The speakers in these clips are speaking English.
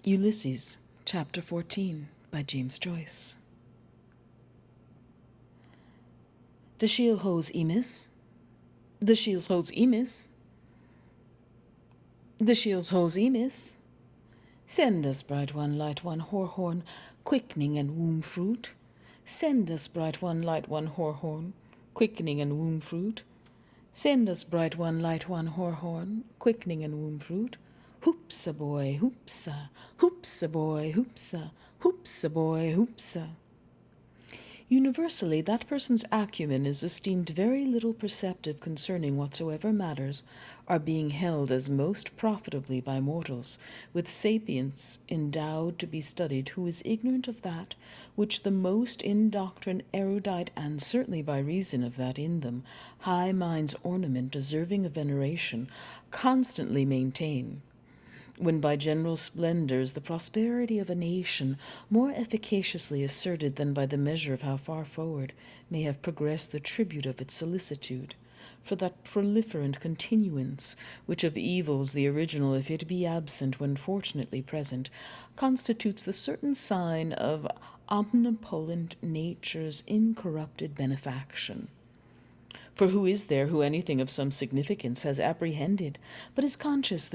Ulysses, Chapter 14, by James Joyce. The shield holds Emis. The shield holds Emis. The shield holds Emis. Send us, bright one, light one, horhorn, quickening and womb fruit. Send us, bright one, light one, horhorn, quickening and womb fruit. Send us, bright one, light one, horhorn, quickening and womb fruit. Hoopsa boy, hoopsa, hoopsa boy, hoopsa, hoopsa boy, hoopsa. Universally, that person's acumen is esteemed very little perceptive concerning whatsoever matters are being held as most profitably by mortals, with sapience endowed to be studied, who is ignorant of that which the most in doctrine erudite, and certainly by reason of that in them high minds ornament deserving of veneration, constantly maintain. When by general splendors the prosperity of a nation, more efficaciously asserted than by the measure of how far forward may have progressed the tribute of its solicitude, for that proliferant continuance, which of evils the original, if it be absent when fortunately present, constitutes the certain sign of omnipotent nature's incorrupted benefaction. For who is there who anything of some significance has apprehended, but is conscious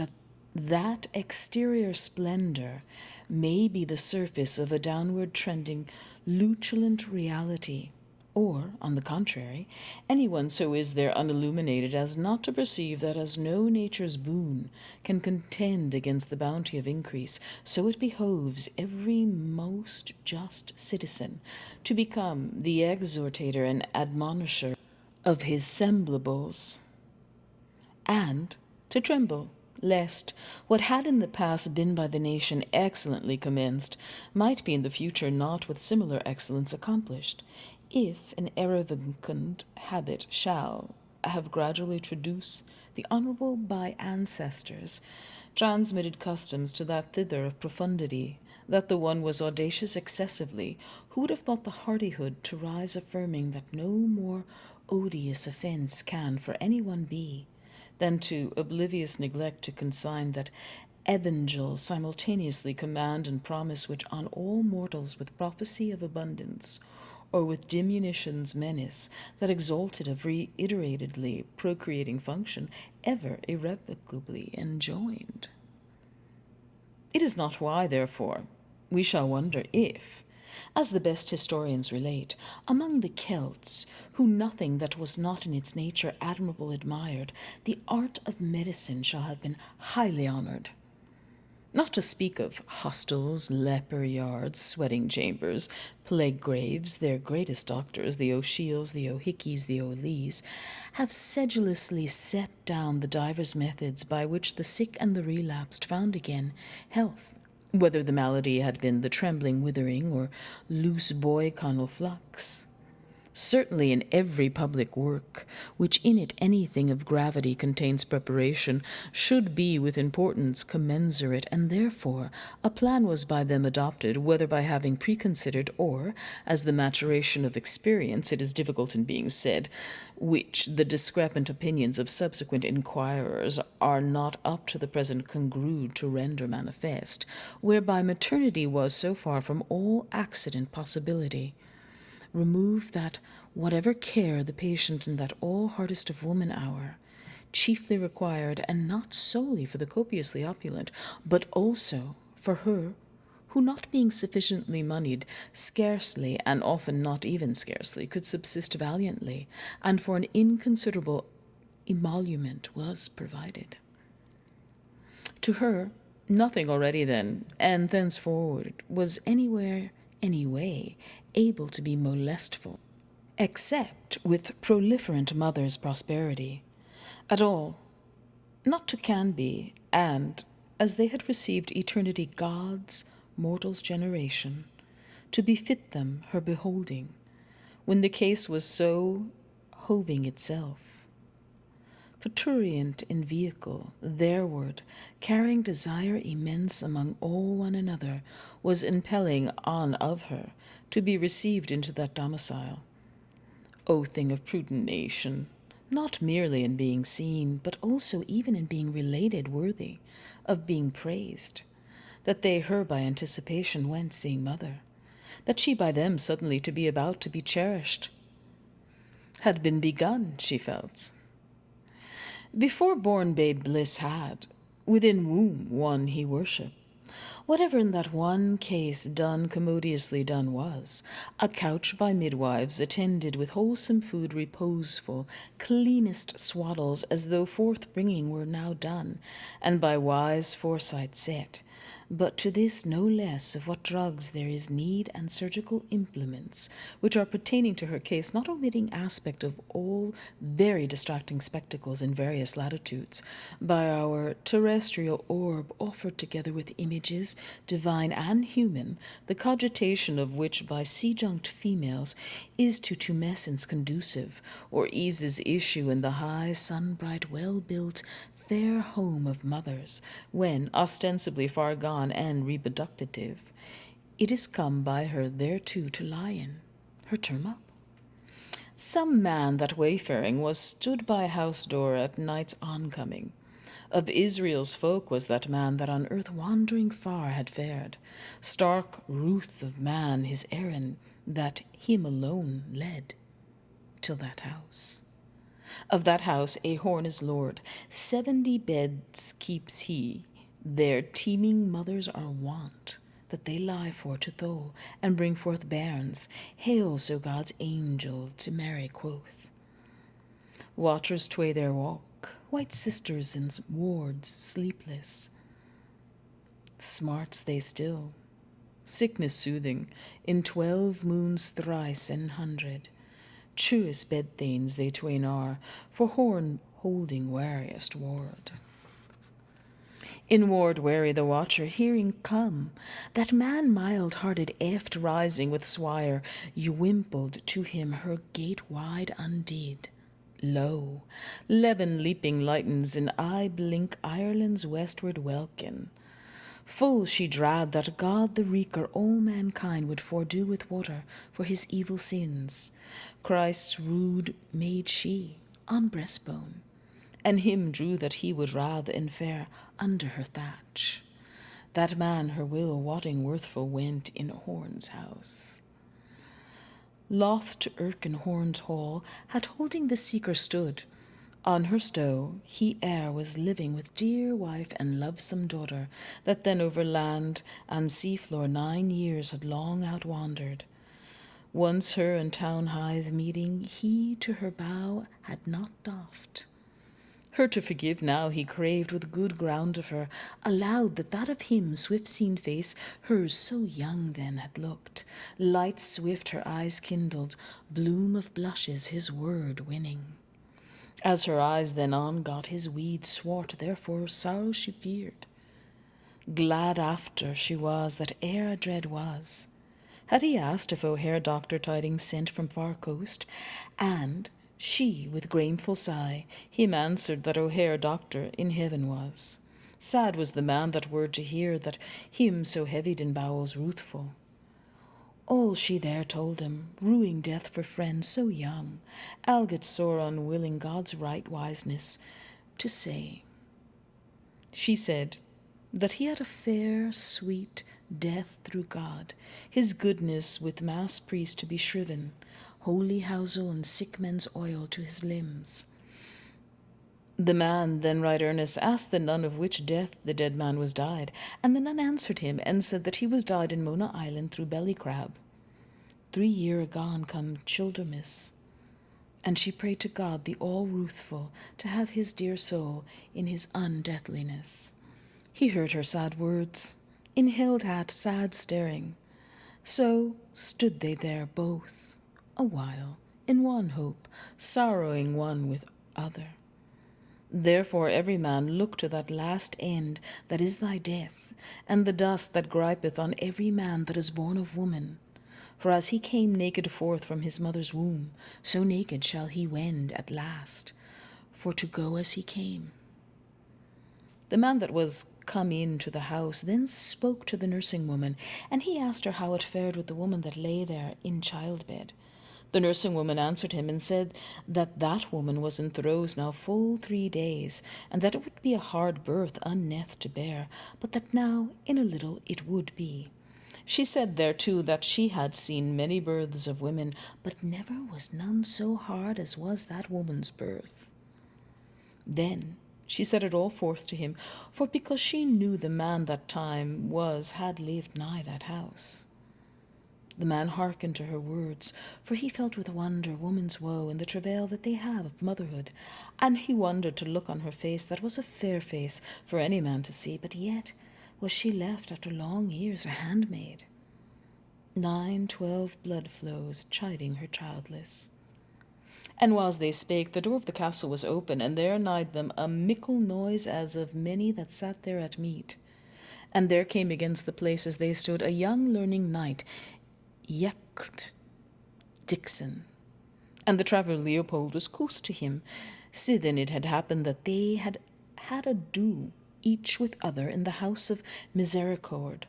that exterior splendor may be the surface of a downward trending luculent reality, or, on the contrary, anyone so is there unilluminated as not to perceive that as no nature's boon can contend against the bounty of increase, so it behoves every most just citizen to become the exhortator and admonisher of his semblables, and to tremble lest what had in the past been by the nation excellently commenced might be in the future not with similar excellence accomplished, if an irrevocant habit shall have gradually traduced the honourable by ancestors transmitted customs to that thither of profundity, that the one was audacious excessively, who would have thought the hardihood to rise affirming that no more odious offence can for any one be, than to oblivious neglect to consign that evangel simultaneously command and promise, which on all mortals with prophecy of abundance, or with diminution's menace, that exalted of reiteratedly procreating function, ever irrevocably enjoined. It is not why, therefore, we shall wonder if, as the best historians relate, among the Celts, who nothing that was not in its nature admirable admired, the art of medicine shall have been highly honoured. Not to speak of hostels, leper yards, sweating chambers, plague graves, their greatest doctors, the O'Shiels, the O'Hickeys, the O'Lees, have sedulously set down the divers methods by which the sick and the relapsed found again health, whether the malady had been the trembling withering or loose boyconnell flux. Certainly in every public work, which in it anything of gravity contains preparation, should be with importance commensurate, and therefore a plan was by them adopted, whether by having preconsidered, or, as the maturation of experience, it is difficult in being said, which the discrepant opinions of subsequent inquirers are not up to the present congrued to render manifest, whereby maternity was so far from all accident possibility. Remove that whatever care the patient in that all hardest of woman hour chiefly required, and not solely for the copiously opulent, but also for her who, not being sufficiently moneyed, scarcely, and often not even scarcely, could subsist valiantly, and for an inconsiderable emolument was provided. To her, nothing already then, and thenceforward, was anywhere, any way, able to be molestful, except with proliferant mother's prosperity, at all, not to can be, and, as they had received eternity God's mortal's generation, to befit them her beholding, when the case was so hoving itself. Parturient in vehicle, thereward, carrying desire immense among all one another, was impelling on of her to be received into that domicile. O thing of prudent nation, not merely in being seen, but also even in being related worthy of being praised, that they her by anticipation went seeing mother, that she by them suddenly to be about to be cherished, had been begun, she felt. Before born babe bliss had, within womb one he worshipped. Whatever in that one case done commodiously done was, a couch by midwives attended with wholesome food reposeful, cleanest swaddles as though forth bringing were now done, and by wise foresight set. But to this no less of what drugs there is need and surgical implements, which are pertaining to her case, not omitting aspect of all very distracting spectacles in various latitudes, by our terrestrial orb offered together with images, divine and human, the cogitation of which by sea-junct females is to tumescence conducive, or eases issue in the high, sun-bright, well-built, fair home of mothers, when, ostensibly far gone and reproductive, it is come by her thereto to lie in, her term up. Some man that wayfaring was stood by house door at night's oncoming. Of Israel's folk was that man that on earth wandering far had fared. Stark ruth of man his errand, that him alone led till that house. Of that house a horn is lord, 70 beds keeps he, there teeming mothers are wont, that they lie for to thaw, and bring forth bairns. Hail, so God's angel to Mary quoth. Watchers tway their walk, white sisters in wards sleepless. Smarts they still, sickness soothing, in 12 moons thrice and 100. Truest bed-thanes they twain are, for horn holding wariest ward. In ward wary the watcher, hearing come, that man mild-hearted eft rising with swire, wimpled to him her gate wide undid. Lo, Leven leaping lightens in eye blink Ireland's westward welkin. Full she drad that God the Wreaker all mankind would fordo with water for his evil sins. Christ's rood made she on breastbone, and him drew that he would rather and fare under her thatch. That man her will wotting worthful went in Horn's house. Loth to irk in Horn's hall had holding the seeker stood. On her stow he ere was living with dear wife and lovesome daughter, that then over land and sea floor 9 years had long outwandered. Once her in town hithe meeting, he to her bow had not doffed. Her to forgive now he craved with good ground of her, allowed that of him swift-seen face, hers so young then had looked, light swift her eyes kindled, bloom of blushes his word winning. As her eyes then on got his weed swart, therefore sorrow she feared. Glad after she was that e'er a dread was. Had he asked if O'Hare doctor tidings sent from far coast, and she with grateful sigh him answered that O'Hare doctor in heaven was. Sad was the man that word to hear, that him so heavied in bowels ruthful. All she there told him, ruing death for friend so young, algot sore unwilling God's right wiseness to say. She said that he had a fair, sweet death through God, his goodness with mass priest to be shriven, holy housel and sick men's oil to his limbs. The man, then right earnest, asked the nun of which death the dead man was died, and the nun answered him, and said that he was died in Mona Island through belly crab. 3 year agone come Childermiss, and she prayed to God the all-ruthful to have his dear soul in his undeathliness. He heard her sad words, inhaled hat sad staring. So stood they there both, a while, in one hope, sorrowing one with other. Therefore every man look to that last end that is thy death, and the dust that gripeth on every man that is born of woman. For as he came naked forth from his mother's womb, so naked shall he wend at last, for to go as he came. The man that was come into the house then spoke to the nursing woman, and he asked her how it fared with the woman that lay there in childbed. The nursing woman answered him and said that that woman was in throes now full 3 days, and that it would be a hard birth unneth to bear, but that now in a little it would be. She said thereto that she had seen many births of women, but never was none so hard as was that woman's birth. Then she set it all forth to him, for because she knew the man that time had lived nigh that house. The man hearkened to her words, for he felt with wonder woman's woe and the travail that they have of motherhood, and he wondered to look on her face that was a fair face for any man to see, but yet was she left after long years a handmaid. 9-12 blood flows chiding her childless. And whiles they spake, the door of the castle was open, and there nighed them a mickle noise as of many that sat there at meat. And there came against the place as they stood a young learning knight, Yecht Dixon. And the traveller Leopold was couth to him, sithen it had happened that they had had ado each with other in the house of Misericord,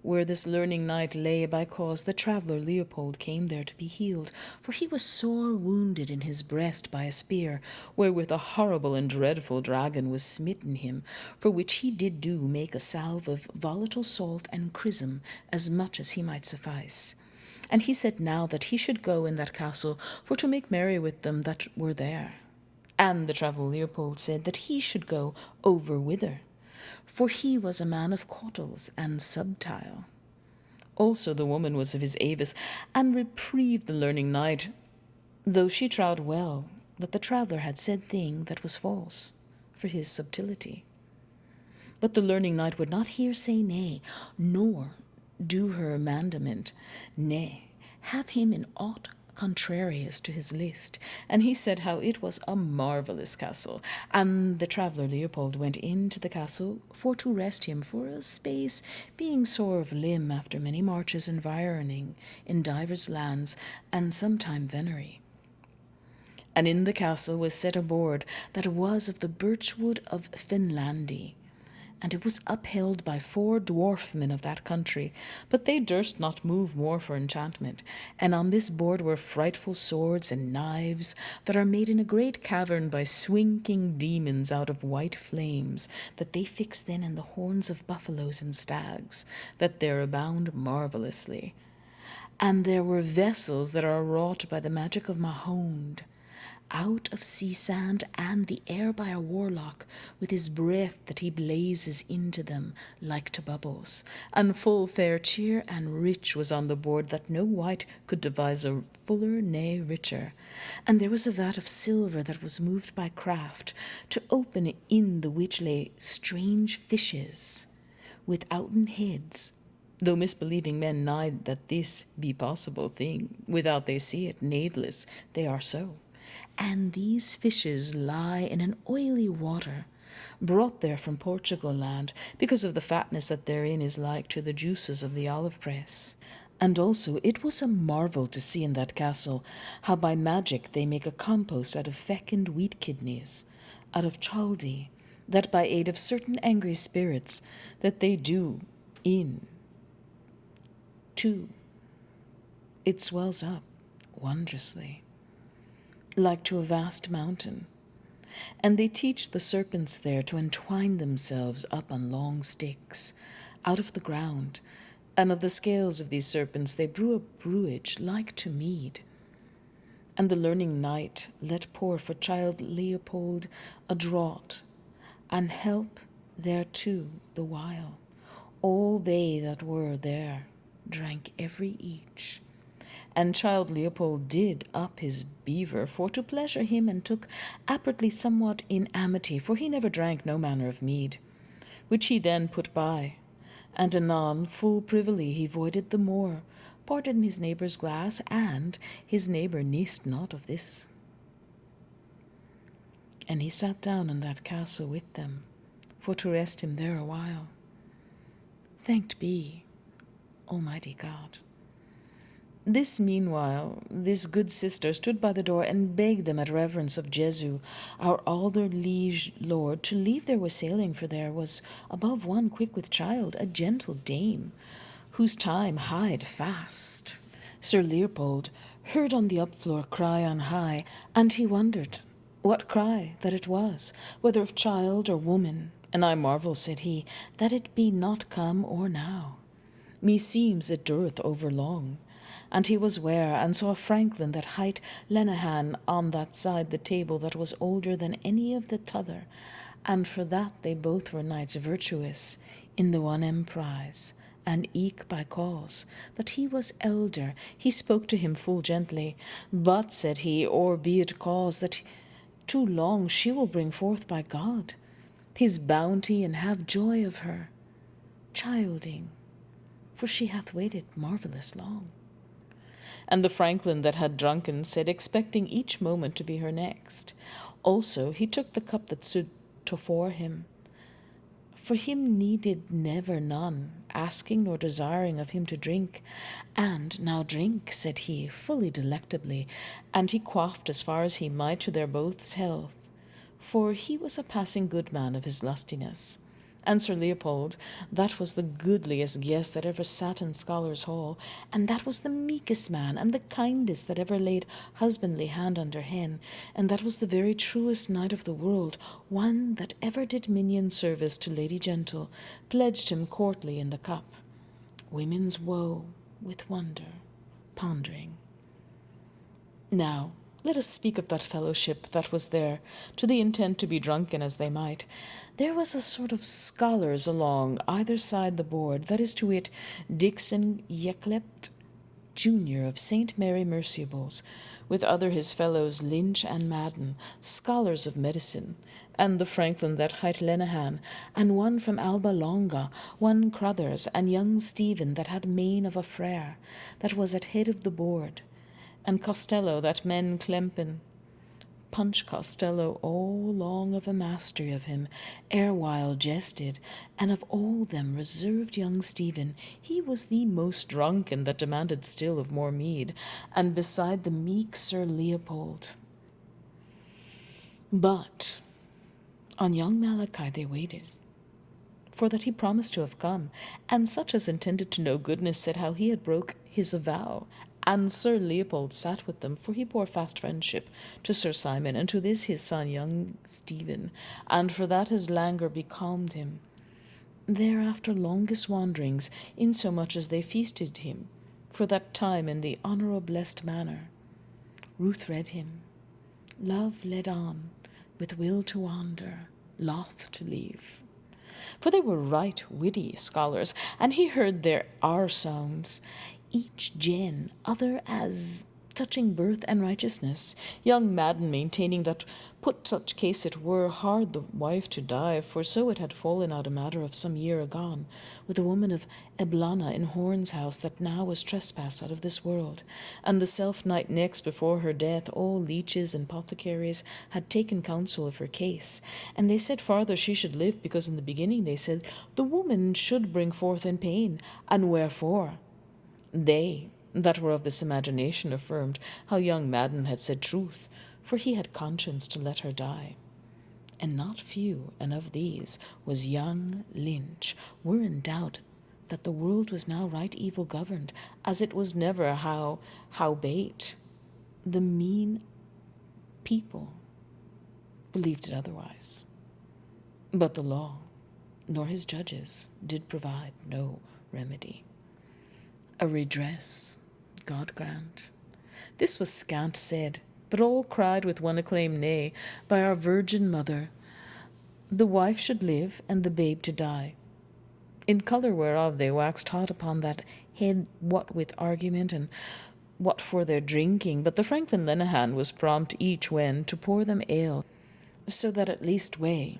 where this learning knight lay by cause the traveller Leopold came there to be healed, for he was sore wounded in his breast by a spear, wherewith a horrible and dreadful dragon was smitten him, for which he did do make a salve of volatile salt and chrism, as much as he might suffice. And he said now that he should go in that castle for to make merry with them that were there. And the traveller Leopold said that he should go over whither, for he was a man of cautels and subtile. Also the woman was of his avis, and reprieved the learning knight, though she trowed well that the traveller had said thing that was false, for his subtility. But the learning knight would not hear say nay, nor do her mandament, nay, have him in aught contrarious to his list, and he said how it was a marvellous castle, and the traveller Leopold went into the castle for to rest him for a space, being sore of limb after many marches environing in divers lands, and sometime venery. And in the castle was set a board that was of the birchwood of Finlandi, and it was upheld by 4 dwarfmen of that country, but they durst not move more for enchantment. And on this board were frightful swords and knives that are made in a great cavern by swinking demons out of white flames, that they fix then in the horns of buffaloes and stags, that there abound marvellously. And there were vessels that are wrought by the magic of Mahond, out of sea sand and the air by a warlock, with his breath that he blazes into them like to bubbles. And full fair cheer and rich was on the board, that no wight could devise a fuller nay richer. And there was a vat of silver that was moved by craft, to open in the which lay strange fishes, withouten heads, though misbelieving men nigh that this be possible thing, without they see it, needless they are so. And these fishes lie in an oily water, brought there from Portugal land, because of the fatness that therein is like to the juices of the olive press. And also it was a marvel to see in that castle how by magic they make a compost out of fecund wheat kidneys, out of chaldy, that by aid of certain angry spirits that they do in too, it swells up wondrously, like to a vast mountain. And they teach the serpents there to entwine themselves up on long sticks out of the ground, and of the scales of these serpents they brew a brewage like to mead. And the learning knight let pour for child Leopold a draught, and help thereto the while. All they that were there drank every each. And child Leopold did up his beaver for to pleasure him, and took apertly somewhat in amity, for he never drank no manner of mead, which he then put by, and anon full privily he voided the more, parted in his neighbour's glass, and his neighbour neist not of this. And he sat down in that castle with them, for to rest him there a while. Thanked be Almighty God. This meanwhile, this good sister stood by the door, and begged them at reverence of Jesu, our all their liege lord, to leave their wassailing, for there was above one quick with child, a gentle dame, whose time hied fast, Sir Leopold heard on the upfloor cry on high, and he wondered what cry that it was, whether of child or woman. And I marvel, said he, that it be not come or now. Meseems it dureth over long. And he was ware, and saw Franklin that hight Lenehan on that side the table that was older than any of the t'other, and for that they both were knights virtuous in the one emprise, and eke by cause that he was elder, he spoke to him full gently. But, said he, or be it cause that too long she will bring forth by God his bounty, and have joy of her, childing, for she hath waited marvellous long. And the Franklin that had drunken said, expecting each moment to be her next. Also he took the cup that stood tofore him. For him needed never none, asking nor desiring of him to drink. And now drink, said he, fully delectably, and he quaffed as far as he might to their both's health, for he was a passing good man of his lustiness. And Sir Leopold, that was the goodliest guest that ever sat in Scholars' Hall, and that was the meekest man, and the kindest that ever laid husbandly hand under hen, and that was the very truest knight of the world, one that ever did minion service to Lady Gentle, pledged him courtly in the cup. Women's woe with wonder, pondering. Now, let us speak of that fellowship that was there, to the intent to be drunken as they might. There was a sort of scholars along either side the board, that is to wit, Dixon Yclept, Junior of St. Mary Merciables, with other his fellows Lynch and Madden, scholars of medicine, and the Franklin that hight Lenehan, and one from Alba Longa, one Crothers, and young Stephen that had mane of a frere, that was at head of the board, and Costello that men Clempen. Punch Costello all long of a mastery of him, erewhile jested, and of all them reserved young Stephen, he was the most drunken that demanded still of more mead, and beside the meek Sir Leopold. But on young Malachi they waited, for that he promised to have come, and such as intended to know goodness said how he had broke his vow. And Sir Leopold sat with them, for he bore fast friendship to Sir Simon, and to this his son young Stephen, and for that his languor becalmed him. Thereafter longest wanderings, insomuch as they feasted him for that time in the honourablest manner. Ruth read him. Love led on, with will to wander, loth to leave. For they were right witty scholars, and he heard their sounds, each gen, other as touching birth and righteousness, young Madden maintaining that put such case it were hard the wife to die, for so it had fallen out a matter of some year agone, with a woman of Eblana in Horn's house that now was trespassed out of this world, and the self-night next before her death all leeches and apothecaries had taken counsel of her case, and they said farther she should live, because in the beginning they said the woman should bring forth in pain, and wherefore? They that were of this imagination affirmed how young Madden had said truth, for he had conscience to let her die. And not few, and of these was young Lynch, were in doubt that the world was now right evil governed, as it was never howbeit the mean people believed it otherwise. But the law, nor his judges, did provide no remedy. A redress, God grant. This was scant said, but all cried with one acclaim, nay, by our Virgin Mother, the wife should live, and the babe to die. In colour whereof they waxed hot upon that head, what with argument, and what for their drinking, but the Franklin Lenehan was prompt each when to pour them ale, so that at least way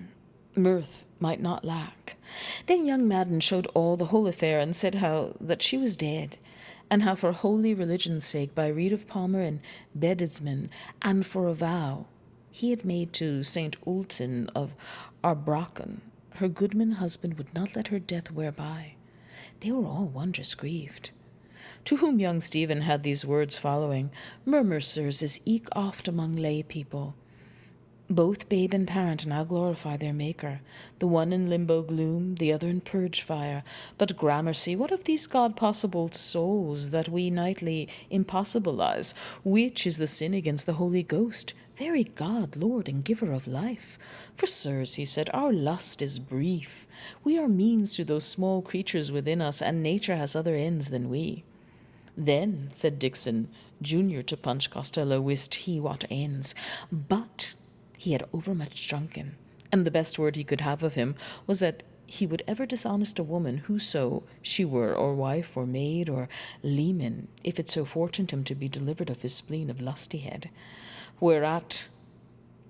mirth might not lack. Then young Madden showed all the whole affair, and said how that she was dead, and how for holy religion's sake, by rede of Palmer and Bedesman, and for a vow he had made to St. Ultan of Arbraccan, her goodman husband would not let her death whereby. They were all wondrous grieved. To whom young Stephen had these words following, Murmur, sirs, is eke oft among lay people, Both babe and parent now glorify their Maker, the one in limbo gloom, the other in purge fire. But gramercy, what of these God-possible souls that we nightly impossibilize? Which is the sin against the Holy Ghost, very God, Lord, and giver of life? For, sirs, he said, our lust is brief. We are means to those small creatures within us, and nature has other ends than we. Then, said Dixon, junior to Punch Costello, wist he what ends. But he had overmuch drunken, and the best word he could have of him was that he would ever dishonest a woman, whoso she were, or wife, or maid, or leman, if it so fortuned him to be delivered of his spleen of lustihead. Whereat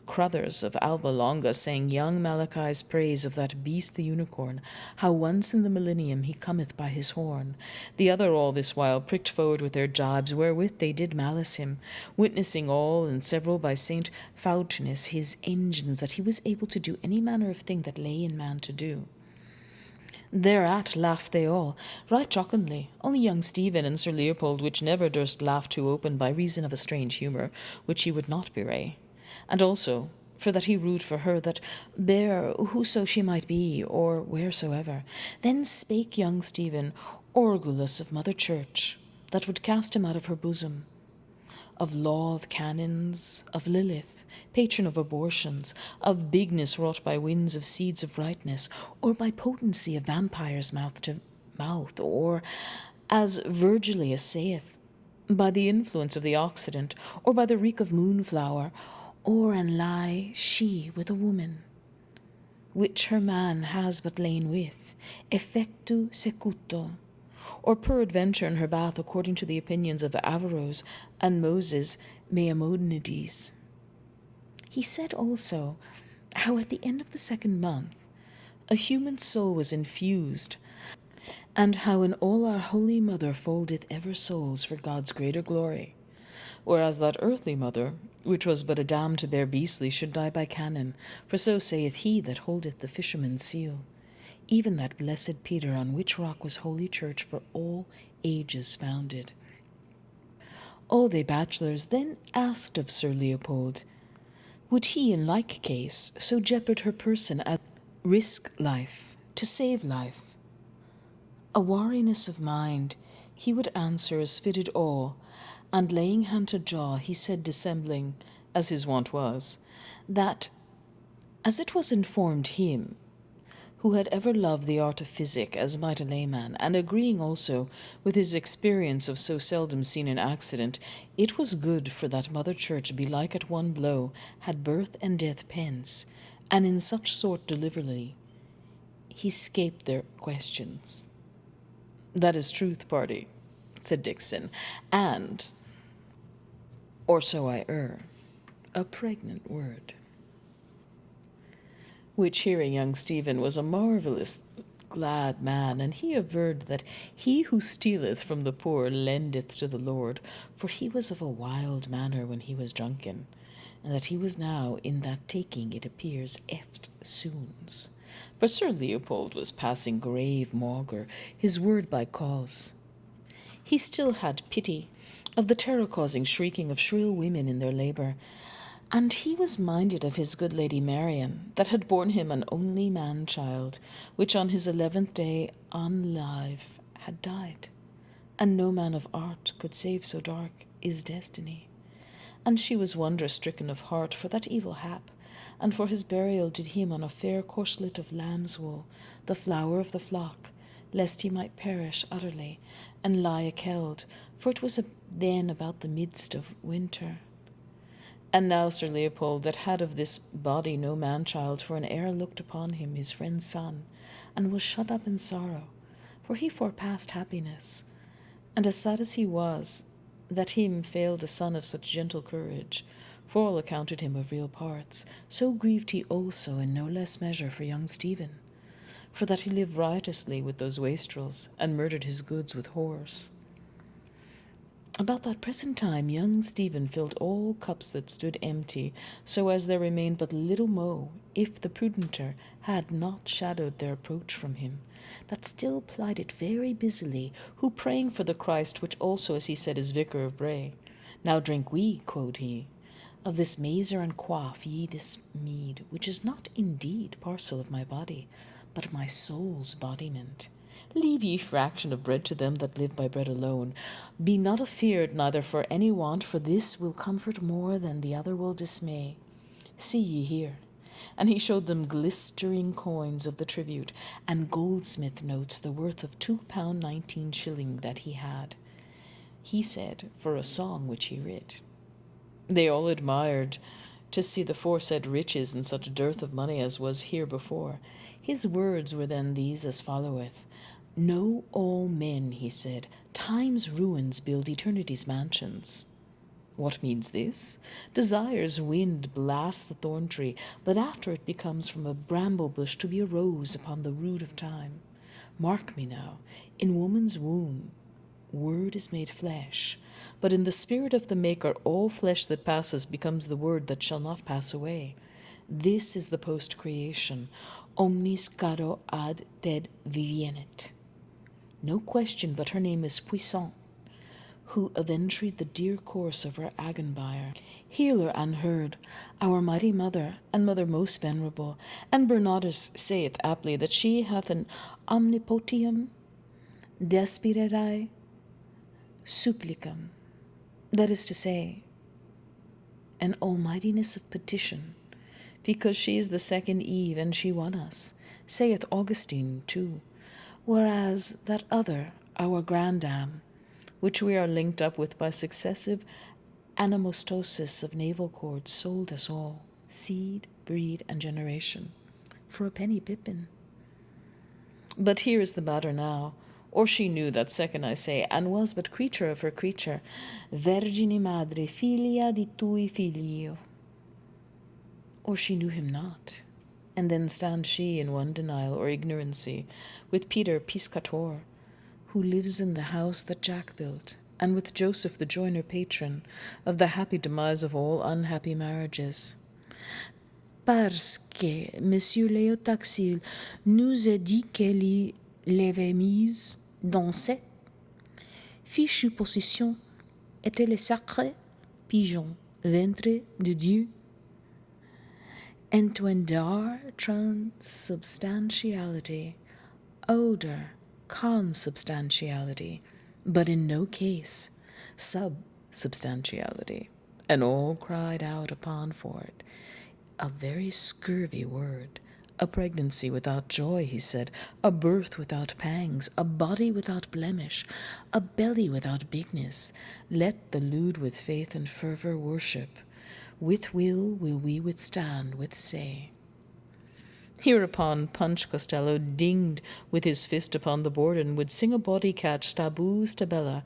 Cruthers of Alba Longa sang young Malachi's praise of that beast the unicorn, how once in the millennium he cometh by his horn. The other all this while pricked forward with their jibes, wherewith they did malice him, witnessing all and several by Saint Foutinus his engines, that he was able to do any manner of thing that lay in man to do. Thereat laughed they all, right jocundly, only young Stephen and Sir Leopold, which never durst laugh too open by reason of a strange humour, which he would not bewray. And also, for that he rued for her, that bare whoso she might be, or wheresoever. Then spake young Stephen, Orgulus of Mother Church, that would cast him out of her bosom, of law of canons, of Lilith, patron of abortions, of bigness wrought by winds of seeds of rightness, or by potency of vampires mouth to mouth, or, as Virgilius saith, by the influence of the Occident, or by the reek of moonflower, or and lie she with a woman, which her man has but lain with, effectu secuto, or peradventure in her bath, according to the opinions of Averroes and Moses Maimonides. He said also how at the end of the 2nd month a human soul was infused, and how in all our Holy Mother foldeth ever souls for God's greater glory, whereas that earthly mother, which was but a dam to bear beastly, should die by canon, for so saith he that holdeth the fisherman's seal, even that blessed Peter, on which rock was Holy Church for all ages founded. All they bachelors then asked of Sir Leopold, would he in like case so jeopard her person as risk life to save life? A wariness of mind, he would answer as fitted all, and laying hand to jaw, he said, dissembling, as his wont was, that, as it was informed him, who had ever loved the art of physic as might a layman, and agreeing also with his experience of so seldom seen an accident, it was good for that Mother Church belike at one blow had birth and death pence, and in such sort deliverly he scaped their questions. That is truth, party, said Dixon, and, or so I err, a pregnant word. Which hearing young Stephen was a marvellous glad man, and he averred that he who stealeth from the poor lendeth to the Lord, for he was of a wild manner when he was drunken, and that he was now in that taking, it appears, eftsoons. But Sir Leopold was passing grave maugre, his word by cause. He still had pity of the terror-causing shrieking of shrill women in their labour, and he was minded of his good Lady Marian, that had borne him an only man-child, which on his 11th day on live had died, and no man of art could save so dark is destiny. And she was wonder-stricken of heart for that evil hap, and for his burial did him on a fair corslet of lamb's wool, the flower of the flock, lest he might perish utterly, and lie akeld, for it was then about the midst of winter. And now Sir Leopold, that had of this body no man-child, for an heir looked upon him, his friend's son, and was shut up in sorrow, for he forepassed happiness, and as sad as he was, that him failed a son of such gentle courage, for all accounted him of real parts, so grieved he also in no less measure for young Stephen, for that he lived riotously with those wastrels, and murdered his goods with whores. About that present time young Stephen filled all cups that stood empty, so as there remained but little mo, if the prudenter had not shadowed their approach from him, that still plied it very busily, who praying for the Christ, which also, as he said, is vicar of Bray. Now drink we, quod he. Of this mazer and quaff ye this mead, which is not indeed parcel of my body, but my soul's bodiment. Leave ye fraction of bread to them that live by bread alone. Be not afeard neither for any want, for this will comfort more than the other will dismay. See ye here. And he showed them glistering coins of the tribute, and goldsmith notes the worth of £2.19 that he had. He said, for a song which he writ. They all admired to see the foresaid riches in such dearth of money as was here before. His words were then these as followeth. Know all men, he said, time's ruins build eternity's mansions. What means this? Desire's wind blasts the thorn tree, but after it becomes from a bramble bush to be a rose upon the root of time. Mark me now, in woman's womb, word is made flesh, but in the spirit of the Maker all flesh that passes becomes the word that shall not pass away. This is the post-creation. Omnis caro ad ted vivienet. No question but her name is Puissant, who avenged the dear course of her Agenbire, healer unheard, our mighty mother, and mother most venerable, and Bernardus saith aptly that she hath an omnipotium desperae supplicam, that is to say, an almightiness of petition, because she is the second Eve, and she won us, saith Augustine too, whereas that other, our grandam, which we are linked up with by successive anamostosis of navel cords, sold us all, seed, breed, and generation, for a penny pippin. But here is the matter now, or she knew that second, I say, and was but creature of her creature, Vergine Madre, filia di tui filio. Or she knew him not, and then stands she in one denial or ignorancy, with Peter Piscator, who lives in the house that Jack built, and with Joseph the joiner patron of the happy demise of all unhappy marriages. Parce que Monsieur Léo Taxil nous a dit qu'elle l'avait mise dans cette fichue position était le sacré pigeon, ventre de Dieu, entwender transubstantiality, odor, consubstantiality, but in no case subsubstantiality. And all cried out upon for it. A very scurvy word. A pregnancy without joy, he said, a birth without pangs, a body without blemish, a belly without bigness. Let the lewd with faith and fervour worship. With will we withstand with say. Hereupon Punch Costello dinged with his fist upon the board and would sing a bawdy catch staboo stabella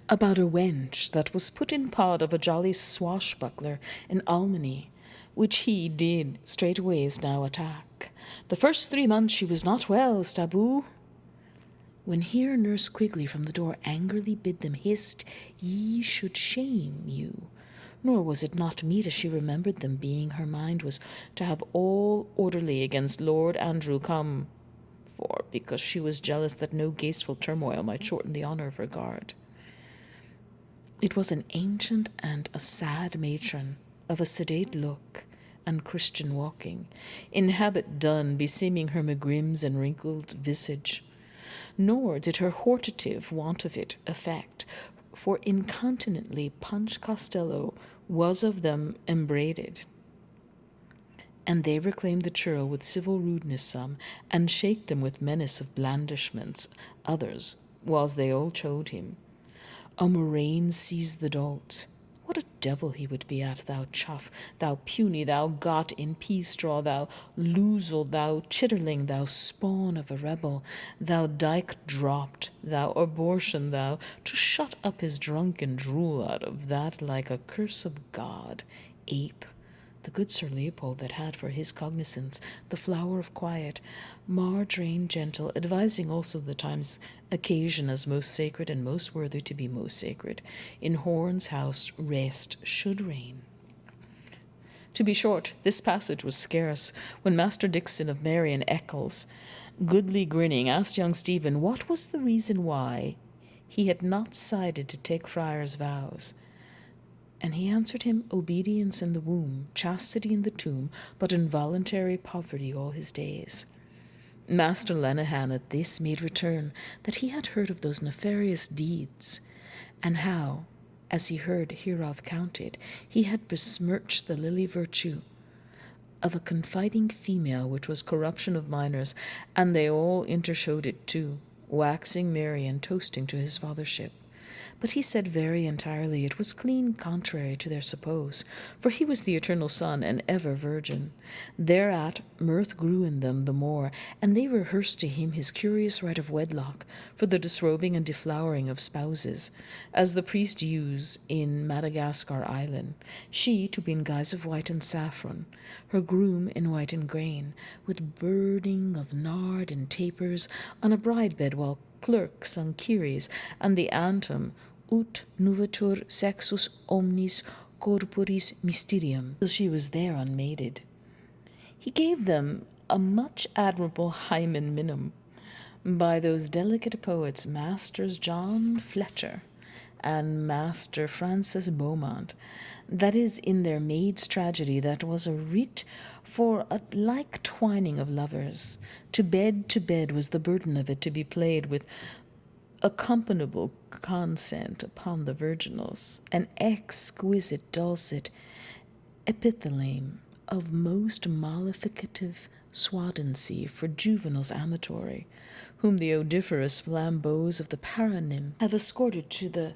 about a wench that was put in pod of a jolly swashbuckler in Almany, which he did straightways now attack. The first 3 months she was not well, staboo. When here Nurse Quigley from the door angrily bid them hist, ye should shame you. Nor was it not meet as she remembered them, being her mind was to have all orderly against Lord Andrew come, for because she was jealous that no gasteful turmoil might shorten the honour of her guard. It was an ancient and a sad matron, of a sedate look and Christian walking, in habit done, beseeming her megrims and wrinkled visage. Nor did her hortative want of it effect, for incontinently Punch Costello was of them embraded. And they reclaimed the churl with civil rudeness some, and shaked him with menace of blandishments others, whiles they all chode him. A murrain seized the dolt. What a devil he would be at, thou chuff, thou puny, thou got in pea-straw, thou loozle, thou chitterling, thou spawn of a rebel, thou dyke dropped, thou abortion, thou, to shut up his drunken drool out of that like a curse of God, ape, the good Sir Leopold that had for his cognizance the flower of quiet, mardrain gentle, advising also the time's occasion as most sacred and most worthy to be most sacred. In Horn's house rest should reign. To be short, this passage was scarce, when Master Dixon of Marion Eccles, goodly grinning, asked young Stephen what was the reason why he had not sided to take friar's vows. And he answered him, obedience in the womb, chastity in the tomb, but involuntary poverty all his days. Master Lenehan at this made return that he had heard of those nefarious deeds, and how, as he heard hereof counted, he had besmirched the lily virtue of a confiding female, which was corruption of minors, and they all intershowed it too, waxing merry and toasting to his fathership. But he said very entirely it was clean contrary to their suppose, for he was the eternal Son and ever virgin. Thereat mirth grew in them the more, and they rehearsed to him his curious rite of wedlock for the disrobing and deflowering of spouses, as the priest use in Madagascar island, she to be in guise of white and saffron, her groom in white and grain, with burning of nard and tapers on a bride bed, while clerk sung Kyries, and the anthem ut nuvetur sexus omnis corporis mysterium, till she was there unmaided. He gave them a much admirable hymen minim by those delicate poets, Masters John Fletcher and Master Francis Beaumont, that is in their Maid's Tragedy, that was a writ for a like twining of lovers. To bed was the burden of it, to be played with accompaniable consent upon the virginals, an exquisite dulcet epithalame of most mollificative swadency for juveniles amatory, whom the odoriferous flambeaux of the paranymph have escorted to the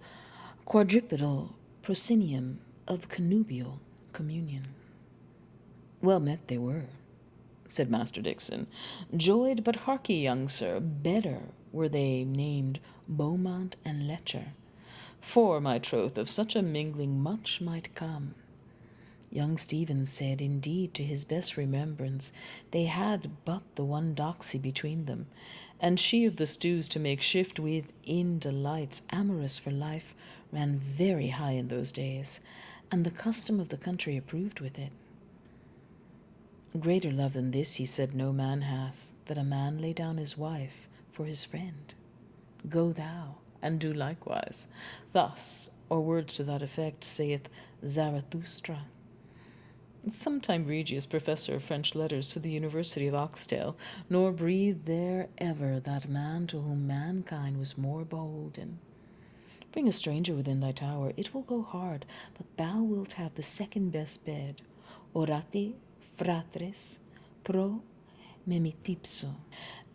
quadrupedal proscenium of connubial communion. Well met they were, said Master Dixon. Joyed, but harkye, young sir, better were they named Beaumont and Letcher, for, my troth, of such a mingling much might come. Young Stephen said, indeed, to his best remembrance, they had but the one doxy between them, and she of the stews to make shift with in delights amorous for life ran very high in those days, and the custom of the country approved with it. Greater love than this, he said, no man hath, that a man lay down his wife for his friend. Go thou, and do likewise. Thus, or words to that effect, saith Zarathustra. Sometime Regius, professor of French letters to the University of Oxdale, nor breathed there ever that man to whom mankind was more beholden. Bring a stranger within thy tower, it will go hard, but thou wilt have the second best bed. Orati fratres pro memitipso,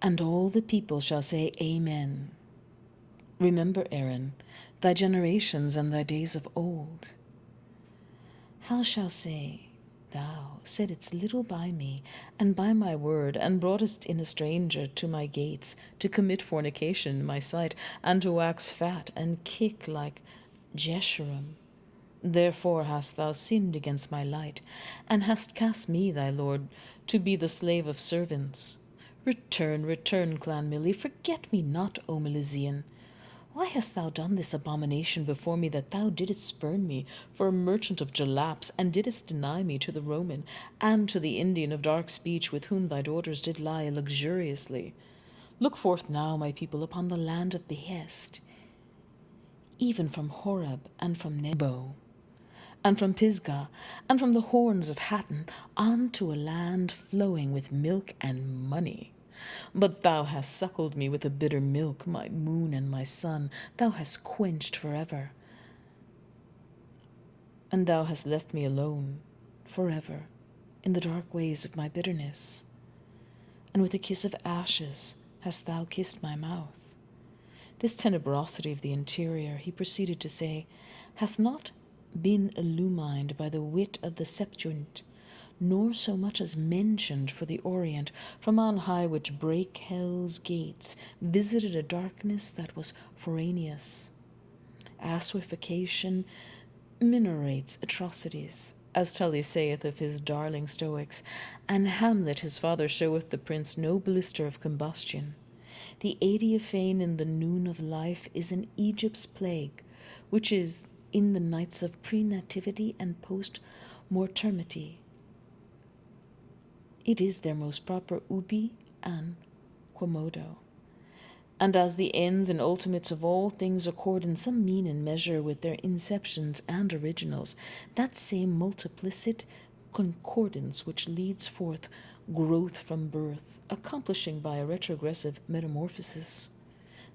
and all the people shall say Amen. Remember, Aaron, thy generations and thy days of old. How shall say, thou saidst little by me, and by my word, and broughtest in a stranger to my gates, to commit fornication in my sight, and to wax fat, and kick like Jeshurun. Therefore hast thou sinned against my light, and hast cast me, thy lord, to be the slave of servants. Return, return, Clan Millie, forget me not, O Milesian. Why hast thou done this abomination before me, that thou didst spurn me for a merchant of jalaps, and didst deny me to the Roman, and to the Indian of dark speech, with whom thy daughters did lie luxuriously? Look forth now, my people, upon the land of behest, even from Horeb, and from Nebo, and from Pisgah, and from the horns of Hattin, on to a land flowing with milk and money. But thou hast suckled me with a bitter milk, my moon and my sun, thou hast quenched forever. And thou hast left me alone forever in the dark ways of my bitterness. And with a kiss of ashes hast thou kissed my mouth. This tenebrosity of the interior, he proceeded to say, hath not been illumined by the wit of the Septuagint, nor so much as mentioned for the Orient, from on high, which brake hell's gates, visited a darkness that was foraneous. Assification minorates atrocities, as Tully saith of his darling Stoics, and Hamlet his father showeth the prince no blister of combustion. The Adiaphane in the noon of life is an Egypt's plague, which is in the nights of pre-nativity and post-mortemity. It is their most proper ubi and quomodo. And as the ends and ultimates of all things accord in some mean and measure with their inceptions and originals, that same multiplicit concordance which leads forth growth from birth, accomplishing by a retrogressive metamorphosis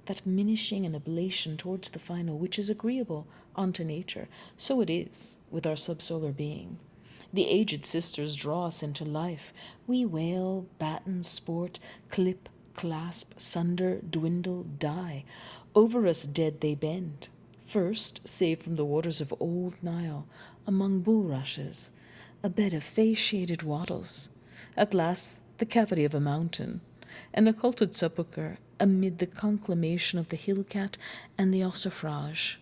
that minishing and ablation towards the final, which is agreeable unto nature, so it is with our subsolar being. The aged sisters draw us into life. We wail, batten, sport, clip, clasp, sunder, dwindle, die. Over us dead they bend. First, saved from the waters of old Nile, among bulrushes, a bed of face-shaded wattles. At last, the cavity of a mountain, an occulted sepulchre amid the conclamation of the hill-cat and the ossifrage.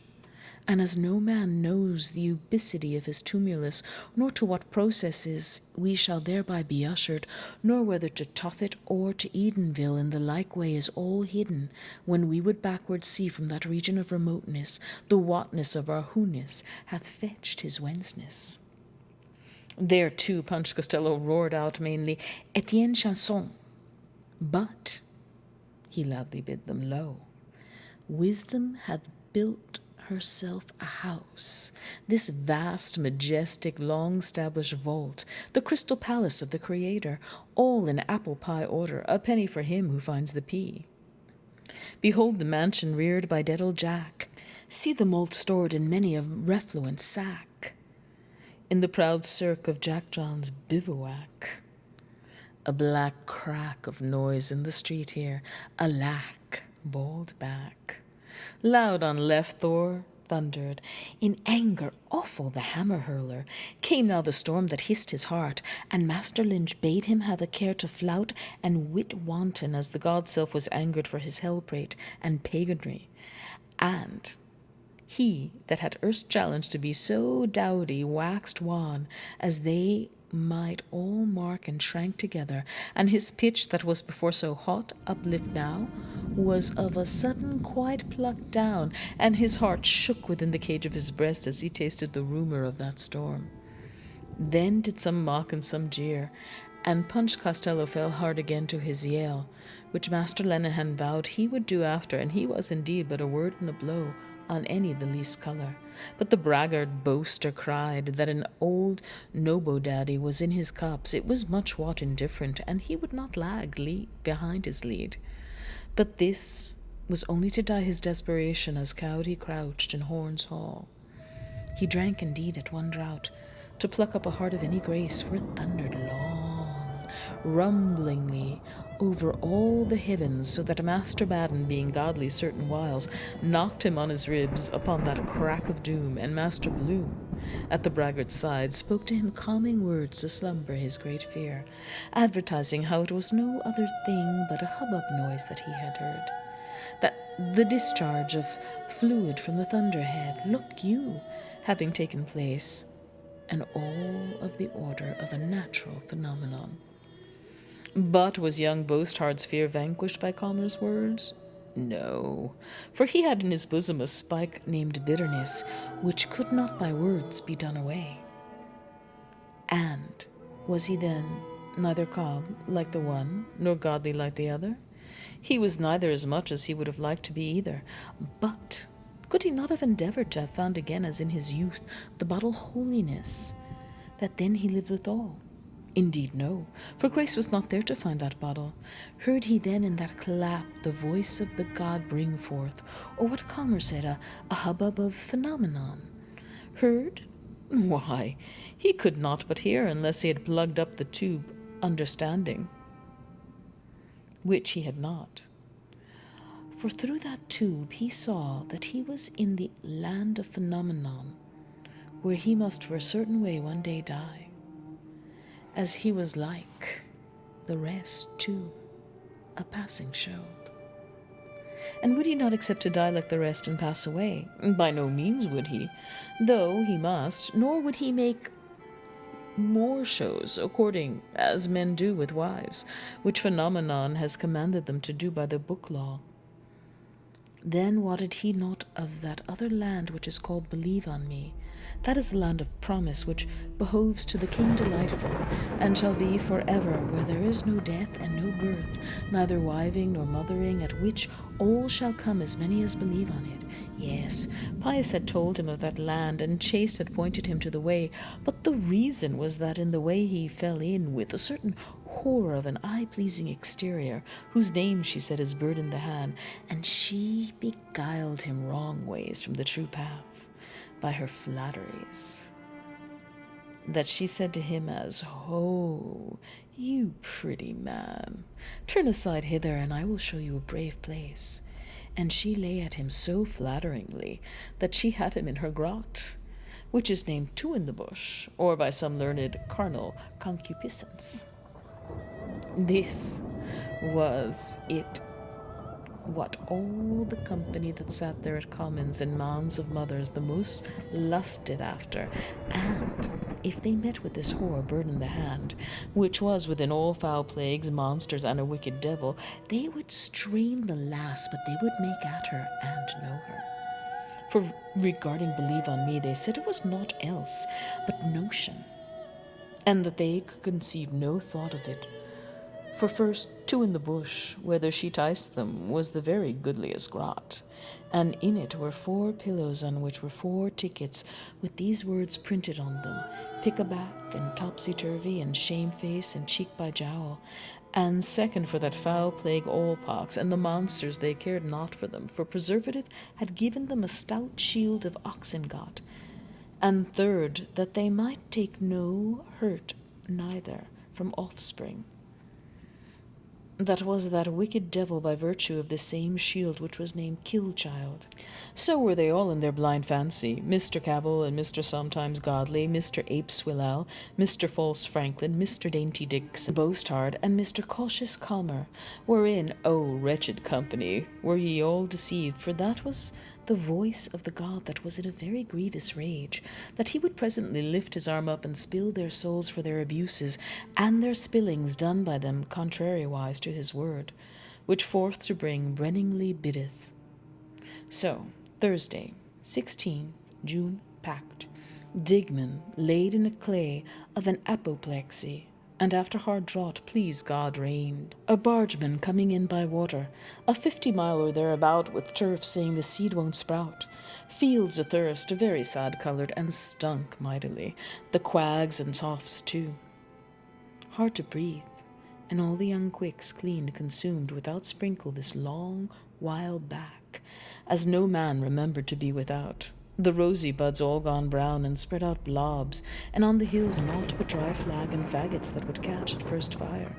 And as no man knows the ubicity of his tumulus, nor to what processes we shall thereby be ushered, nor whether to Tophet or to Edenville in the like way is all hidden, when we would backward see from that region of remoteness, the whatness of our who-ness hath fetched his whenceness. There too Punch Costello roared out mainly, Etienne Chanson. But, he loudly bid them lo, wisdom hath built herself a house, this vast, majestic, long-established vault, the crystal palace of the Creator, all in apple pie order, a penny for him who finds the pea. Behold the mansion reared by dead old Jack, see the malt stored in many a refluent sack, in the proud cirque of Jack John's bivouac. A black crack of noise in the street here, alack, bawled back. Loud on left Thor thundered, in anger awful the hammer hurler. Came now the storm that hissed his heart, and Master Lynch bade him have a care to flout and wit wanton, as the god self was angered for his hell-prate and paganry. And he that had erst challenged to be so dowdy waxed wan, as they might all mark and shrank together, and his pitch that was before so hot uplift now was of a sudden quite plucked down, and his heart shook within the cage of his breast as he tasted the rumour of that storm. Then did some mock and some jeer, and Punch Costello fell hard again to his yell, which Master Lenehan vowed he would do after, and he was indeed but a word and a blow on any the least colour. But the braggart boaster cried that an old nobo-daddy was in his cups. It was much what indifferent, and he would not lag behind his lead. But this was only to dye his desperation as cowed he crouched in Horn's Hall. He drank indeed at one draught, to pluck up a heart of any grace, for it thundered long, rumblingly over all the heavens, so that Master Baden, being godly certain whiles, knocked him on his ribs upon that crack of doom, and Master Bloom, at the braggart's side, spoke to him calming words to slumber his great fear, advertising how it was no other thing but a hubbub noise that he had heard, that the discharge of fluid from the thunderhead, look you, having taken place, and all of the order of a natural phenomenon. But was young Boasthard's fear vanquished by Calmer's words? No, for he had in his bosom a spike named bitterness, which could not by words be done away. And was he then neither calm like the one, nor godly like the other? He was neither as much as he would have liked to be either, but could he not have endeavoured to have found again, as in his youth, the bottle holiness, that then he lived withal? Indeed, no, for Grace was not there to find that bottle. Heard he then in that clap the voice of the god bring forth, or what Calmer said, a hubbub of phenomenon? Heard? Why, he could not but hear, unless he had plugged up the tube understanding, which he had not. For through that tube he saw that he was in the land of phenomenon, where he must for a certain way one day die, as he was like the rest too, a passing showed. And would he not accept to die like the rest and pass away? By no means would he, though he must, nor would he make more shows, according as men do with wives, which phenomenon has commanded them to do by the book law. Then wotted he not of that other land which is called Believe on Me, That is the land of promise, which behoves to the King Delightful, and shall be for ever, where there is no death and no birth, neither wiving nor mothering, at which all shall come, as many as believe on it. Yes, Pius had told him of that land, and Chase had pointed him to the way, but the reason was that in the way he fell in with a certain whore of an eye-pleasing exterior, whose name, she said, is Bird in the Hand, and she beguiled him wrong ways from the true path by her flatteries. That she said to him as, "Ho, you pretty man, turn aside hither, and I will show you a brave place." And she lay at him so flatteringly that she had him in her grot, which is named Two in the Bush, or by some learned carnal concupiscence. This was it what all the company that sat there at commons and mounds of mothers the most lusted after, and if they met with this whore Bird in the Hand, which was within all foul plagues, monsters, and a wicked devil, they would strain the lass, but they would make at her and know her. For regarding Believe on Me, they said it was naught else but notion, and that they could conceive no thought of it. For first, Two in the Bush, whither she ticed them, was the very goodliest grot, and in it were 4 pillows on which were 4 tickets, with these words printed on them: Pick-a-back, and Topsy-turvy, and Shamefaced, and Cheek by Jowl. And second, for that foul plague all-pox, and the monsters they cared not for them, for preservative had given them a stout shield of oxengot. And third, that they might take no hurt neither from offspring. That was that wicked devil by virtue of the same shield which was named Killchild. So were they all in their blind fancy, Mr. Cavil and Mr. Sometimes Godly, Mr. Ape Swillal, Mr. False Franklin, Mr. Dainty Dix, Boasthard, and Mr. Cautious Calmer, wherein, O wretched company, were ye all deceived, for that was the voice of the god that was in a very grievous rage, that he would presently lift his arm up and spill their souls for their abuses, and their spillings done by them contrariwise to his word, which forth to bring brenningly biddeth. So, Thursday, 16th June packed, Digman laid in a clay of an apoplexy, and after hard drought, please God, rained. A bargeman coming in by water, a 50-mile or thereabout, with turf, saying the seed won't sprout. Fields athirst, very sad-coloured, and stunk mightily. The quags and toffs too. Hard to breathe, and all the young quicks cleaned, consumed, without sprinkle, this long while back, as no man remembered to be without. The rosy buds all gone brown, and spread out blobs, and on the hills naught but dry flag and faggots that would catch at first fire.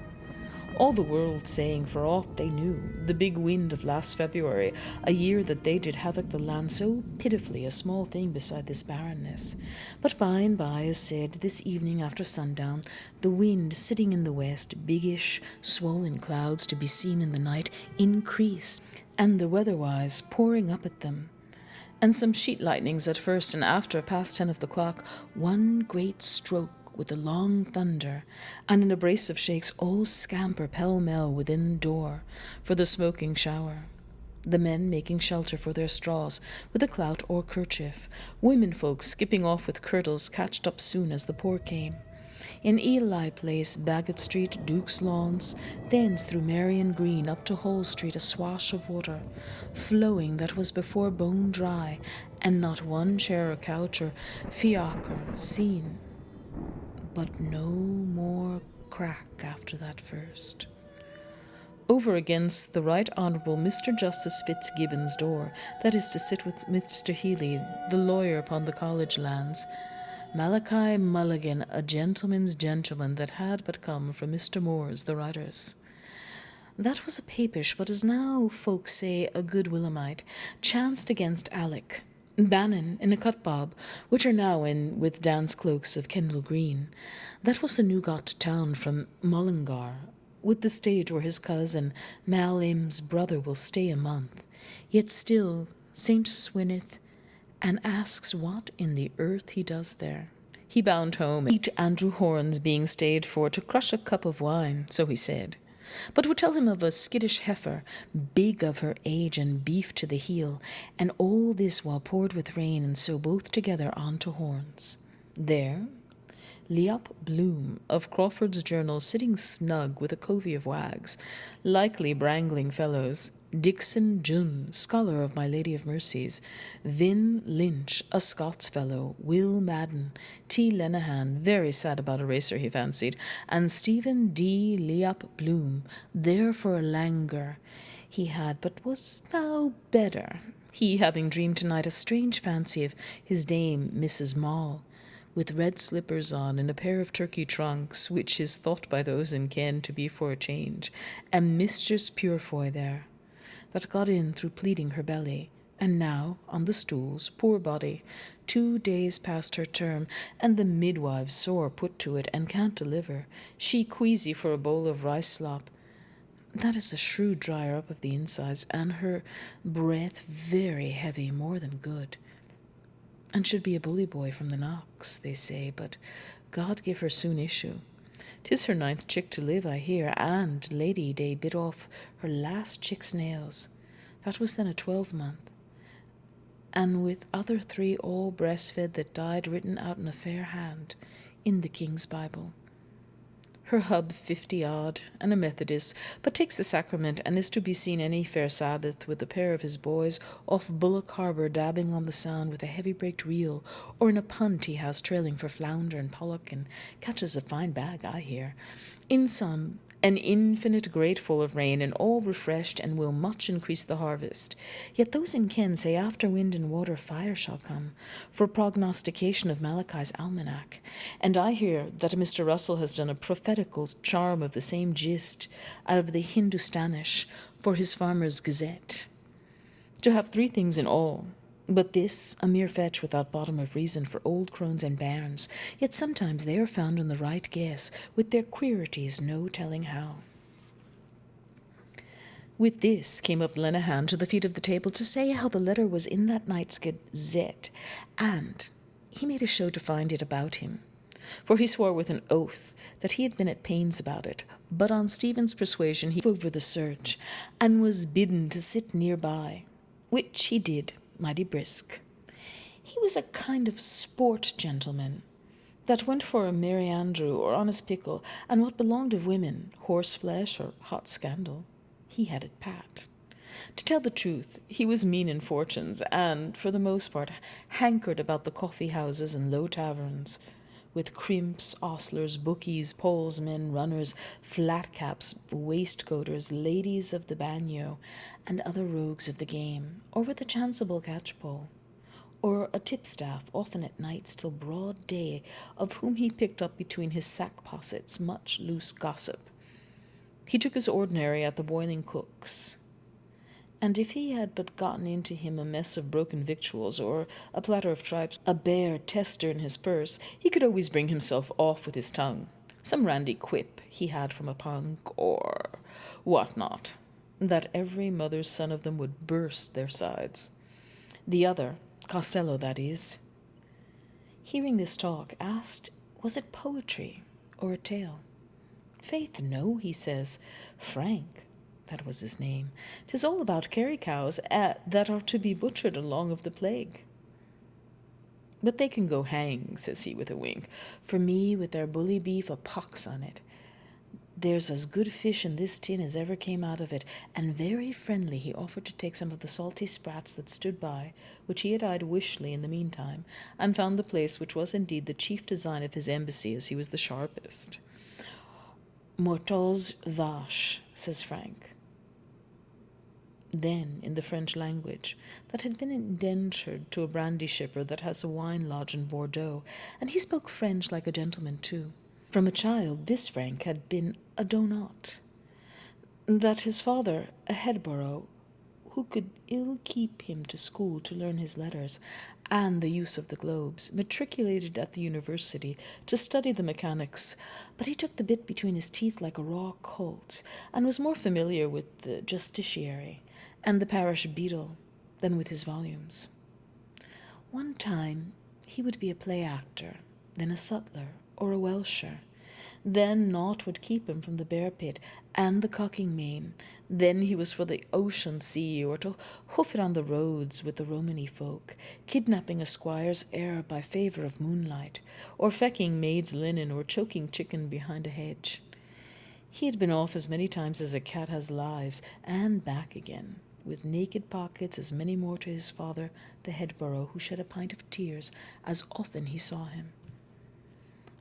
All the world saying, for aught they knew, the big wind of last February, a year that they did havoc the land so pitifully, a small thing beside this barrenness. But by and by, as said, this evening after sundown, the wind sitting in the west, biggish, swollen clouds to be seen in the night, increased, and the weatherwise pouring up at them. And some sheet lightnings at first, and after, past 10 of the clock, one great stroke with a long thunder, and in a brace of shakes all scamper pell-mell within door for the smoking shower. The men making shelter for their straws with a clout or kerchief, women folks skipping off with kirtles catched up soon as the pour came. In Ely Place, Bagot Street, Duke's Lawns, thence through Marion Green up to Hull Street, a swash of water, flowing that was before bone dry, and not one chair or couch or fiacre seen, but no more crack after that first. Over against the Right Honourable Mr. Justice Fitzgibbon's door, that is to sit with Mr. Healy, the lawyer upon the college lands, Malachi Mulligan, a gentleman's gentleman that had but come from Mr. Moore's, the writer's. That was a papish, but as now folks say, a good Willamite, chanced against Alec. Bannon in a cut-bob, which are now in with dance cloaks of Kendal Green. That was the new got to town from Mullingar, with the stage where his cousin Mal Im's brother will stay a month. Yet still Saint Swineth, and asks what in the earth he does there. He bound home, each Andrew Horns being stayed for to crush a cup of wine, so he said. but would tell him of a skittish heifer, big of her age and beef to the heel, and all this while poured with rain, and so both together on to horns. There, Leop Bloom of Crawford's Journal, sitting snug with a covey of wags, likely brangling fellows, Dixon Jun, scholar of My Lady of Mercies, Vin Lynch, a Scots fellow, Will Madden, T. Lenehan, very sad about a racer he fancied, and Stephen D. Leop Bloom, there for a languor he had, but was now better, he having dreamed tonight a strange fancy of his dame Mrs. Mall, with red slippers on and a pair of turkey trunks, which is thought by those in ken to be for a change, and Mistress Purefoy there, that got in through pleading her belly, and now on the stools, poor body, 2 days past her term, and the midwife sore put to it, and can't deliver, she queasy for a bowl of rice slop. That is a shrewd dryer up of the insides, and her breath very heavy, more than good, and should be a bully boy from the Knox, they say, but God give her soon issue. 'Tis her 9th chick to live, I hear, and Lady Day bit off her last chick's nails. That was then a 12-month, and with other 3 all breastfed that died, written out in a fair hand in the King's Bible. Her hub 50-odd, and a Methodist, but takes the sacrament, and is to be seen any fair Sabbath with a pair of his boys off Bullock Harbour dabbing on the Sound with a heavy-braked reel, or in a punt he has trailing for flounder and pollock, and catches a fine bag, I hear. In sum, an infinite grate full of rain, and all refreshed, and will much increase the harvest. Yet those in ken say after wind and water fire shall come, for prognostication of Malachi's almanac. And I hear that Mr. Russell has done a prophetical charm of the same gist out of the Hindustanish for his Farmer's Gazette, to have 3 things in all. But this a mere fetch without bottom of reason for old crones and bairns, yet sometimes they are found on the right guess, with their queerities no telling how. With this came up Lenehan to the feet of the table to say how the letter was in that night's Gazette, and he made a show to find it about him, for he swore with an oath that he had been at pains about it, but on Stephen's persuasion he over the search, and was bidden to sit near by, which he did, mighty brisk. He was a kind of sport gentleman, that went for a Merry Andrew or honest pickle, and what belonged of women, horse flesh or hot scandal, he had it pat. To tell the truth, he was mean in fortunes, and, for the most part, hankered about the coffee-houses and low taverns, with crimps, ostlers, bookies, poles, men, runners, flat-caps, waistcoaters, ladies of the bagnio, and other rogues of the game, or with a chanceable catchpole, or a tipstaff, often at nights till broad day, of whom he picked up between his sack-possets much loose gossip. He took his ordinary at the boiling cook's, and if he had but gotten into him a mess of broken victuals, or a platter of tripes, a bare tester in his purse, he could always bring himself off with his tongue. Some randy quip he had from a punk, or what not, that every mother's son of them would burst their sides. The other, Costello that is, hearing this talk, asked, was it poetry or a tale? Faith, no, he says. Frank, that was his name, 'tis all about carry cows that are to be butchered along of the plague. But they can go hang, says he with a wink, for me with their bully beef a pox on it. There's as good fish in this tin as ever came out of it, and very friendly he offered to take some of the salty sprats that stood by, which he had eyed wishly in the meantime, and found the place which was indeed the chief design of his embassy, as he was the sharpest. Mortals vache, says Frank, then in the French language, that had been indentured to a brandy shipper that has a wine lodge in Bordeaux, and he spoke French like a gentleman too. From a child this Frank had been a donot, that his father, a Headborough, who could ill keep him to school to learn his letters and the use of the globes, matriculated at the university to study the mechanics, but he took the bit between his teeth like a raw colt, and was more familiar with the justiciary and the parish beadle than with his volumes. One time he would be a play actor, then a sutler or a welsher, Then naught would keep him from the bear pit and the cocking main. Then he was for the ocean sea, or to hoof it on the roads with the Romany folk, kidnapping a squire's heir by favour of moonlight, or fecking maid's linen, or choking chicken behind a hedge. He had been off as many times as a cat has lives, and back again, with naked pockets as many more to his father, the headborough, who shed a pint of tears as often he saw him.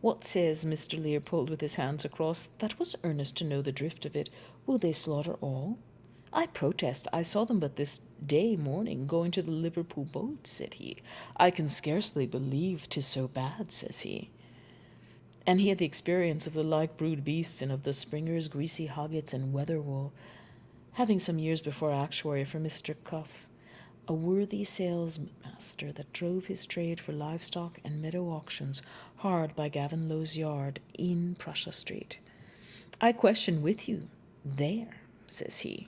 What says Mr. Leopold with his hands across? That was earnest to know the drift of it. Will they slaughter all? I protest, I saw them but this day morning going to the Liverpool boat, said he. I can scarcely believe 'tis so bad, says he. And he had the experience of the like brood beasts and of the springers, greasy hoggets, and weatherwool, having some years before actuary for Mr. Cuff, a worthy salesmaster that drove his trade for livestock and meadow auctions hard by Gavin Low's yard in Prussia Street. I question with you, there, says he.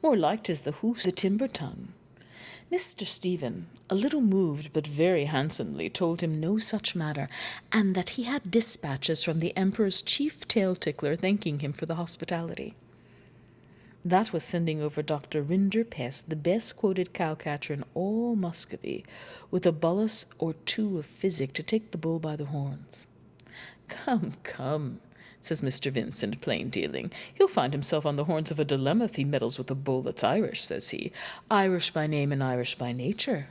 More like 'tis the hoofs, the timber tongue. Mr. Stephen, a little moved but very handsomely, told him no such matter, and that he had dispatches from the Emperor's chief tail tickler thanking him for the hospitality. That was sending over Dr. Rinderpest, the best quoted cowcatcher in all Muscovy, with a bolus or two of physic to take the bull by the horns. Come, come, says Mr. Vincent, plain dealing. He'll find himself on the horns of a dilemma if he meddles with a bull that's Irish, says he. Irish by name and Irish by nature,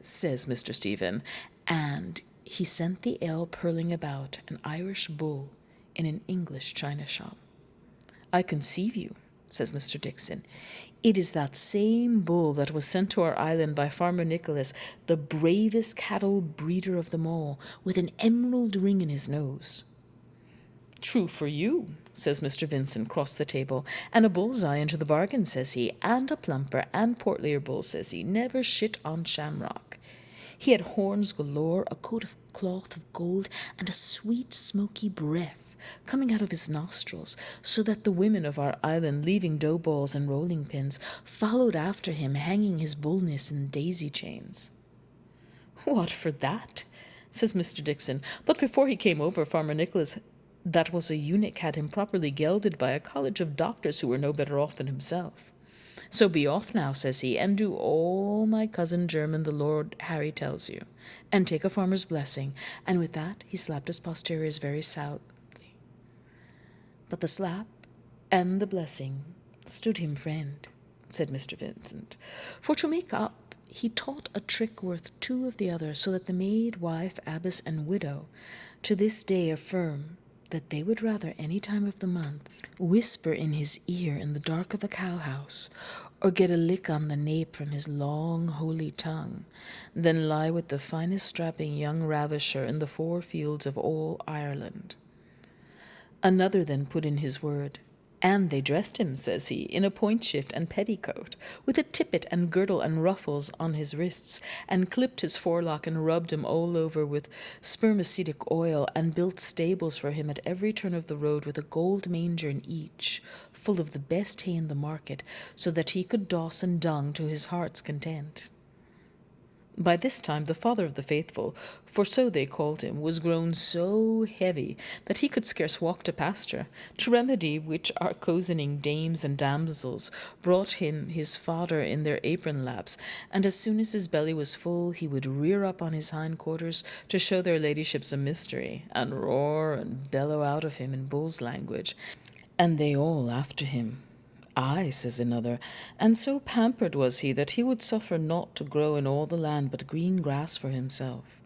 says Mr. Stephen, and he sent the ale purling about, an Irish bull in an English china shop. I conceive you, says Mr. Dixon. It is that same bull that was sent to our island by Farmer Nicholas, the bravest cattle breeder of them all, with an emerald ring in his nose. True for you, says Mr. Vincent, cross the table, and a bull's-eye into the bargain, says he, and a plumper and portlier bull, says he, never shit on shamrock. He had horns galore, a coat of cloth of gold, and a sweet smoky breath coming out of his nostrils, so that the women of our island, leaving dough balls and rolling pins, followed after him, hanging his bullness in daisy chains. What for that? Says Mr. Dixon. But before he came over, Farmer Nicholas, that was a eunuch, had him properly gelded by a college of doctors who were no better off than himself. So be off now, says he, and do all my cousin German the Lord Harry tells you, and take a farmer's blessing. And with that he slapped his posteriors very soundly. But the slap and the blessing stood him friend, said Mr. Vincent, for to make up he taught a trick worth two of the other, so that the maid, wife, abbess, and widow to this day affirm that they would rather any time of the month whisper in his ear in the dark of the cowhouse, or get a lick on the nape from his long holy tongue, than lie with the finest strapping young ravisher in the four fields of all Ireland. Another then put in his word, and they dressed him, says he, in a point shift and petticoat, with a tippet and girdle and ruffles on his wrists, and clipped his forelock and rubbed him all over with spermacetical oil, and built stables for him at every turn of the road, with a gold manger in each, full of the best hay in the market, so that he could doss and dung to his heart's content. By this time the father of the faithful, for so they called him, was grown so heavy that he could scarce walk to pasture, to remedy which our cozening dames and damsels brought him his fodder in their apron laps, and as soon as his belly was full he would rear up on his hind quarters to show their ladyships a mystery, and roar and bellow out of him in bull's language, and they all after him. Ay, says another, and so pampered was he that he would suffer naught to grow in all the land but green grass for himself,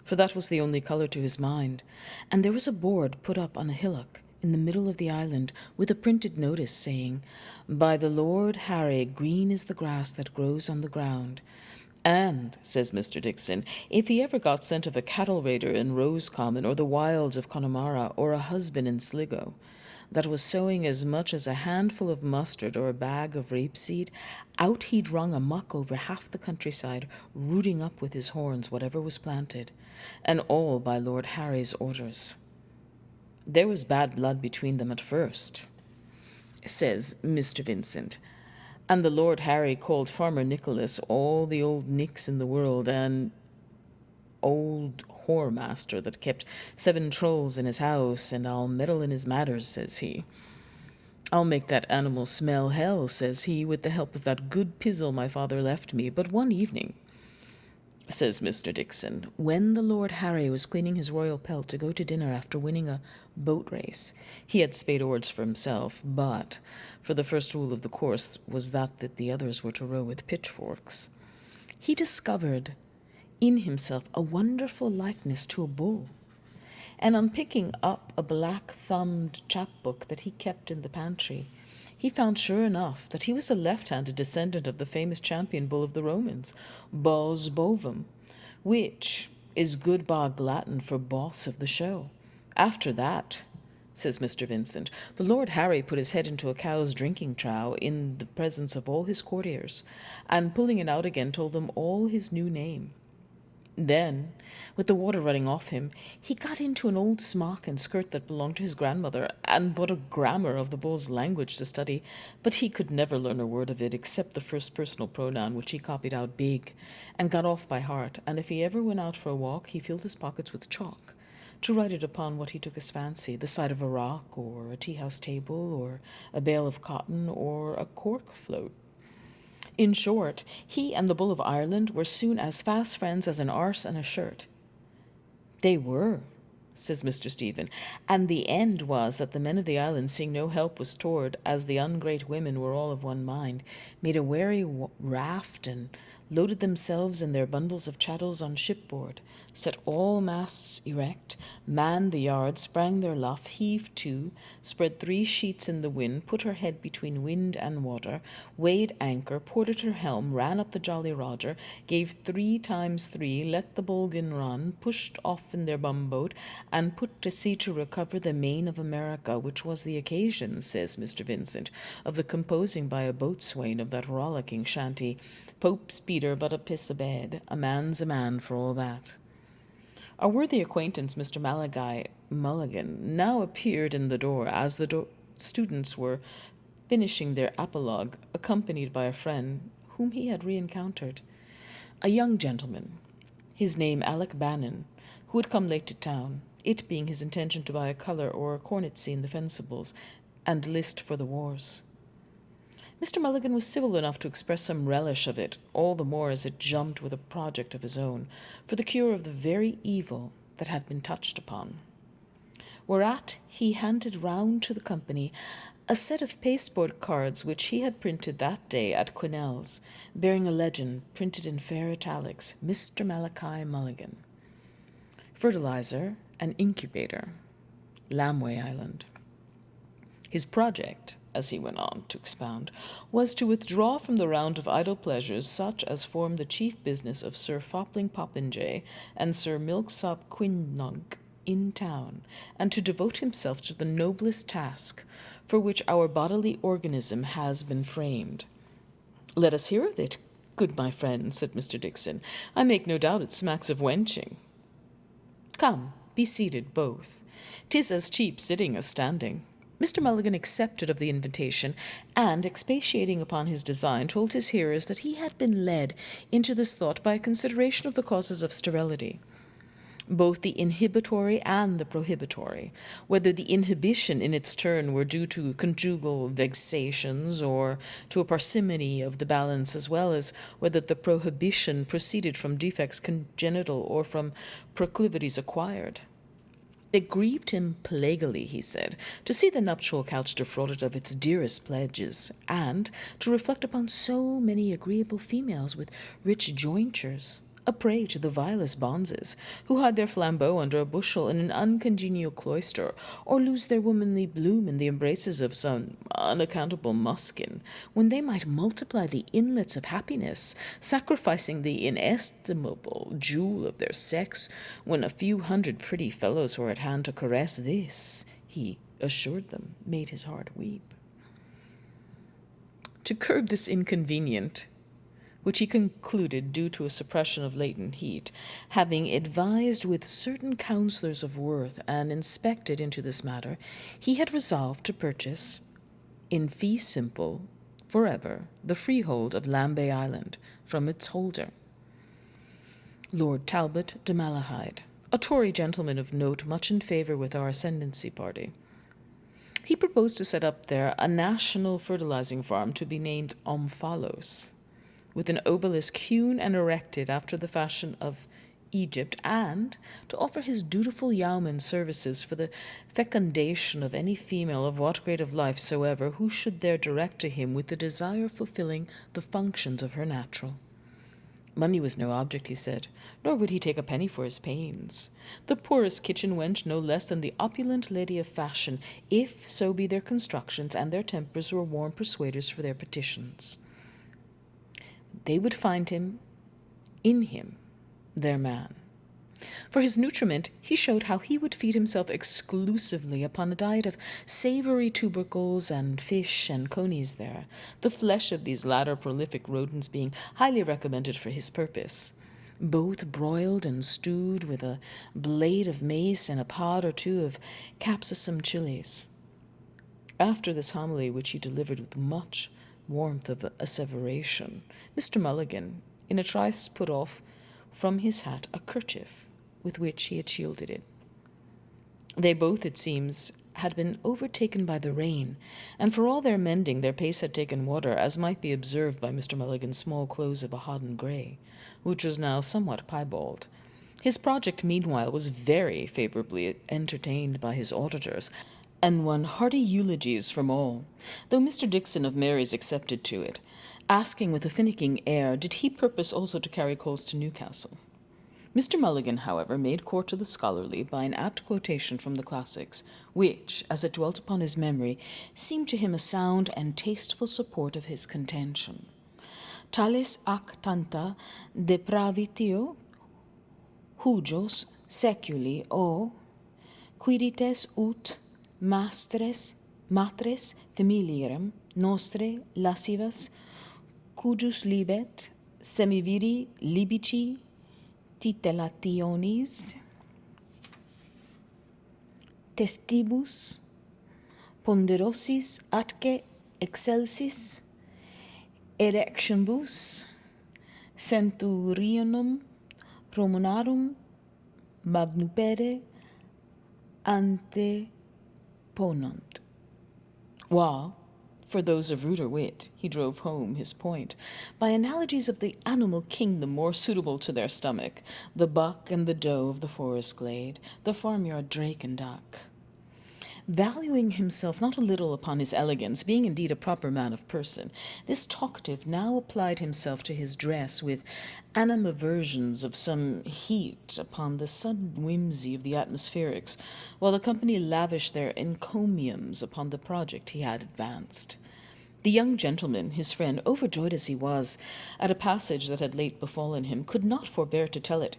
for that was the only colour to his mind. And there was a board put up on a hillock in the middle of the island, with a printed notice saying, By the Lord Harry, green is the grass that grows on the ground. And, says Mr. Dixon, if he ever got scent of a cattle raider in Roscommon, or the wilds of Connemara, or a husband in Sligo, that was sowing as much as a handful of mustard or a bag of rapeseed, out he'd run amuck over half the countryside, rooting up with his horns whatever was planted, and all by Lord Harry's orders. There was bad blood between them at first, says Mr. Vincent, and the Lord Harry called Farmer Nicholas all the old nicks in the world, and old whoremaster that kept 7 trolls in his house, and I'll meddle in his matters, says he. I'll make that animal smell hell, says he, with the help of that good pizzle my father left me. But one evening, says Mr. Dixon, when the Lord Harry was cleaning his royal pelt to go to dinner after winning a boat race, he had spade oars for himself, but for the first rule of the course was that the others were to row with pitchforks. He discovered in himself a wonderful likeness to a bull, and on picking up a black-thumbed chapbook that he kept in the pantry, he found sure enough that he was a left-handed descendant of the famous champion bull of the Romans, Bos Bovum, which is good bog Latin for boss of the show. After that, says Mr. Vincent, the Lord Harry put his head into a cow's drinking trough in the presence of all his courtiers, and pulling it out again told them all his new name. Then, with the water running off him, he got into an old smock and skirt that belonged to his grandmother, and bought a grammar of the bull's language to study, but he could never learn a word of it except the first personal pronoun, which he copied out big, and got off by heart, and if he ever went out for a walk, he filled his pockets with chalk, to write it upon what he took his fancy, the side of a rock, or a tea-house table, or a bale of cotton, or a cork float. In short, he and the Bull of Ireland were soon as fast friends as an arse and a shirt. They were, says Mr. Stephen, and the end was that the men of the island, seeing no help was toward, as the ungreat women were all of one mind, made a wary raft and loaded themselves and their bundles of chattels on shipboard, set all masts erect, manned the yard, sprang their luff, heaved to, spread 3 sheets in the wind, put her head between wind and water, weighed anchor, ported her helm, ran up the Jolly Roger, gave 3 times 3, let the Mulligan run, pushed off in their bumboat, and put to sea to recover the main of America, which was the occasion, says Mr. Vincent, of the composing by a boatswain of that rollicking shanty, Pope's Peter but a piss a bed, a man's a man for all that. Our worthy acquaintance, Mr. Mulligan, now appeared in the door as the students were finishing their apologue, accompanied by a friend whom he had re-encountered, a young gentleman, his name Alec Bannon, who had come late to town, it being his intention to buy a colour or a cornetcy in the Fencibles, and list for the wars. Mr. Mulligan was civil enough to express some relish of it, all the more as it jumped with a project of his own, for the cure of the very evil that had been touched upon. Whereat he handed round to the company a set of pasteboard cards which he had printed that day at Quinnell's, bearing a legend printed in fair italics, Mr. Malachi Mulligan. Fertilizer and incubator, Lamway Island. His project, as he went on to expound, was to withdraw from the round of idle pleasures such as form the chief business of Sir Fopling Popinjay and Sir Milksop Quinnog in town, and to devote himself to the noblest task for which our bodily organism has been framed. Let us hear of it, good my friend, said Mr. Dixon. I make no doubt it smacks of wenching. Come, be seated both. 'Tis as cheap sitting as standing. Mr. Mulligan accepted of the invitation, and, expatiating upon his design, told his hearers that he had been led into this thought by a consideration of the causes of sterility, both the inhibitory and the prohibitory, whether the inhibition in its turn were due to conjugal vexations or to a parsimony of the balance, as well as whether the prohibition proceeded from defects congenital or from proclivities acquired. It grieved him plaguily, he said, to see the nuptial couch defrauded of its dearest pledges, and to reflect upon so many agreeable females with rich jointures, a prey to the vilest bonzes, who hide their flambeau under a bushel in an uncongenial cloister, or lose their womanly bloom in the embraces of some unaccountable muskin, when they might multiply the inlets of happiness, sacrificing the inestimable jewel of their sex, when a few hundred pretty fellows were at hand to caress this, he assured them, made his heart weep. To curb this inconvenient, which he concluded due to a suppression of latent heat, having advised with certain counsellors of worth and inspected into this matter, he had resolved to purchase, in fee simple, forever, the freehold of Lambay Island from its holder. Lord Talbot de Malahide, a Tory gentleman of note, much in favour with our ascendancy party. He proposed to set up there a national fertilizing farm to be named Omphalos, with an obelisk hewn and erected after the fashion of Egypt, and to offer his dutiful yeoman services for the fecundation of any female of what grade of life soever who should there direct to him with the desire fulfilling the functions of her natural. Money was no object, he said, nor would he take a penny for his pains. The poorest kitchen wench no less than the opulent lady of fashion, if so be their constructions and their tempers were warm persuaders for their petitions. They would find him, in him, their man. For his nutriment, he showed how he would feed himself exclusively upon a diet of savoury tubercles and fish and conies there, the flesh of these latter prolific rodents being highly recommended for his purpose, both broiled and stewed with a blade of mace and a pod or two of capsicum chilies. After this homily, which he delivered with much warmth of asseveration, Mr. Mulligan, in a trice, put off from his hat a kerchief with which he had shielded it. They both, it seems, had been overtaken by the rain, and for all their mending their pace had taken water, as might be observed by Mr. Mulligan's small clothes of a hodden grey, which was now somewhat piebald. His project, meanwhile, was very favourably entertained by his auditors, and won hearty eulogies from all, though Mr. Dixon of Mary's accepted to it, asking with a finicking air, did he purpose also to carry coals to Newcastle? Mr. Mulligan, however, made court to the scholarly by an apt quotation from the classics, which, as it dwelt upon his memory, seemed to him a sound and tasteful support of his contention. Tales ac tanta depravitio hujos seculi o quirites ut matres familiarem nostre lascivas cujus libet semiviri libici titellationis testibus ponderosis atque excelsis erectionibus centurionum Romunarum magnupere anteponant. While, for those of ruder wit, he drove home his point by analogies of the animal kingdom more suitable to their stomach, the buck and the doe of the forest glade, the farmyard drake and duck. Valuing himself not a little upon his elegance, being indeed a proper man of person, this talkative now applied himself to his dress with animadversions of some heat upon the sudden whimsy of the atmospherics, while the company lavished their encomiums upon the project he had advanced. The young gentleman, his friend, overjoyed as he was at a passage that had late befallen him, could not forbear to tell it.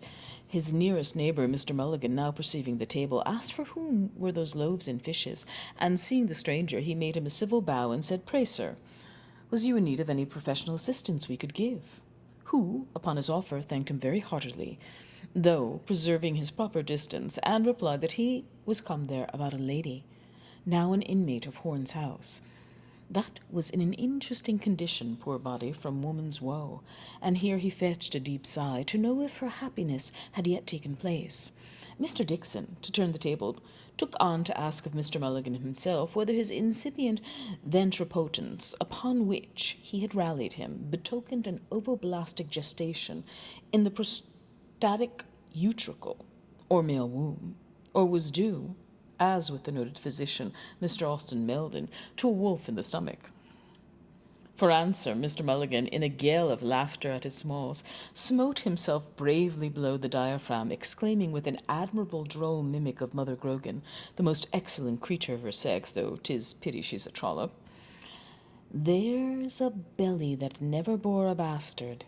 His nearest neighbour, Mr. Mulligan, now perceiving the table, asked for whom were those loaves and fishes, and seeing the stranger, he made him a civil bow and said, "Pray, sir, was you in need of any professional assistance we could give?" Who, upon his offer, thanked him very heartily, though preserving his proper distance, and replied that he was come there about a lady, now an inmate of Horn's house, that was in an interesting condition, poor body, from woman's woe, and here he fetched a deep sigh, to know if her happiness had yet taken place. Mr. Dixon, to turn the table, took on to ask of Mr. Mulligan himself whether his incipient ventripotence, upon which he had rallied him, betokened an ovoblastic gestation in the prostatic utricle, or male womb, or was due, as with the noted physician, Mr. Austin Meldon, to a wolf in the stomach. For answer, Mr. Mulligan, in a gale of laughter at his smalls, smote himself bravely below the diaphragm, exclaiming with an admirable droll mimic of Mother Grogan, the most excellent creature of her sex, though 'tis pity she's a trollop, "There's a belly that never bore a bastard."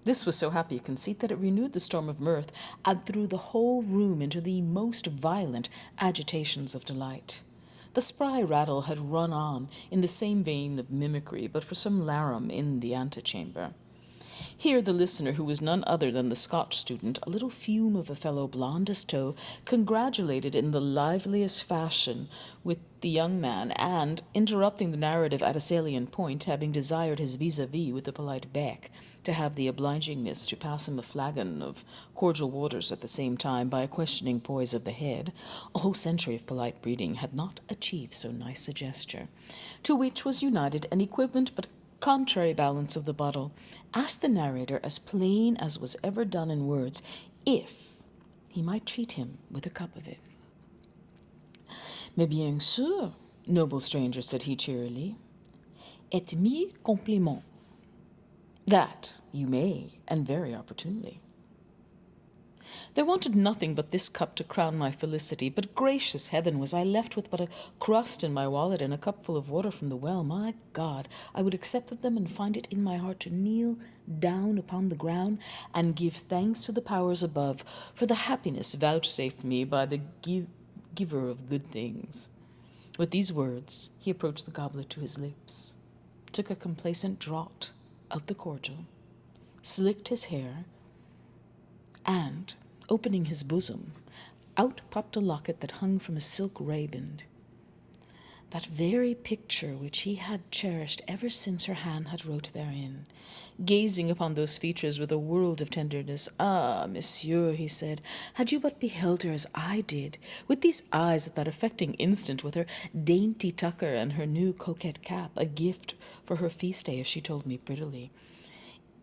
This was so happy a conceit that it renewed the storm of mirth, and threw the whole room into the most violent agitations of delight. The spry rattle had run on in the same vein of mimicry, but for some larum in the antechamber. Here the listener, who was none other than the Scotch student, a little fume of a fellow blond as tow, congratulated in the liveliest fashion with the young man, and, interrupting the narrative at a salient point, having desired his vis-a-vis with a polite beck, to have the obligingness to pass him a flagon of cordial waters at the same time by a questioning poise of the head, a whole century of polite breeding had not achieved so nice a gesture, to which was united an equivalent but contrary balance of the bottle, asked the narrator as plain as was ever done in words if he might treat him with a cup of it. Mais bien sûr, noble stranger, said he cheerily, et mi compliment. That you may, and very opportunely. There wanted nothing but this cup to crown my felicity, but gracious heaven, was I left with but a crust in my wallet and a cupful of water from the well, my God, I would accept of them and find it in my heart to kneel down upon the ground and give thanks to the powers above for the happiness vouchsafed me by the giver of good things. With these words, he approached the goblet to his lips, took a complacent draught of the cordial, slicked his hair, and, opening his bosom, out popped a locket that hung from a silk rayband, that very picture which he had cherished ever since her hand had wrote therein. Gazing upon those features with a world of tenderness, "Ah, monsieur," he said, "had you but beheld her as I did, with these eyes at that affecting instant, with her dainty tucker and her new coquette cap, a gift for her feast day, as she told me prettily,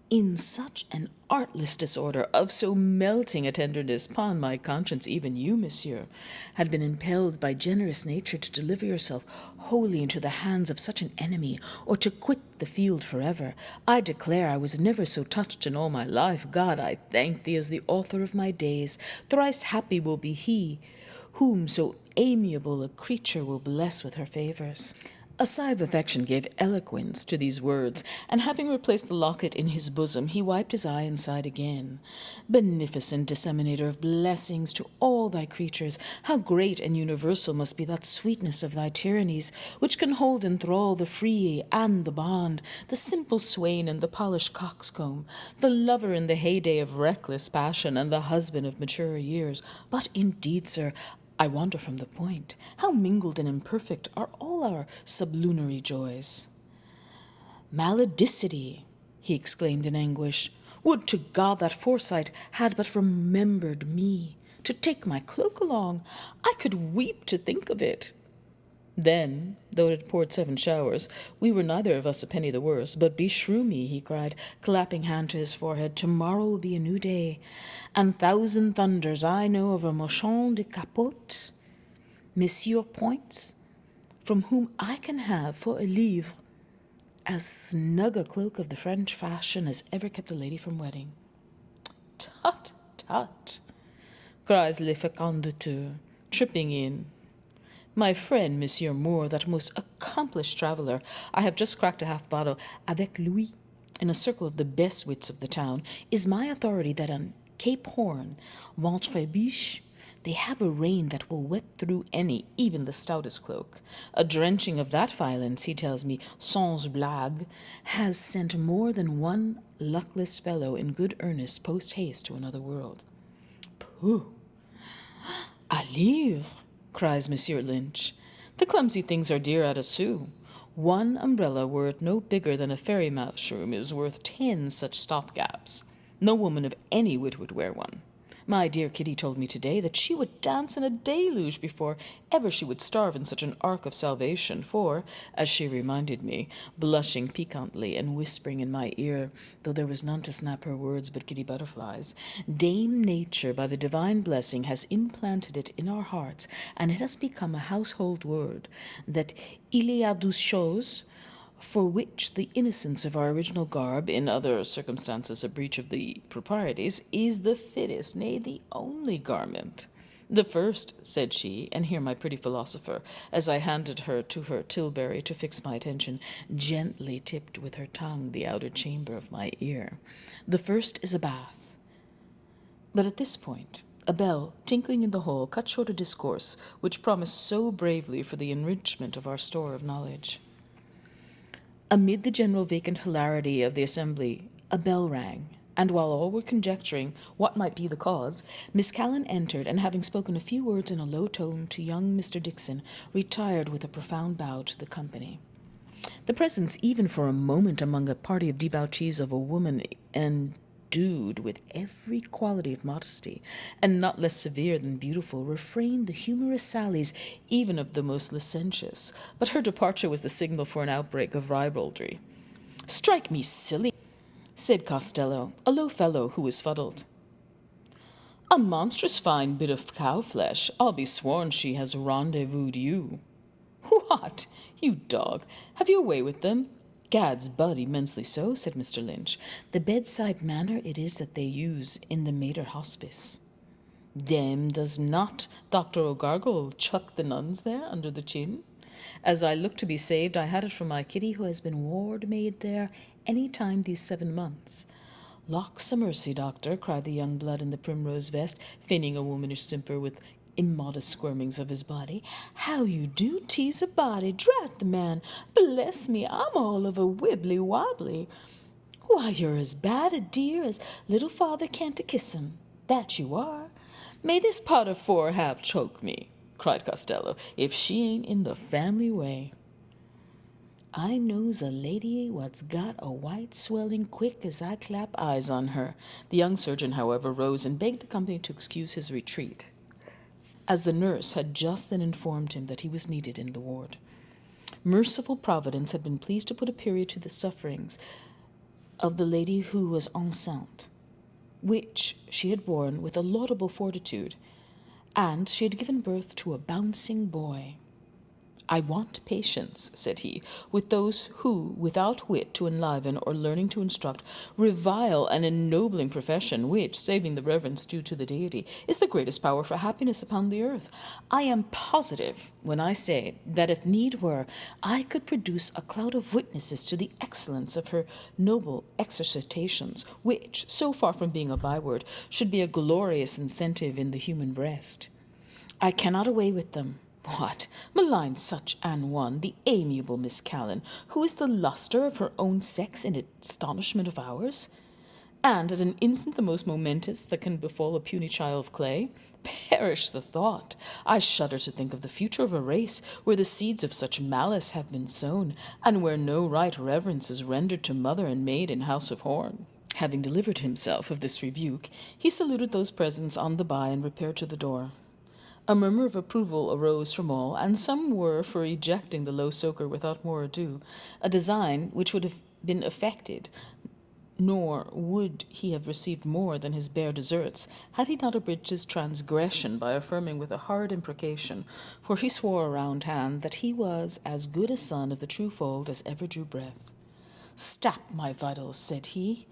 in such an artless disorder, of so melting a tenderness, upon my conscience, even you, monsieur, had been impelled by generous nature to deliver yourself wholly into the hands of such an enemy, or to quit the field forever. I declare I was never so touched in all my life. God, I thank thee as the author of my days. Thrice happy will be he whom so amiable a creature will bless with her favours." A sigh of affection gave eloquence to these words, and having replaced the locket in his bosom, he wiped his eye and sighed again. "Beneficent disseminator of blessings to all thy creatures, how great and universal must be that sweetness of thy tyrannies, which can hold in thrall the free and the bond, the simple swain and the polished coxcomb, the lover in the heyday of reckless passion, and the husband of maturer years. But indeed, sir, I wander from the point. How mingled and imperfect are all our sublunary joys." "Maledicity!" he exclaimed in anguish. "Would to God that foresight had but remembered me, to take my cloak along. I could weep to think of it." Then, though it had poured 7 showers, we were neither of us a penny the worse. "But beshrew me," he cried, clapping hand to his forehead, "tomorrow will be a new day, and 1,000 thunders I know of a marchand de capote, Monsieur Points, from whom I can have for a livre as snug a cloak of the French fashion as ever kept a lady from wedding." "Tut, tut," cries le fécondateur, tripping in. "My friend, Monsieur Moore, that most accomplished traveller, I have just cracked a half bottle avec lui in a circle of the best wits of the town, is my authority that on Cape Horn, Ventre Biche, they have a rain that will wet through any, even the stoutest cloak. A drenching of that violence, he tells me, sans blague, has sent more than one luckless fellow in good earnest post-haste to another world." "Pooh! A livre!" cries Monsieur Lynch. "The clumsy things are dear at a sou. One umbrella, were it no bigger than a fairy mushroom, is worth 10 such stopgaps. No woman of any wit would wear one. My dear Kitty told me today that she would dance in a deluge before ever she would starve in such an ark of salvation, for, as she reminded me, blushing piquantly and whispering in my ear, though there was none to snap her words but giddy butterflies, Dame Nature, by the divine blessing, has implanted it in our hearts, and it has become a household word, that il y a 12 choses for which the innocence of our original garb, in other circumstances a breach of the proprieties, is the fittest, nay, the only garment. The first," said she, and here my pretty philosopher, as I handed her to her tilbury to fix my attention, gently tipped with her tongue the outer chamber of my ear, "the first is a bath." But at this point a bell tinkling in the hall cut short a discourse which promised so bravely for the enrichment of our store of knowledge. Amid the general vacant hilarity of the assembly, a bell rang, and while all were conjecturing what might be the cause, Miss Callan entered, and having spoken a few words in a low tone to young Mr. Dixon, retired with a profound bow to the company. The presence, even for a moment, among a party of debauchees of a woman endued with every quality of modesty, and not less severe than beautiful, refrained the humorous sallies even of the most licentious. But her departure was the signal for an outbreak of ribaldry. "Strike me silly," said Costello, a low fellow who was fuddled. "A monstrous fine bit of cow flesh. I'll be sworn she has rendezvoused you." "What, you dog! Have you a way with them?" "Gad's bud, immensely so," said Mr. Lynch. "The bedside manner it is that they use in the Mater Hospice." "Dem does not Dr. O'Gargle chuck the nuns there under the chin? As I look to be saved, I had it from my Kitty, who has been ward maid there any time these 7 months. "Locks a mercy, doctor," cried the young blood in the primrose vest, feigning a womanish simper with immodest squirmings of his body. "How you do tease a body, drat the man! Bless me, I'm all of a wibbly-wobbly. Why, you're as bad a dear as little father can't to kiss him. That you are. May this pot of 4 choke me," cried Costello, "if she ain't in the family way. I knows a lady what's got a white swelling quick as I clap eyes on her." The young surgeon, however, rose and begged the company to excuse his retreat, as the nurse had just then informed him that he was needed in the ward. Merciful Providence had been pleased to put a period to the sufferings of the lady who was enceinte, which she had borne with a laudable fortitude, and she had given birth to a bouncing boy. "I want patience," said he, "with those who, without wit to enliven or learning to instruct, revile an ennobling profession which, saving the reverence due to the deity, is the greatest power for happiness upon the earth. I am positive when I say that if need were, I could produce a cloud of witnesses to the excellence of her noble exercitations, which, so far from being a byword, should be a glorious incentive in the human breast. I cannot away with them. What, malign such an one, the amiable Miss Callan, who is the lustre of her own sex in astonishment of ours? And at an instant the most momentous that can befall a puny child of clay? Perish the thought! I shudder to think of the future of a race where the seeds of such malice have been sown, and where no right reverence is rendered to mother and maid in house of horn." Having delivered himself of this rebuke, he saluted those present on the by and repaired to the door. A murmur of approval arose from all, and some were for ejecting the low soaker without more ado, a design which would have been effected, nor would he have received more than his bare deserts, had he not abridged his transgression by affirming with a hard imprecation, for he swore around hand, that he was as good a son of the true fold as ever drew breath. "Stap my vitals," said he.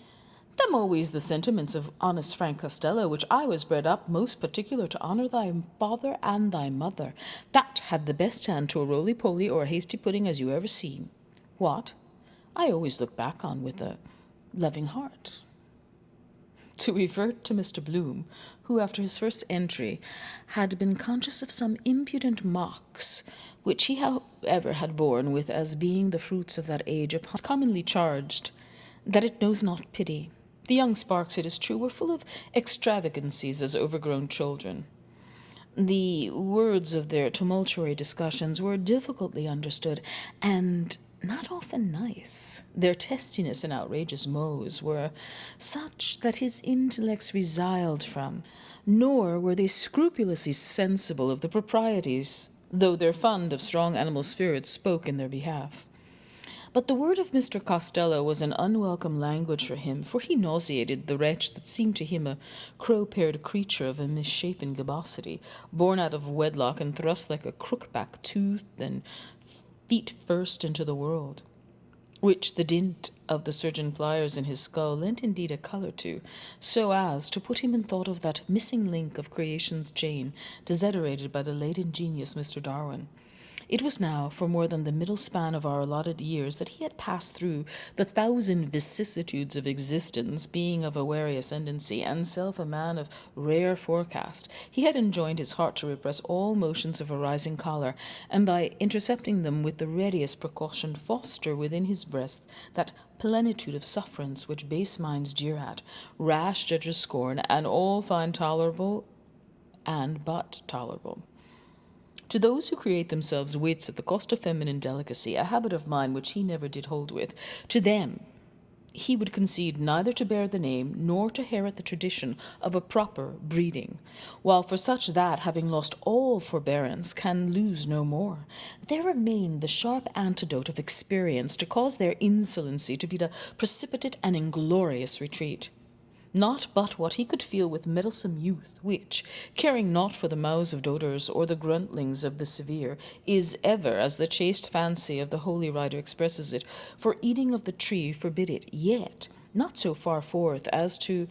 "Them always the sentiments of honest Frank Costello, which I was bred up most particular to honour thy father and thy mother, that had the best hand to a roly-poly or a hasty pudding as you ever seen. What? I always look back on with a loving heart." To revert to Mr. Bloom, who after his first entry had been conscious of some impudent mocks, which he however had borne with as being the fruits of that age upon commonly charged that it knows not pity. The young sparks, it is true, were full of extravagancies as overgrown children. The words of their tumultuary discussions were difficultly understood, and not often nice. Their testiness and outrageous mots were such that his intellects resiled from, nor were they scrupulously sensible of the proprieties, though their fund of strong animal spirits spoke in their behalf. But the word of Mr. Costello was an unwelcome language for him, for he nauseated the wretch that seemed to him a crow-paired creature of a misshapen gibbosity, born out of wedlock and thrust like a crook-back tooth and feet first into the world, which the dint of the surgeon pliers in his skull lent indeed a colour to, so as to put him in thought of that missing link of creation's chain desiderated by the late ingenious Mr. Darwin. It was now for more than the middle span of our allotted years that he had passed through the 1,000 vicissitudes of existence, being of a wary ascendancy, and self a man of rare forecast. He had enjoined his heart to repress all motions of a rising choler, and by intercepting them with the readiest precaution foster within his breast that plenitude of sufferance which base minds jeer at, rash judges scorn, and all find tolerable and but tolerable. To those who create themselves wits at the cost of feminine delicacy, a habit of mind which he never did hold with, to them he would concede neither to bear the name nor to inherit the tradition of a proper breeding, while for such that, having lost all forbearance, can lose no more, there remained the sharp antidote of experience to cause their insolency to beat a precipitate and inglorious retreat. Not but what he could feel with meddlesome youth, which, caring not for the mouths of doters or the gruntlings of the severe, is ever, as the chaste fancy of the holy writer expresses it, for eating of the tree forbid it, yet not so far forth as to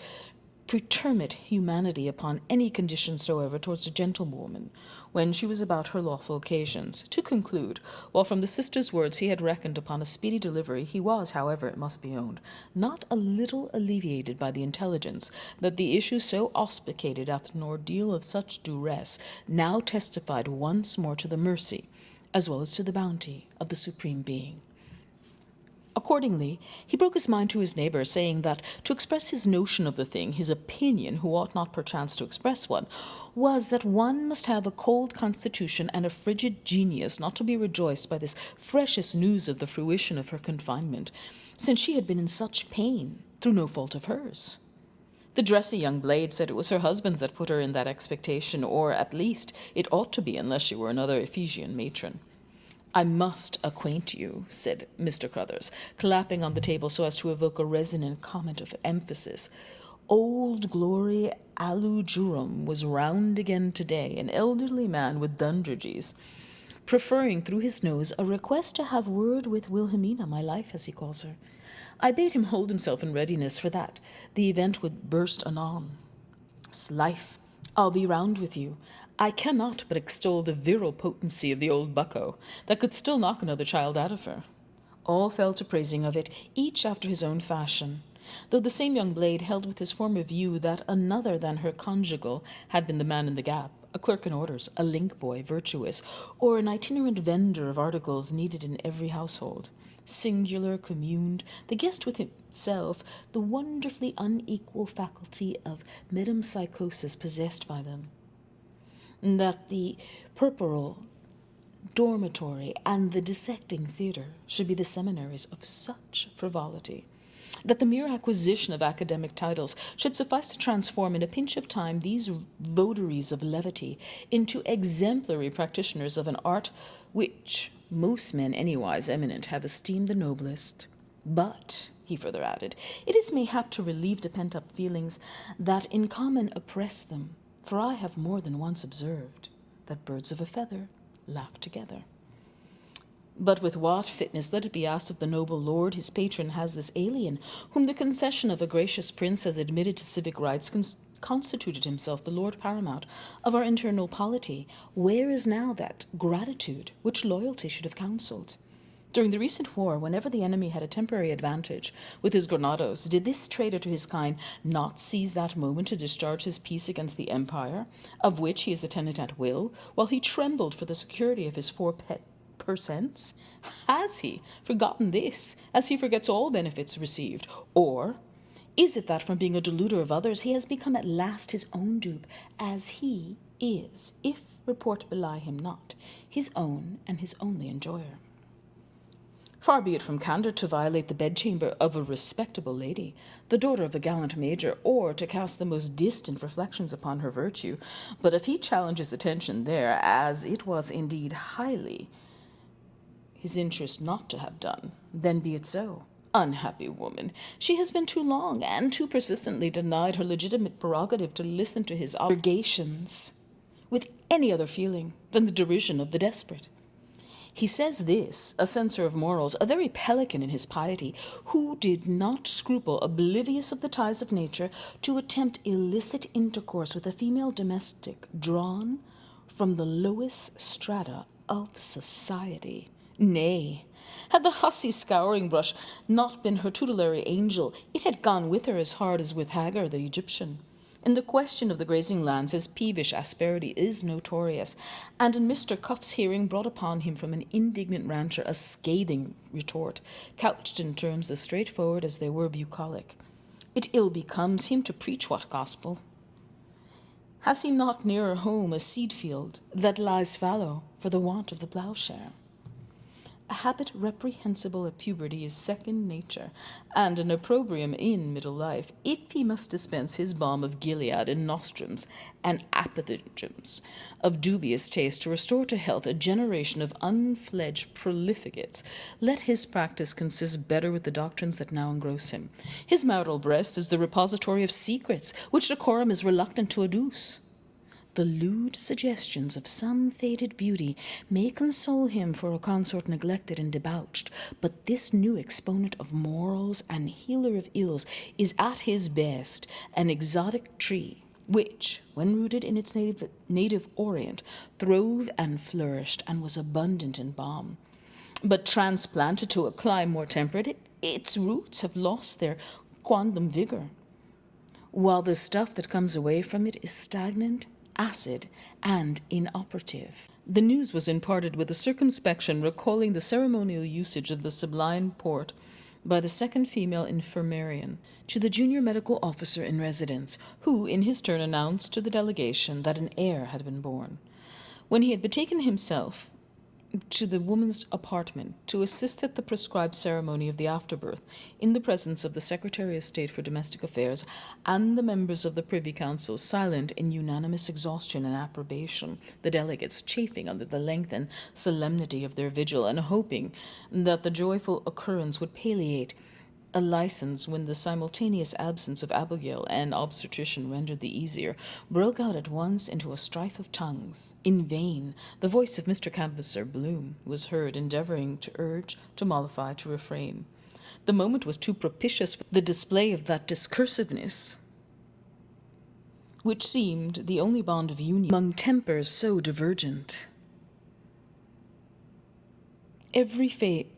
pretermit humanity upon any condition soever towards a gentlewoman, when she was about her lawful occasions. To conclude, while from the sister's words he had reckoned upon a speedy delivery, he was, however, it must be owned, not a little alleviated by the intelligence that the issue so auspicated after an ordeal of such duress now testified once more to the mercy, as well as to the bounty, of the Supreme Being. Accordingly, he broke his mind to his neighbour, saying that to express his notion of the thing, his opinion, who ought not perchance to express one, was that one must have a cold constitution and a frigid genius not to be rejoiced by this freshest news of the fruition of her confinement, since she had been in such pain through no fault of hers. The dressy young blade said it was her husband's that put her in that expectation, or, at least, it ought to be, unless she were another Ephesian matron. "I must acquaint you," said Mr. Cruthers, clapping on the table so as to evoke a resonant comment of emphasis. "Old Glory Alujurum was round again today, an elderly man with Dundrages, preferring through his nose a request to have word with Wilhelmina, my life, as he calls her. I bade him hold himself in readiness for that. The event would burst anon. 'Slife, I'll be round with you. I cannot but extol the virile potency of the old bucko, that could still knock another child out of her.' All fell to praising of it, each after his own fashion, though the same young blade held with his former view that another than her conjugal had been the man in the gap, a clerk in orders, a link boy virtuous, or an itinerant vendor of articles needed in every household. Singular, communed, the guest with himself, the wonderfully unequal faculty of metempsychosis possessed by them. That the purpural dormitory and the dissecting theatre should be the seminaries of such frivolity, that the mere acquisition of academic titles should suffice to transform in a pinch of time these votaries of levity into exemplary practitioners of an art which most men anywise eminent have esteemed the noblest. But, he further added, it is mayhap to relieve the pent-up feelings that in common oppress them, for I have more than once observed that birds of a feather laugh together. But with what fitness, let it be asked of the noble lord, his patron, has this alien, whom the concession of a gracious prince has admitted to civic rights, constituted himself the lord paramount of our internal polity? Where is now that gratitude which loyalty should have counselled? During the recent war, whenever the enemy had a temporary advantage with his granados, did this traitor to his kind not seize that moment to discharge his peace against the empire, of which he is a tenant at will, while he trembled for the security of his 4%? Has he forgotten this, as he forgets all benefits received? Or is it that from being a deluder of others he has become at last his own dupe, as he is, if report belie him not, his own and his only enjoyer? Far be it from candour to violate the bedchamber of a respectable lady, the daughter of a gallant major, or to cast the most distant reflections upon her virtue, but if he challenges attention there, as it was indeed highly his interest not to have done, then be it so. Unhappy woman, she has been too long and too persistently denied her legitimate prerogative to listen to his obligations with any other feeling than the derision of the desperate. He says this, a censor of morals, a very pelican in his piety, who did not scruple, oblivious of the ties of nature, to attempt illicit intercourse with a female domestic drawn from the lowest strata of society. Nay, had the hussy scouring brush not been her tutelary angel, it had gone with her as hard as with Hagar the Egyptian. In the question of the grazing lands, his peevish asperity is notorious, and in Mr. Cuff's hearing brought upon him from an indignant rancher a scathing retort, couched in terms as straightforward as they were bucolic. It ill becomes him to preach what gospel? Has he not nearer home a seed field that lies fallow for the want of the ploughshare? A habit reprehensible at puberty is second nature, and an opprobrium in middle life, if he must dispense his balm of Gilead and nostrums and apothegms of dubious taste to restore to health a generation of unfledged profligates. Let his practice consist better with the doctrines that now engross him. His marital breast is the repository of secrets which decorum is reluctant to adduce. The lewd suggestions of some faded beauty may console him for a consort neglected and debauched, but this new exponent of morals and healer of ills is at his best an exotic tree, which, when rooted in its native orient, throve and flourished and was abundant in balm. But transplanted to a clime more temperate, its roots have lost their quondam vigor, while the stuff that comes away from it is stagnant, acid, and inoperative. The news was imparted with a circumspection recalling the ceremonial usage of the sublime port by the second female infirmarian to the junior medical officer in residence, who in his turn announced to the delegation that an heir had been born. When he had betaken himself to the woman's apartment to assist at the prescribed ceremony of the afterbirth, in the presence of the Secretary of State for Domestic Affairs and the members of the Privy Council, silent in unanimous exhaustion and approbation, the delegates chafing under the length and solemnity of their vigil, and hoping that the joyful occurrence would palliate a license when the simultaneous absence of Abigail and obstetrician rendered the easier, broke out at once into a strife of tongues. In vain the voice of Mr. Canvasser Bloom was heard endeavouring to urge, to mollify, to refrain. The moment was too propitious for the display of that discursiveness which seemed the only bond of union among tempers so divergent. Every phase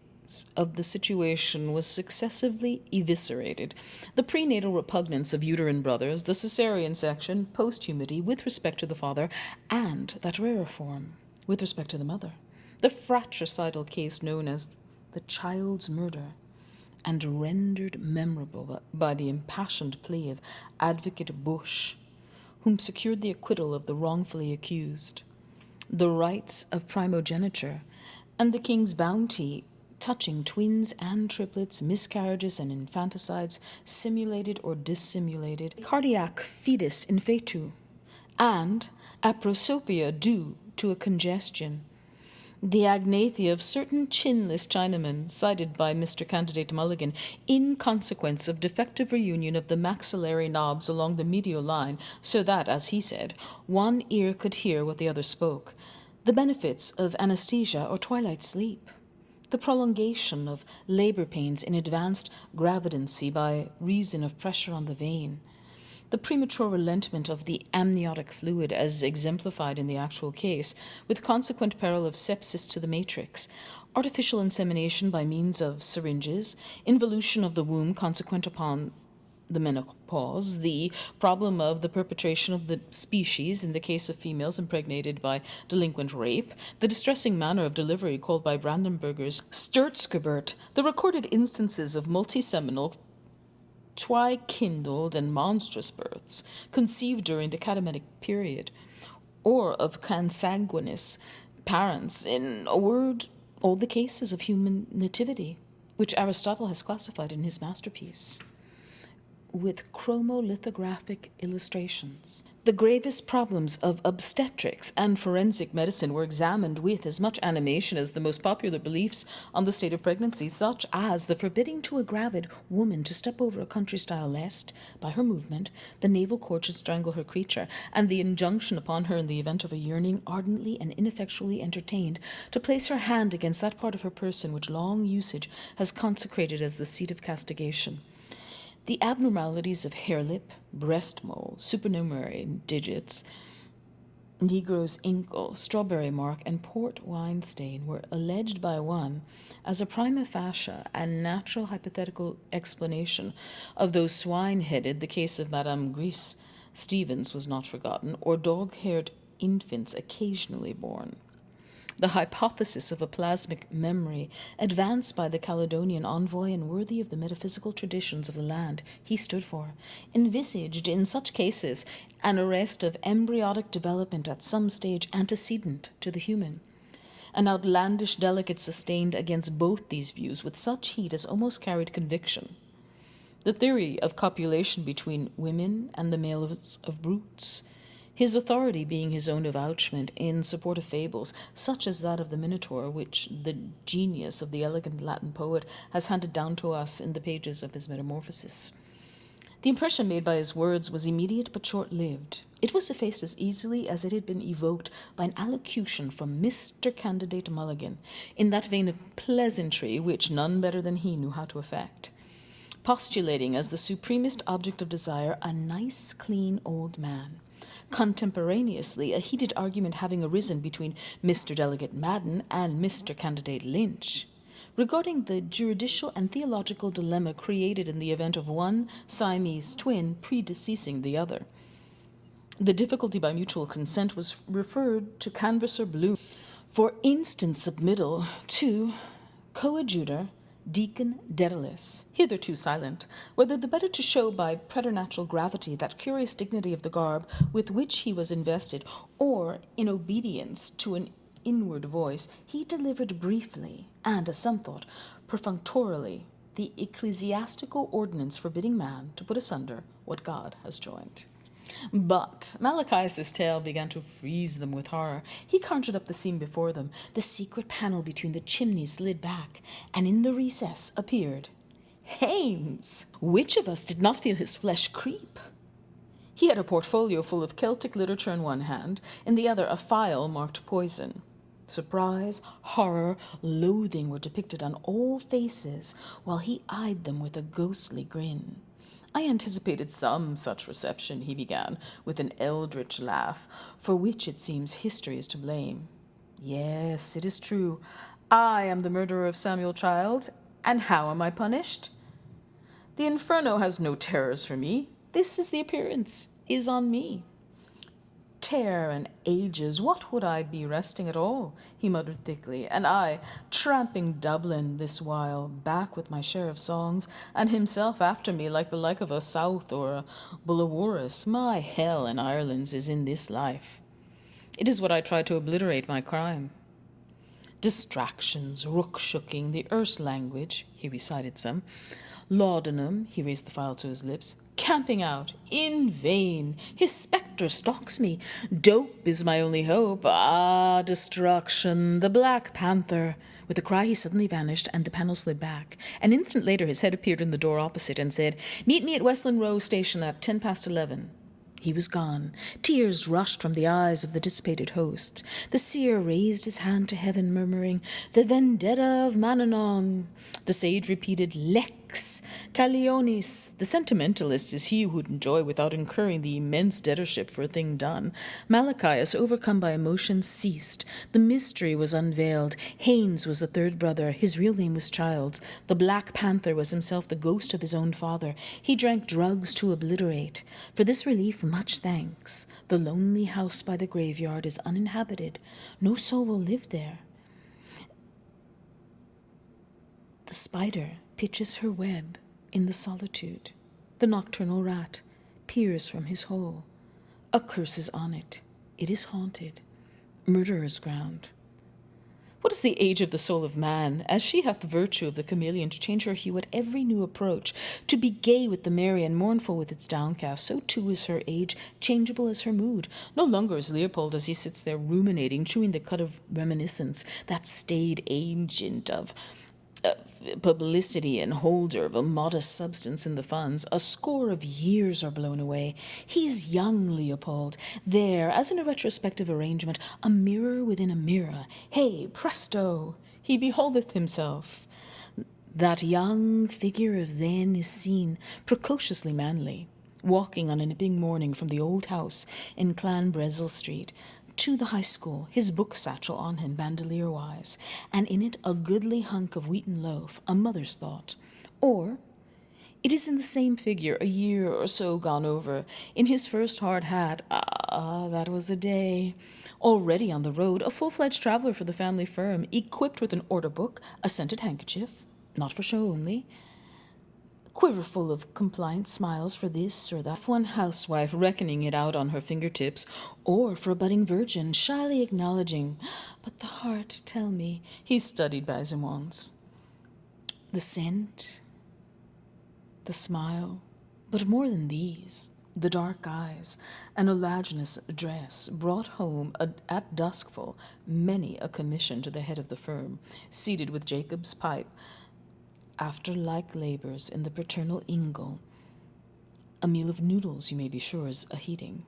of the situation was successively eviscerated. The prenatal repugnance of uterine brothers, the caesarean section, posthumity with respect to the father, and that rarer form with respect to the mother, the fratricidal case known as the child's murder, and rendered memorable by the impassioned plea of Advocate Bush, whom secured the acquittal of the wrongfully accused, the rights of primogeniture, and the king's bounty touching twins and triplets, miscarriages and infanticides, simulated or dissimulated, cardiac fetus in fetu, and a prosopia due to a congestion, the agnathia of certain chinless Chinamen, cited by Mr. Candidate Mulligan, in consequence of defective reunion of the maxillary knobs along the medial line, so that, as he said, one ear could hear what the other spoke, the benefits of anesthesia or twilight sleep, the prolongation of labor pains in advanced gravidancy by reason of pressure on the vein, the premature relentment of the amniotic fluid as exemplified in the actual case, with consequent peril of sepsis to the matrix, artificial insemination by means of syringes, involution of the womb consequent upon the menopause, the problem of the perpetration of the species in the case of females impregnated by delinquent rape, the distressing manner of delivery called by Brandenburger's Sturzgeburt, the recorded instances of multiseminal, twi-kindled and monstrous births conceived during the catametic period, or of consanguineous parents, in a word, all the cases of human nativity, which Aristotle has classified in his masterpiece with chromolithographic illustrations. The gravest problems of obstetrics and forensic medicine were examined with as much animation as the most popular beliefs on the state of pregnancy, such as the forbidding to a gravid woman to step over a country stile lest, by her movement, the navel cord should strangle her creature, and the injunction upon her in the event of a yearning ardently and ineffectually entertained to place her hand against that part of her person which long usage has consecrated as the seat of castigation. The abnormalities of hair lip, breast mole, supernumerary digits, Negro's inkle, strawberry mark, and port wine stain were alleged by one as a prima facie and natural hypothetical explanation of those swine-headed, the case of Madame Gris Stevens was not forgotten, or dog-haired infants occasionally born. The hypothesis of a plasmic memory, advanced by the Caledonian envoy and worthy of the metaphysical traditions of the land he stood for, envisaged in such cases an arrest of embryonic development at some stage antecedent to the human. An outlandish delegate sustained against both these views with such heat as almost carried conviction. The theory of copulation between women and the males of brutes, his authority being his own avouchment in support of fables such as that of the Minotaur, which the genius of the elegant Latin poet has handed down to us in the pages of his Metamorphoses. The impression made by his words was immediate but short-lived. It was effaced as easily as it had been evoked by an allocution from Mr. Candidate Mulligan, in that vein of pleasantry which none better than he knew how to effect. Postulating as the supremest object of desire a nice, clean old man. Contemporaneously, a heated argument having arisen between Mr. Delegate Madden and Mr. Candidate Lynch regarding the juridical and theological dilemma created in the event of one Siamese twin predeceasing the other. The difficulty by mutual consent was referred to Canvasser Bloom for instant submittal to coadjutor Deacon Daedalus, hitherto silent, whether the better to show by preternatural gravity that curious dignity of the garb with which he was invested, or in obedience to an inward voice, he delivered briefly, and, as some thought, perfunctorily, the ecclesiastical ordinance forbidding man to put asunder what God has joined. But Malachias' tale began to freeze them with horror. He conjured up the scene before them. The secret panel between the chimneys slid back, and in the recess appeared Haynes. Which of us did not feel his flesh creep? He had a portfolio full of Celtic literature in one hand, in the other a phial marked poison. Surprise, horror, loathing were depicted on all faces, while he eyed them with a ghostly grin. I anticipated some such reception, he began, with an eldritch laugh, for which it seems history is to blame. Yes, it is true. I am the murderer of Samuel Childs, and how am I punished? The inferno has no terrors for me. This is the appearance, is on me. Terror and ages, what would I be resting at all? He muttered thickly, and I, tramping Dublin this while, back with my share of songs, and himself after me like the like of a South or a Bullawarus. My hell in Ireland's is in this life. It is what I try to obliterate my crime. Distractions, rook-shooking, the Erse language, he recited some. Laudanum, he raised the phial to his lips. Camping out, in vain. His spectre stalks me. Dope is my only hope. Ah, destruction, the Black Panther. With a cry he suddenly vanished, and the panel slid back. An instant later his head appeared in the door opposite and said, "Meet me at Westland Row Station at 11:10. He was gone. Tears rushed from the eyes of the dissipated host. The seer raised his hand to heaven, murmuring, "The vendetta of Mannanon." The sage repeated, "Lex talionis." The sentimentalist is he who would enjoy without incurring the immense debtorship for a thing done. Malachias, overcome by emotion, ceased. The mystery was unveiled. Haynes was the third brother. His real name was Childs. The Black Panther was himself the ghost of his own father. He drank drugs to obliterate. For this relief, much thanks. The lonely house by the graveyard is uninhabited. No soul will live there. The spider pitches her web in the solitude. The nocturnal rat peers from his hole. A curse is on it. It is haunted. Murderer's ground. What is the age of the soul of man, as she hath the virtue of the chameleon to change her hue at every new approach, to be gay with the merry and mournful with its downcast, so too is her age changeable as her mood. No longer is Leopold as he sits there ruminating, chewing the cud of reminiscence, that staid agent of publicity and holder of a modest substance in the funds. A score of years are blown away. He's young, Leopold. There, as in a retrospective arrangement, a mirror within a mirror. Hey, presto! He beholdeth himself. That young figure of then is seen, precociously manly, walking on a nipping morning from the old house in Clanbrezil Street to the high school, his book satchel on him bandolier-wise, and in it a goodly hunk of wheaten loaf, a mother's thought. Or, It is in the same figure, a year or so gone over, in his first hard hat. Ah, that was a day. Already on the road, a full-fledged traveler for the family firm, equipped with an order book, a scented handkerchief, not for show only, quiverful of compliant smiles for this or that one housewife reckoning it out on her fingertips, or for a budding virgin shyly acknowledging, but the heart, tell me, he's studied Basimons. The scent, the smile, but more than these, the dark eyes, an oleaginous dress brought home at duskful many a commission to the head of the firm, seated with Jacob's pipe, after like labours in the paternal ingle. A meal of noodles, you may be sure, is a heating.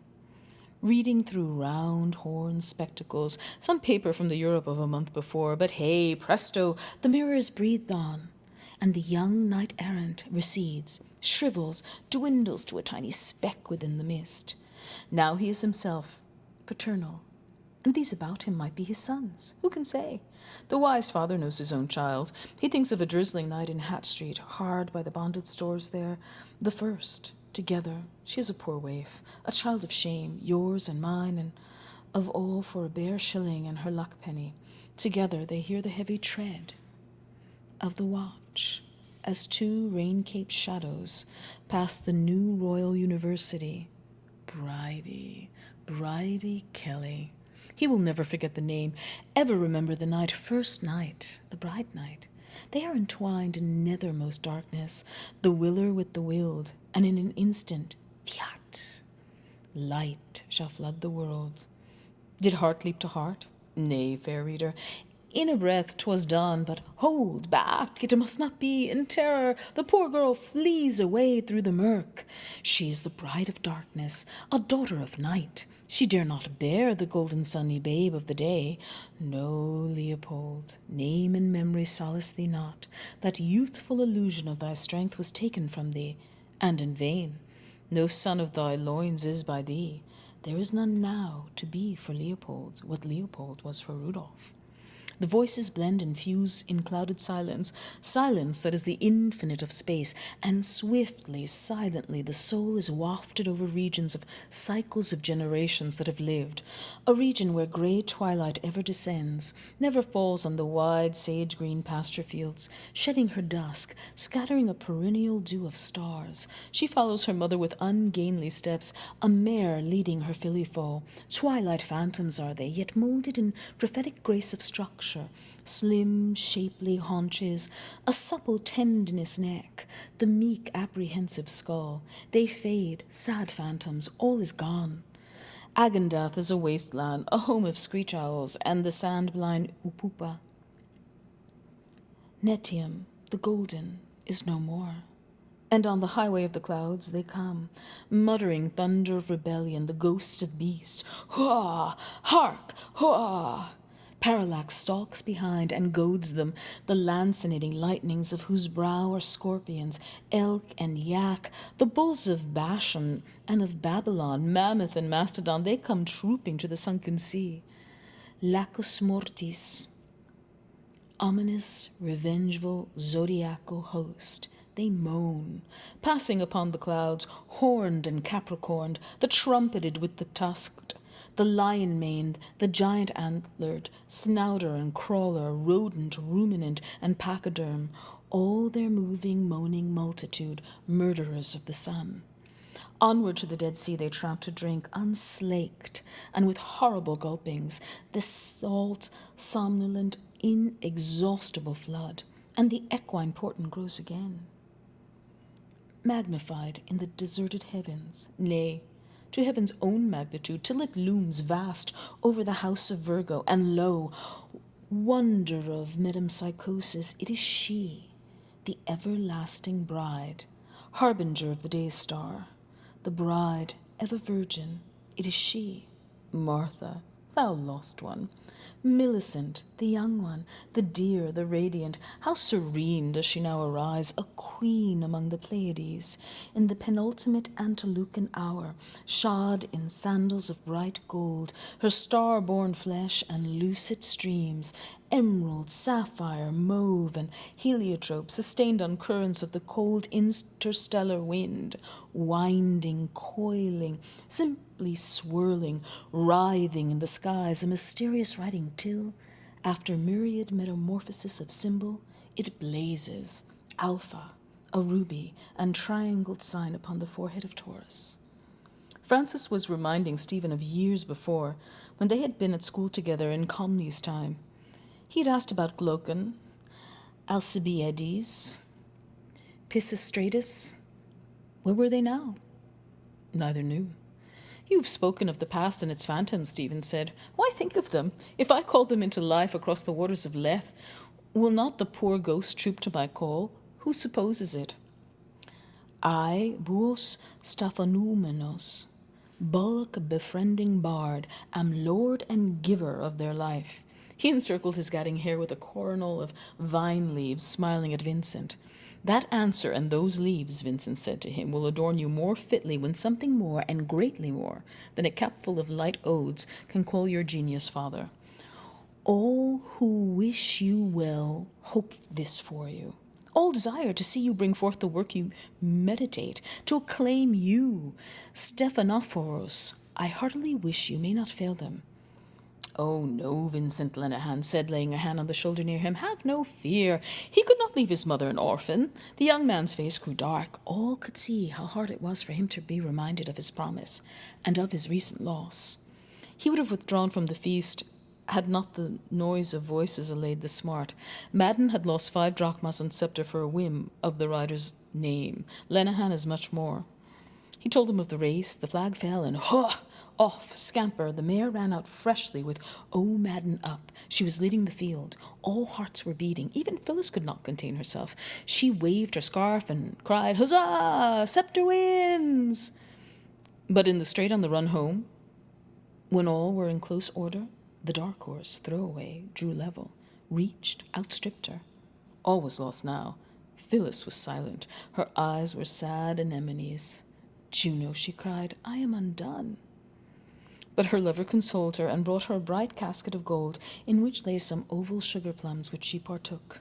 Reading through round horn spectacles, some paper from the Europe of a month before, but hey, presto, the mirror is breathed on, and the young knight-errant recedes, shrivels, dwindles to a tiny speck within the mist. Now he is himself paternal, and these about him might be his sons. Who can say? The wise father knows his own child. He thinks of a drizzling night in Hat Street, hard by the bonded stores there. The first, together, she is a poor waif, a child of shame, yours and mine, and of all for a bare shilling and her luck penny. Together they hear the heavy tread of the watch as two rain-caped shadows pass the new Royal University. Bridie Kelly. He will never forget the name, ever remember the night, first night, the bride night. They are entwined in nethermost darkness, the willer with the willed, and in an instant, fiat, light shall flood the world. Did heart leap to heart? Nay, fair reader, in a breath 'twas done, but hold back, it must not be. In terror the poor girl flees away through the murk. She is the bride of darkness, a daughter of night. She dare not bear the golden sunny babe of the day. No, Leopold, name and memory solace thee not. That youthful illusion of thy strength was taken from thee, and in vain. No son of thy loins is by thee. There is none now to be for Leopold what Leopold was for Rudolph. The voices blend and fuse in clouded silence, silence that is the infinite of space, and swiftly, silently, the soul is wafted over regions of cycles of generations that have lived, a region where grey twilight ever descends, never falls on the wide sage-green pasture fields, shedding her dusk, scattering a perennial dew of stars. She follows her mother with ungainly steps, a mare leading her filly foal. Twilight phantoms are they, yet moulded in prophetic grace of structure. Slim, shapely haunches, a supple tendinous neck, the meek, apprehensive skull. They fade, sad phantoms, all is gone. Agendath is a wasteland, a home of screech owls, and the sand-blind Upupa. Netium, the golden, is no more. And on the highway of the clouds they come, muttering thunder of rebellion, the ghosts of beasts. Hurrah! Hark! Hurrah! Parallax stalks behind and goads them, the lancinating lightnings of whose brow are scorpions, elk and yak, the bulls of Bashan and of Babylon, mammoth and mastodon, they come trooping to the sunken sea. Lacus mortis, ominous, revengeful, zodiacal host. They moan, passing upon the clouds, horned and capricorned, the trumpeted with the tusked, the lion-maned, the giant-antlered, snouter and crawler, rodent, ruminant, and pachyderm, all their moving, moaning multitude, murderers of the sun. Onward to the Dead Sea they tramp to drink, unslaked, and with horrible gulpings, the salt, somnolent, inexhaustible flood, and the equine portent grows again. Magnified in the deserted heavens, nay, to heaven's own magnitude, till it looms vast over the house of Virgo, and lo, wonder of metempsychosis, it is she, the everlasting bride, harbinger of the day's star, the bride, ever virgin, it is she, Martha, thou lost one, Millicent, the young one, the dear, the radiant, how serene does she now arise, a queen among the Pleiades, in the penultimate antelucan hour, shod in sandals of bright gold, her star-born flesh and lucid streams, emerald, sapphire, mauve, and heliotrope, sustained on currents of the cold interstellar wind, winding, coiling, simply swirling, writhing in the skies, a mysterious writing till, after myriad metamorphosis of symbol, it blazes, alpha, a ruby, and triangled sign upon the forehead of Taurus. Francis was reminding Stephen of years before, when they had been at school together in Conley's time. He had asked about Glaucon, Alcibiades, Pisistratus. Where were they now? Neither knew. You've spoken of the past and its phantoms, Stephen said. Why think of them? If I call them into life across the waters of Lethe, will not the poor ghost troop to my call? Who supposes it? I, Buos Staphanoumenos, bullock befriending bard, am lord and giver of their life. He encircled his gadding hair with a coronal of vine leaves, smiling at Vincent. That answer and those leaves, Vincent said to him, will adorn you more fitly when something more, and greatly more, than a capful of light odes can call your genius father. All who wish you well hope this for you. All desire to see you bring forth the work you meditate, to acclaim you, Stephanophoros. I heartily wish you may not fail them. Oh, no, Vincent Lenehan said, laying a hand on the shoulder near him. Have no fear. He could not leave his mother an orphan. The young man's face grew dark. All could see how hard it was for him to be reminded of his promise and of his recent loss. He would have withdrawn from the feast had not the noise of voices allayed the smart. Madden had lost 5 drachmas and sceptre for a whim of the rider's name. Lenehan is much more. He told them of the race. The flag fell, and off, scamper, the mare ran out freshly with "Oh, Madden" up. She was leading the field. All hearts were beating. Even Phyllis could not contain herself. She waved her scarf and cried, "Huzzah! Sceptre wins!" But in the straight on the run home, when all were in close order, the dark horse, Throwaway, drew level, reached, outstripped her. All was lost now. Phyllis was silent. Her eyes were sad anemones. "Juno," she cried, "I am undone." But her lover consoled her and brought her a bright casket of gold, in which lay some oval sugar plums, which she partook.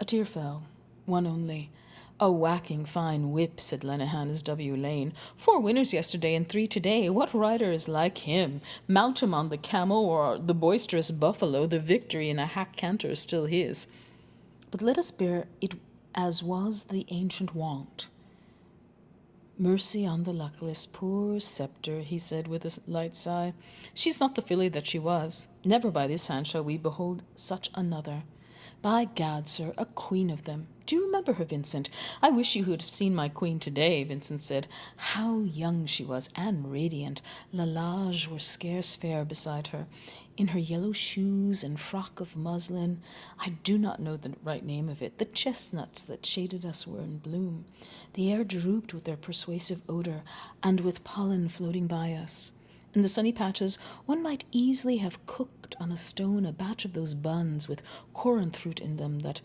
A tear fell, one only. "A whacking fine whip," said Lenehan as W. Lane. "4 winners yesterday and 3 today. What rider is like him? Mount him on the camel or the boisterous buffalo, the victory in a hack canter is still his. But let us bear it as was the ancient wont. Mercy on the luckless, poor sceptre," he said with a light sigh. "She's not the filly that she was. Never by this hand shall we behold such another. By gad, sir, a queen of them. Do you remember her, Vincent? I wish you would have seen my queen today," Vincent said. How young she was, and radiant. Lalage were scarce fair beside her. In her yellow shoes and frock of muslin, I do not know the right name of it, the chestnuts that shaded us were in bloom. The air drooped with their persuasive odor, and with pollen floating by us. In the sunny patches, one might easily have cooked on a stone a batch of those buns with corinth fruit in them that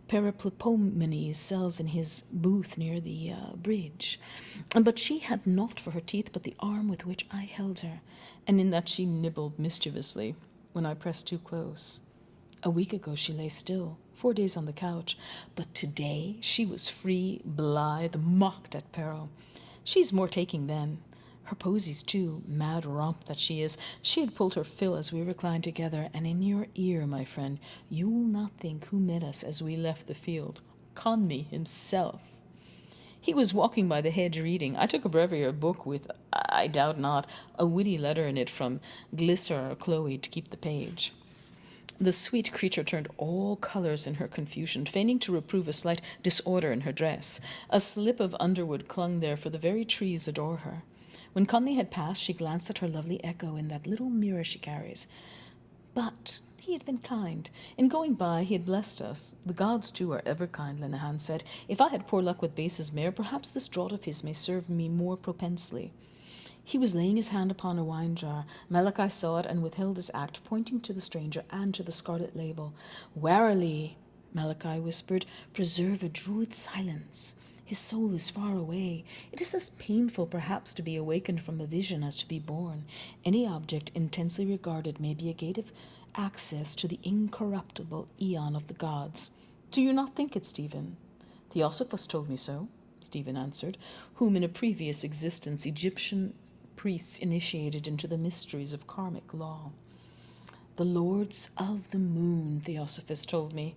Periplopomenes sells in his booth near the bridge. But she had naught for her teeth but the arm with which I held her, and in that she nibbled mischievously when I pressed too close. A week ago she lay still, 4 days on the couch, but today she was free, blithe, mocked at peril. She's more taking then. Her posies, too, mad romp that she is. She had pulled her fill as we reclined together, and in your ear, my friend, you will not think who met us as we left the field. Conmee himself. He was walking by the hedge reading. I took a breviary book with, I doubt not, a witty letter in it from Glycer or Chloe to keep the page. The sweet creature turned all colours in her confusion, feigning to reprove a slight disorder in her dress. A slip of underwood clung there, for the very trees adore her. When Conley had passed, she glanced at her lovely echo in that little mirror she carries. But he had been kind. In going by, he had blessed us. The gods, too, are ever kind, Lenehan said. If I had poor luck with Base's mare, perhaps this draught of his may serve me more propensely. He was laying his hand upon a wine jar. Malachi saw it and withheld his act, pointing to the stranger and to the scarlet label. "Warily," Malachi whispered, "preserve a druid silence. His soul is far away. It is as painful, perhaps, to be awakened from a vision as to be born. Any object intensely regarded may be a gate of access to the incorruptible aeon of the gods. Do you not think it, Stephen? Theosophos told me so, Stephen answered, whom in a previous existence Egyptian priests initiated into the mysteries of karmic law. The lords of the moon, Theosophos told me.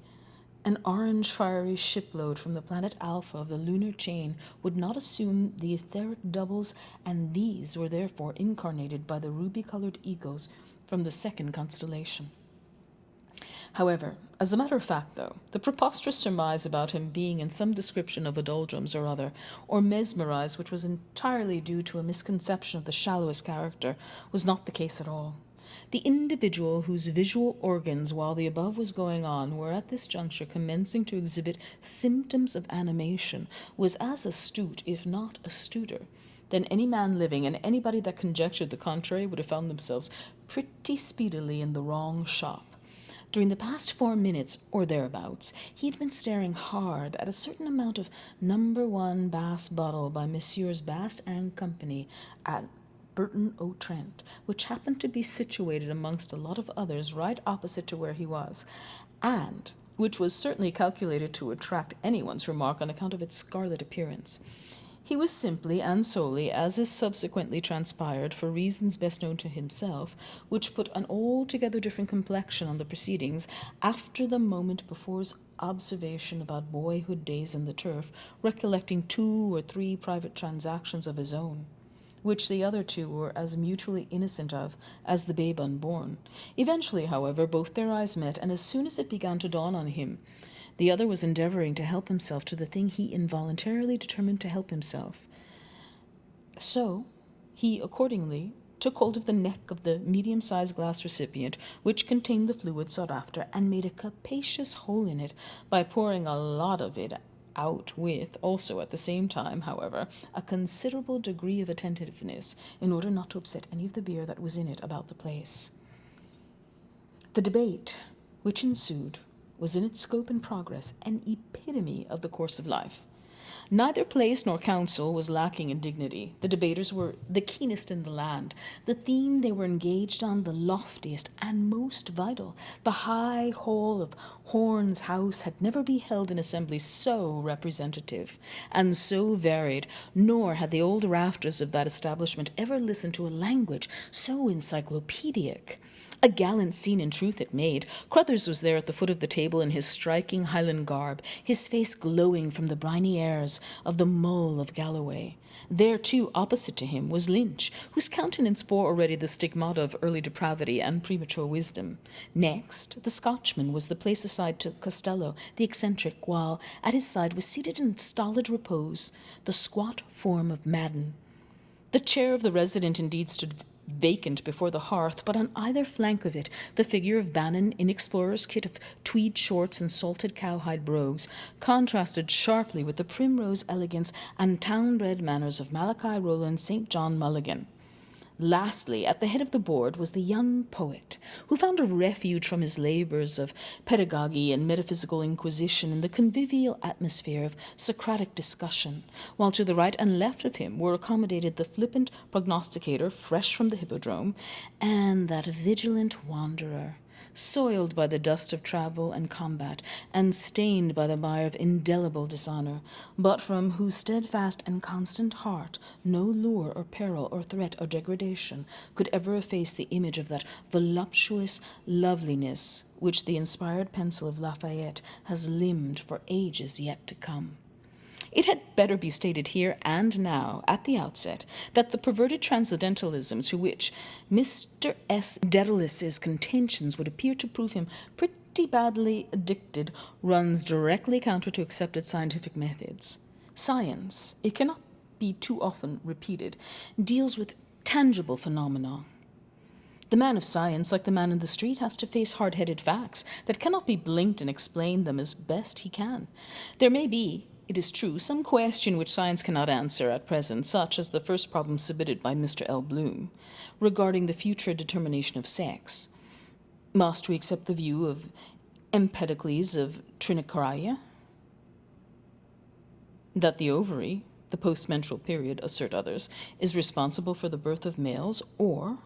An orange fiery shipload from the planet Alpha of the lunar chain would not assume the etheric doubles, and these were therefore incarnated by the ruby-colored egos from the second constellation. However, as a matter of fact, though, the preposterous surmise about him being in some description of a doldrums or other, or mesmerized, which was entirely due to a misconception of the shallowest character, was not the case at all. The individual whose visual organs, while the above was going on, were at this juncture commencing to exhibit symptoms of animation, was as astute, if not astuter, than any man living, and anybody that conjectured the contrary would have found themselves pretty speedily in the wrong shop. During the past 4 minutes, or thereabouts, he had been staring hard at a certain amount of number 1 Bass bottle by Messrs. Bast and Company at Burton-on-Trent, which happened to be situated amongst a lot of others right opposite to where he was, and which was certainly calculated to attract anyone's remark on account of its scarlet appearance. He was simply and solely, as is subsequently transpired, for reasons best known to himself, which put an altogether different complexion on the proceedings, after the moment before's observation about boyhood days in the turf, recollecting 2 or 3 private transactions of his own, which the other 2 were as mutually innocent of as the babe unborn. Eventually, however, both their eyes met, and as soon as it began to dawn on him, the other was endeavoring to help himself to the thing he involuntarily determined to help himself. So he accordingly took hold of the neck of the medium-sized glass recipient which contained the fluid sought after, and made a capacious hole in it by pouring a lot of it out with, also at the same time, however, a considerable degree of attentiveness in order not to upset any of the beer that was in it about the place. The debate which ensued was in its scope and progress an epitome of the course of life. Neither place nor counsel was lacking in dignity. The debaters were the keenest in the land. The theme they were engaged on, the loftiest and most vital. The high hall of Horn's house had never beheld an assembly so representative and so varied, nor had the old rafters of that establishment ever listened to a language so encyclopedic. A gallant scene in truth it made. Crothers was there at the foot of the table in his striking Highland garb, his face glowing from the briny airs of the Mull of Galloway. There, too, opposite to him, was Lynch, whose countenance bore already the stigmata of early depravity and premature wisdom. Next, the Scotchman was the place aside to Costello, the eccentric, while at his side was seated in stolid repose the squat form of Madden. The chair of the resident indeed stood vacant before the hearth, but on either flank of it the figure of Bannon, in explorer's kit of tweed shorts and salted cowhide brogues, contrasted sharply with the primrose elegance and town-bred manners of Malachi Rowland St. John Mulligan. Lastly, at the head of the board was the young poet, who found a refuge from his labours of pedagogy and metaphysical inquisition in the convivial atmosphere of Socratic discussion, while to the right and left of him were accommodated the flippant prognosticator fresh from the hippodrome, and that vigilant wanderer, soiled by the dust of travel and combat, and stained by the mire of indelible dishonour, but from whose steadfast and constant heart no lure or peril or threat or degradation could ever efface the image of that voluptuous loveliness which the inspired pencil of Lafayette has limned for ages yet to come. It had better be stated here and now, at the outset, that the perverted transcendentalism to which Mr. S. Daedalus's contentions would appear to prove him pretty badly addicted runs directly counter to accepted scientific methods. Science, it cannot be too often repeated, deals with tangible phenomena. The man of science, like the man in the street, has to face hard-headed facts that cannot be blinked and explain them as best he can. There may be, it is true, some question which science cannot answer at present, such as the first problem submitted by Mr. L. Bloom, regarding the future determination of sex. Must we accept the view of Empedocles of Trinacaria, that the ovary, the postmenstrual period, assert others, is responsible for the birth of males, or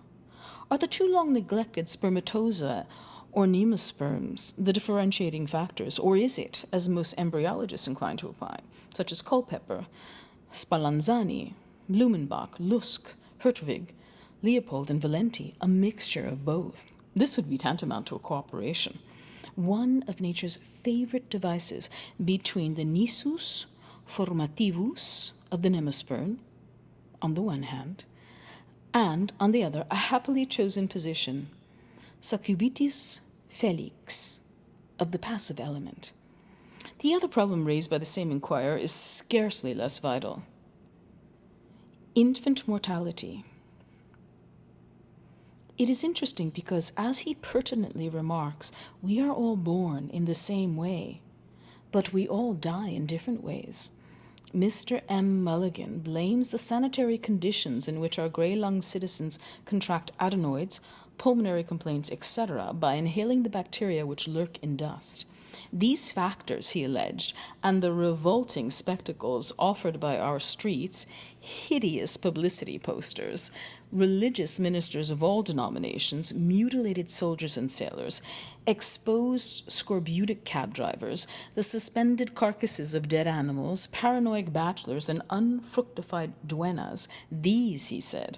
are the too long neglected spermatozoa or nemosperms the differentiating factors, or is it, as most embryologists incline to apply, such as Culpeper, Spallanzani, Blumenbach, Lusk, Hertwig, Leopold, and Valenti, a mixture of both? This would be tantamount to a cooperation. One of nature's favorite devices between the nisus formativus of the nemosperm, on the one hand, and, on the other, a happily chosen position, succubitis felix, of the passive element. The other problem raised by the same inquirer is scarcely less vital. Infant mortality. It is interesting because, as he pertinently remarks, we are all born in the same way, but we all die in different ways. Mr. M. Mulligan blames the sanitary conditions in which our grey-lunged citizens contract adenoids, pulmonary complaints, etc., by inhaling the bacteria which lurk in dust. These factors, he alleged, and the revolting spectacles offered by our streets, hideous publicity posters, religious ministers of all denominations, mutilated soldiers and sailors, exposed scorbutic cab drivers, the suspended carcasses of dead animals, paranoid bachelors, and unfructified duennas, these, he said,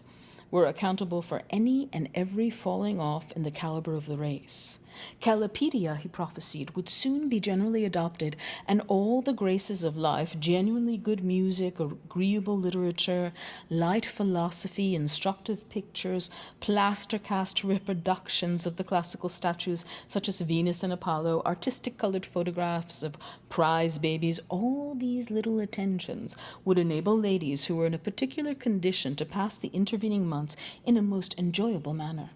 were accountable for any and every falling off in the caliber of the race. Calipedia, he prophesied, would soon be generally adopted, and all the graces of life, genuinely good music, agreeable literature, light philosophy, instructive pictures, plaster-cast reproductions of the classical statues such as Venus and Apollo, artistic colored photographs of prize babies, all these little attentions would enable ladies who were in a particular condition to pass the intervening months in a most enjoyable manner.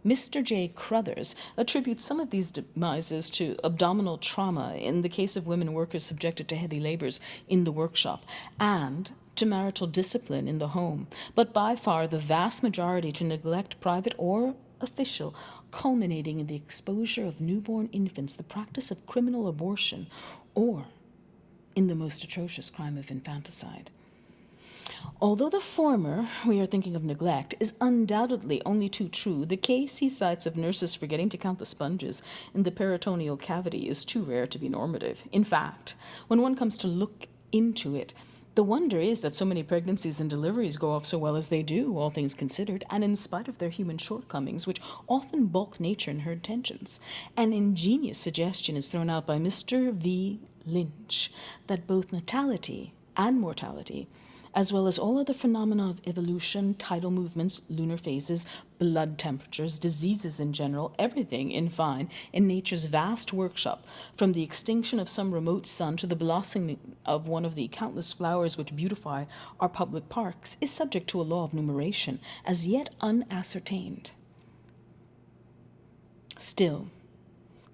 Mr. J. Crothers attributes some of these demises to abdominal trauma in the case of women workers subjected to heavy labors in the workshop, and to marital discipline in the home, but by far the vast majority to neglect, private or official, culminating in the exposure of newborn infants, the practice of criminal abortion, or in the most atrocious crime of infanticide. Although the former, we are thinking of neglect, is undoubtedly only too true, the case he cites of nurses forgetting to count the sponges in the peritoneal cavity is too rare to be normative. In fact, when one comes to look into it, the wonder is that so many pregnancies and deliveries go off so well as they do, all things considered, and in spite of their human shortcomings, which often balk nature in her intentions. An ingenious suggestion is thrown out by Mr. V. Lynch that both natality and mortality, as well as all other phenomena of evolution, tidal movements, lunar phases, blood temperatures, diseases in general, everything, in fine, in nature's vast workshop, from the extinction of some remote sun to the blossoming of one of the countless flowers which beautify our public parks, is subject to a law of numeration, as yet unascertained. Still,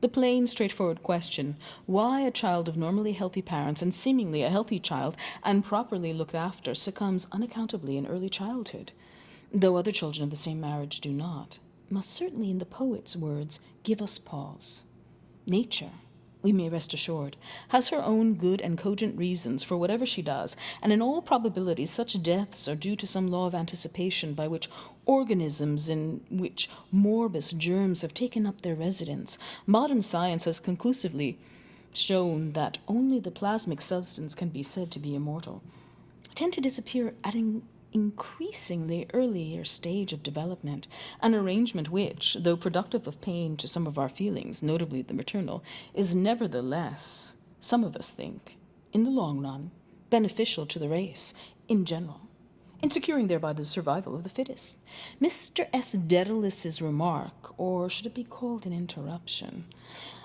the plain, straightforward question, why a child of normally healthy parents and seemingly a healthy child and properly looked after succumbs unaccountably in early childhood, though other children of the same marriage do not, must certainly, in the poet's words, give us pause. Nature, we may rest assured, has her own good and cogent reasons for whatever she does, and in all probability such deaths are due to some law of anticipation by which organisms in which morbus germs have taken up their residence. Modern science has conclusively shown that only the plasmic substance can be said to be immortal, tend to disappear at an increasingly earlier stage of development, an arrangement which, though productive of pain to some of our feelings, notably the maternal, is nevertheless, some of us think, in the long run, beneficial to the race in general, in securing thereby the survival of the fittest. Mr. S. Dedalus' remark, or should it be called an interruption,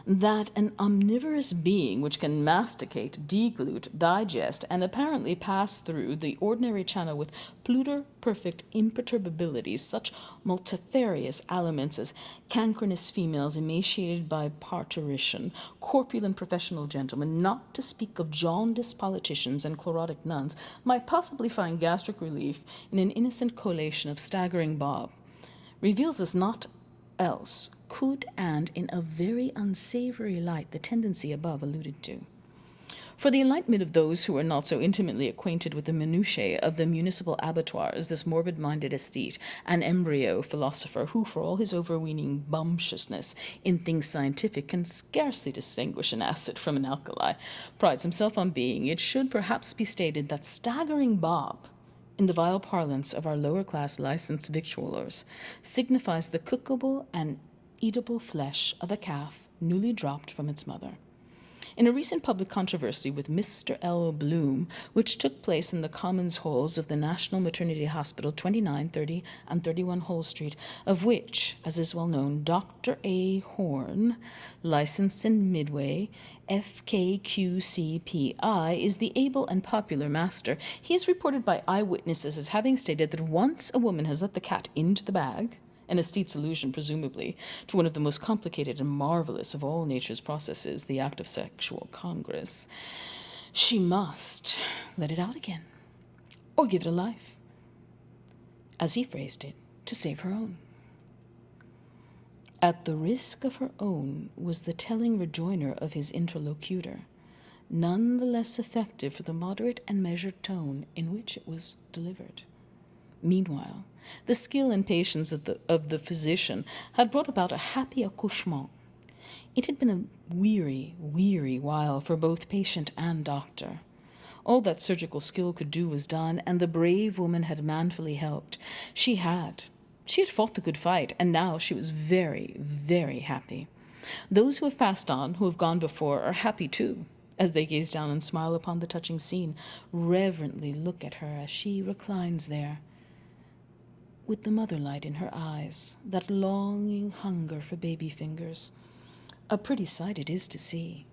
that an omnivorous being which can masticate, deglute, digest, and apparently pass through the ordinary channel with pluter-perfect imperturbability such multifarious aliments as cancrenous females emaciated by parturition, corpulent professional gentlemen, not to speak of jaundiced politicians and chlorotic nuns, might possibly find gastric relief in an innocent collation of staggering bob, reveals us not else could, and in a very unsavory light, the tendency above alluded to. For the enlightenment of those who are not so intimately acquainted with the minutiae of the municipal abattoirs, this morbid-minded aesthete, an embryo philosopher who, for all his overweening bumptiousness in things scientific, can scarcely distinguish an acid from an alkali, prides himself on being, it should perhaps be stated that staggering Bob, in the vile parlance of our lower-class licensed victuallers, signifies the cookable and eatable flesh of a calf newly dropped from its mother. In a recent public controversy with Mr. L. Bloom, which took place in the Commons Halls of the National Maternity Hospital, 29, 30, and 31 Hull Street, of which, as is well known, Dr. A. Horn, licensed in Midway, FKQCPI, is the able and popular master, he is reported by eyewitnesses as having stated that once a woman has let the cat into the bag, an aesthete's allusion, presumably, to one of the most complicated and marvelous of all nature's processes, the act of sexual congress, she must let it out again, or give it a life, as he phrased it, to save her own. At the risk of her own was the telling rejoinder of his interlocutor, none the less effective for the moderate and measured tone in which it was delivered. Meanwhile, the skill and patience of the physician had brought about a happy accouchement. It had been a weary, weary while for both patient and doctor. All that surgical skill could do was done, and the brave woman had manfully helped. She had fought the good fight, and now she was very, very happy. Those who have passed on, who have gone before, are happy too, as they gaze down and smile upon the touching scene, reverently look at her as she reclines there, with the mother-light in her eyes, that longing hunger for baby fingers. A pretty sight it is to see.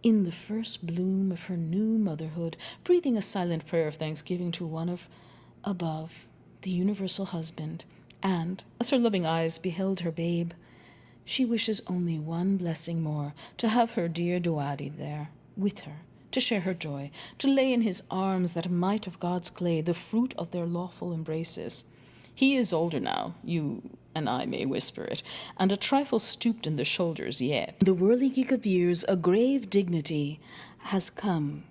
In the first bloom of her new motherhood, breathing a silent prayer of thanksgiving to one of above, the universal husband, and, as her loving eyes beheld her babe, she wishes only one blessing more, to have her dear Doadi there, with her, to share her joy, to lay in his arms that mite of God's clay, the fruit of their lawful embraces. He is older now, you and I may whisper it, and a trifle stooped in the shoulders yet. The whirligig of years, a grave dignity has come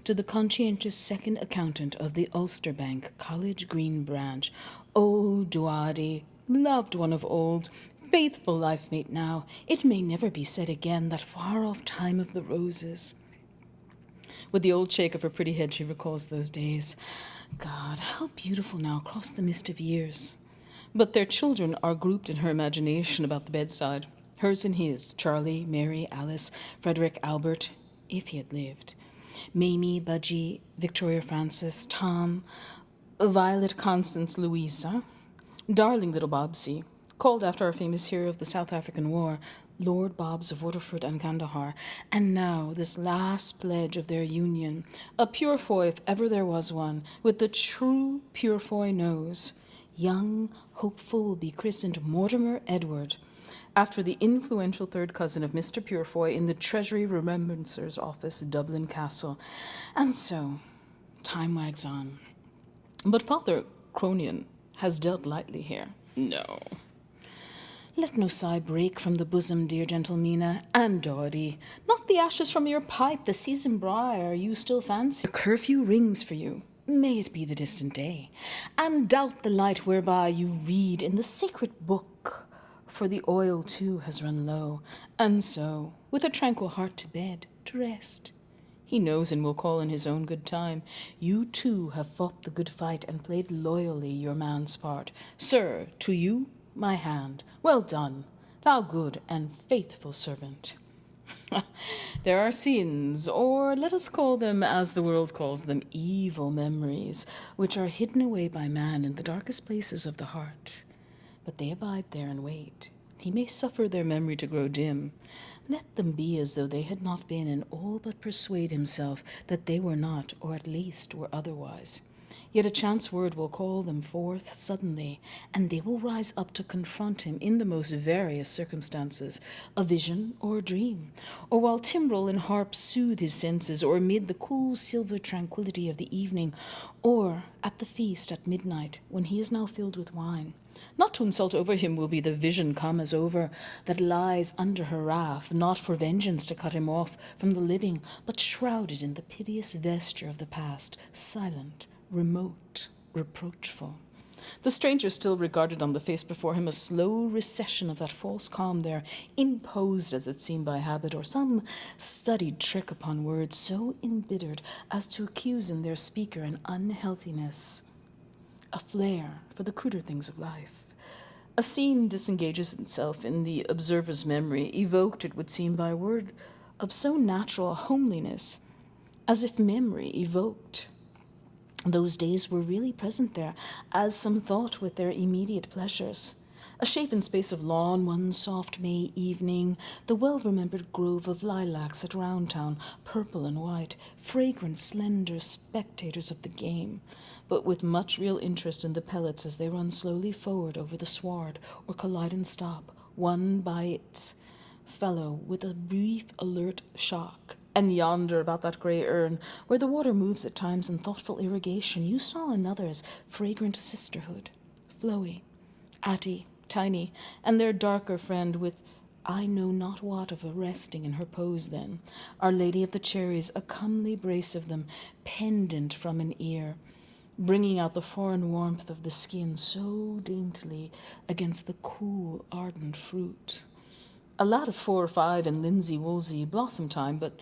to the conscientious second accountant of the Ulster Bank College Green branch. Oh, Doadi, loved one of old, faithful life-mate now, it may never be said again, that far-off time of the roses. With the old shake of her pretty head, she recalls those days. God, how beautiful now across the mist of years. But their children are grouped in her imagination about the bedside, hers and his, Charlie, Mary, Alice, Frederick, Albert, if he had lived, Mamie, Budgie, Victoria Francis, Tom, Violet, Constance, Louisa, darling little Bobsy, called after our famous hero of the South African War, Lord Bobs of Waterford and Kandahar, and now this last pledge of their union, a Purefoy if ever there was one, with the true Purefoy nose. Young, hopeful will be christened Mortimer Edward, after the influential third cousin of Mr. Purefoy in the Treasury Remembrancer's Office, Dublin Castle. And so, time wags on. But Father Cronion has dealt lightly here. No. Let no sigh break from the bosom, dear gentle Mina, and Dory. Not the ashes from your pipe, the seasoned briar you still fancy. The curfew rings for you. May it be the distant day. And doubt the light whereby you read in the sacred book, for the oil too has run low. And so, with a tranquil heart to bed, to rest. He knows and will call in his own good time. You too have fought the good fight and played loyally your man's part. Sir, to you, my hand. Well done, thou good and faithful servant. There are sins, or let us call them, as the world calls them, evil memories, which are hidden away by man in the darkest places of the heart. But they abide there and wait. He may suffer their memory to grow dim. Let them be as though they had not been, and all but persuade himself that they were not, or at least were otherwise. Yet a chance word will call them forth suddenly, and they will rise up to confront him in the most various circumstances, a vision or a dream, or while timbrel and harp soothe his senses, or amid the cool silver tranquillity of the evening, or at the feast at midnight, when he is now filled with wine. Not to insult over him will be the vision come as over that lies under her wrath, not for vengeance to cut him off from the living, but shrouded in the piteous vesture of the past, silent, remote, reproachful. The stranger still regarded on the face before him a slow recession of that false calm there, imposed as it seemed by habit, or some studied trick upon words so embittered as to accuse in their speaker an unhealthiness, a flair for the cruder things of life. A scene disengages itself in the observer's memory, evoked, it would seem, by a word of so natural a homeliness, as if memory evoked those days were really present there, as some thought with their immediate pleasures. A shapen space of lawn one soft May evening, the well-remembered grove of lilacs at Roundtown, purple and white, fragrant, slender spectators of the game, but with much real interest in the pellets as they run slowly forward over the sward, or collide and stop, one by its fellow, with a brief, alert shock. And yonder, about that grey urn, where the water moves at times in thoughtful irrigation, you saw another's fragrant sisterhood, Floey, Atty, Tiny, and their darker friend with I know not what of a resting in her pose then, Our Lady of the Cherries, a comely brace of them, pendant from an ear, bringing out the foreign warmth of the skin so daintily against the cool, ardent fruit. A lad of 4 or 5 in linsey-woolsey blossom time, but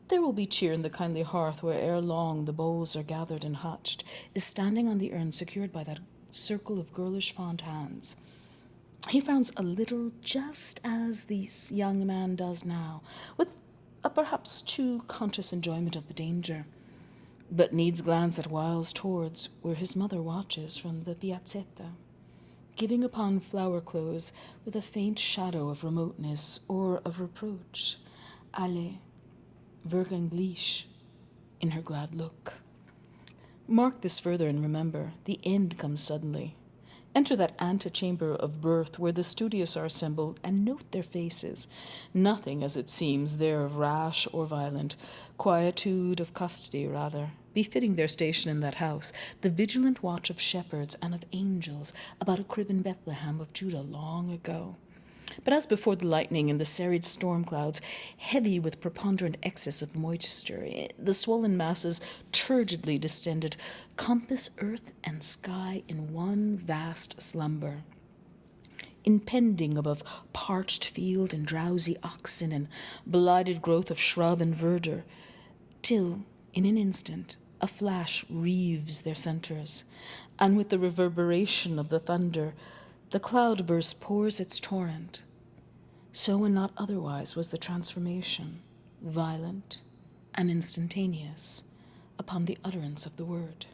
there will be cheer in the kindly hearth where ere long the bowls are gathered and hutched, is standing on the urn secured by that circle of girlish fond hands. He frowns a little, just as this young man does now, with a perhaps too conscious enjoyment of the danger, but needs glance at whiles towards where his mother watches from the piazzetta, giving upon flower clothes with a faint shadow of remoteness or of reproach. Allez, vergangliche, in her glad look. Mark this further and remember, the end comes suddenly. Enter that antechamber of birth where the studious are assembled, and note their faces. Nothing, as it seems, there of rash or violent, quietude of custody, rather, befitting their station in that house, the vigilant watch of shepherds and of angels about a crib in Bethlehem of Judah long ago. But as before the lightning and the serried storm clouds, heavy with preponderant excess of moisture, the swollen masses turgidly distended, compass earth and sky in one vast slumber. Impending above parched field and drowsy oxen and blighted growth of shrub and verdure, till, in an instant, a flash reaves their centres, and with the reverberation of the thunder, the cloudburst pours its torrent. So and not otherwise was the transformation, violent and instantaneous, upon the utterance of the word.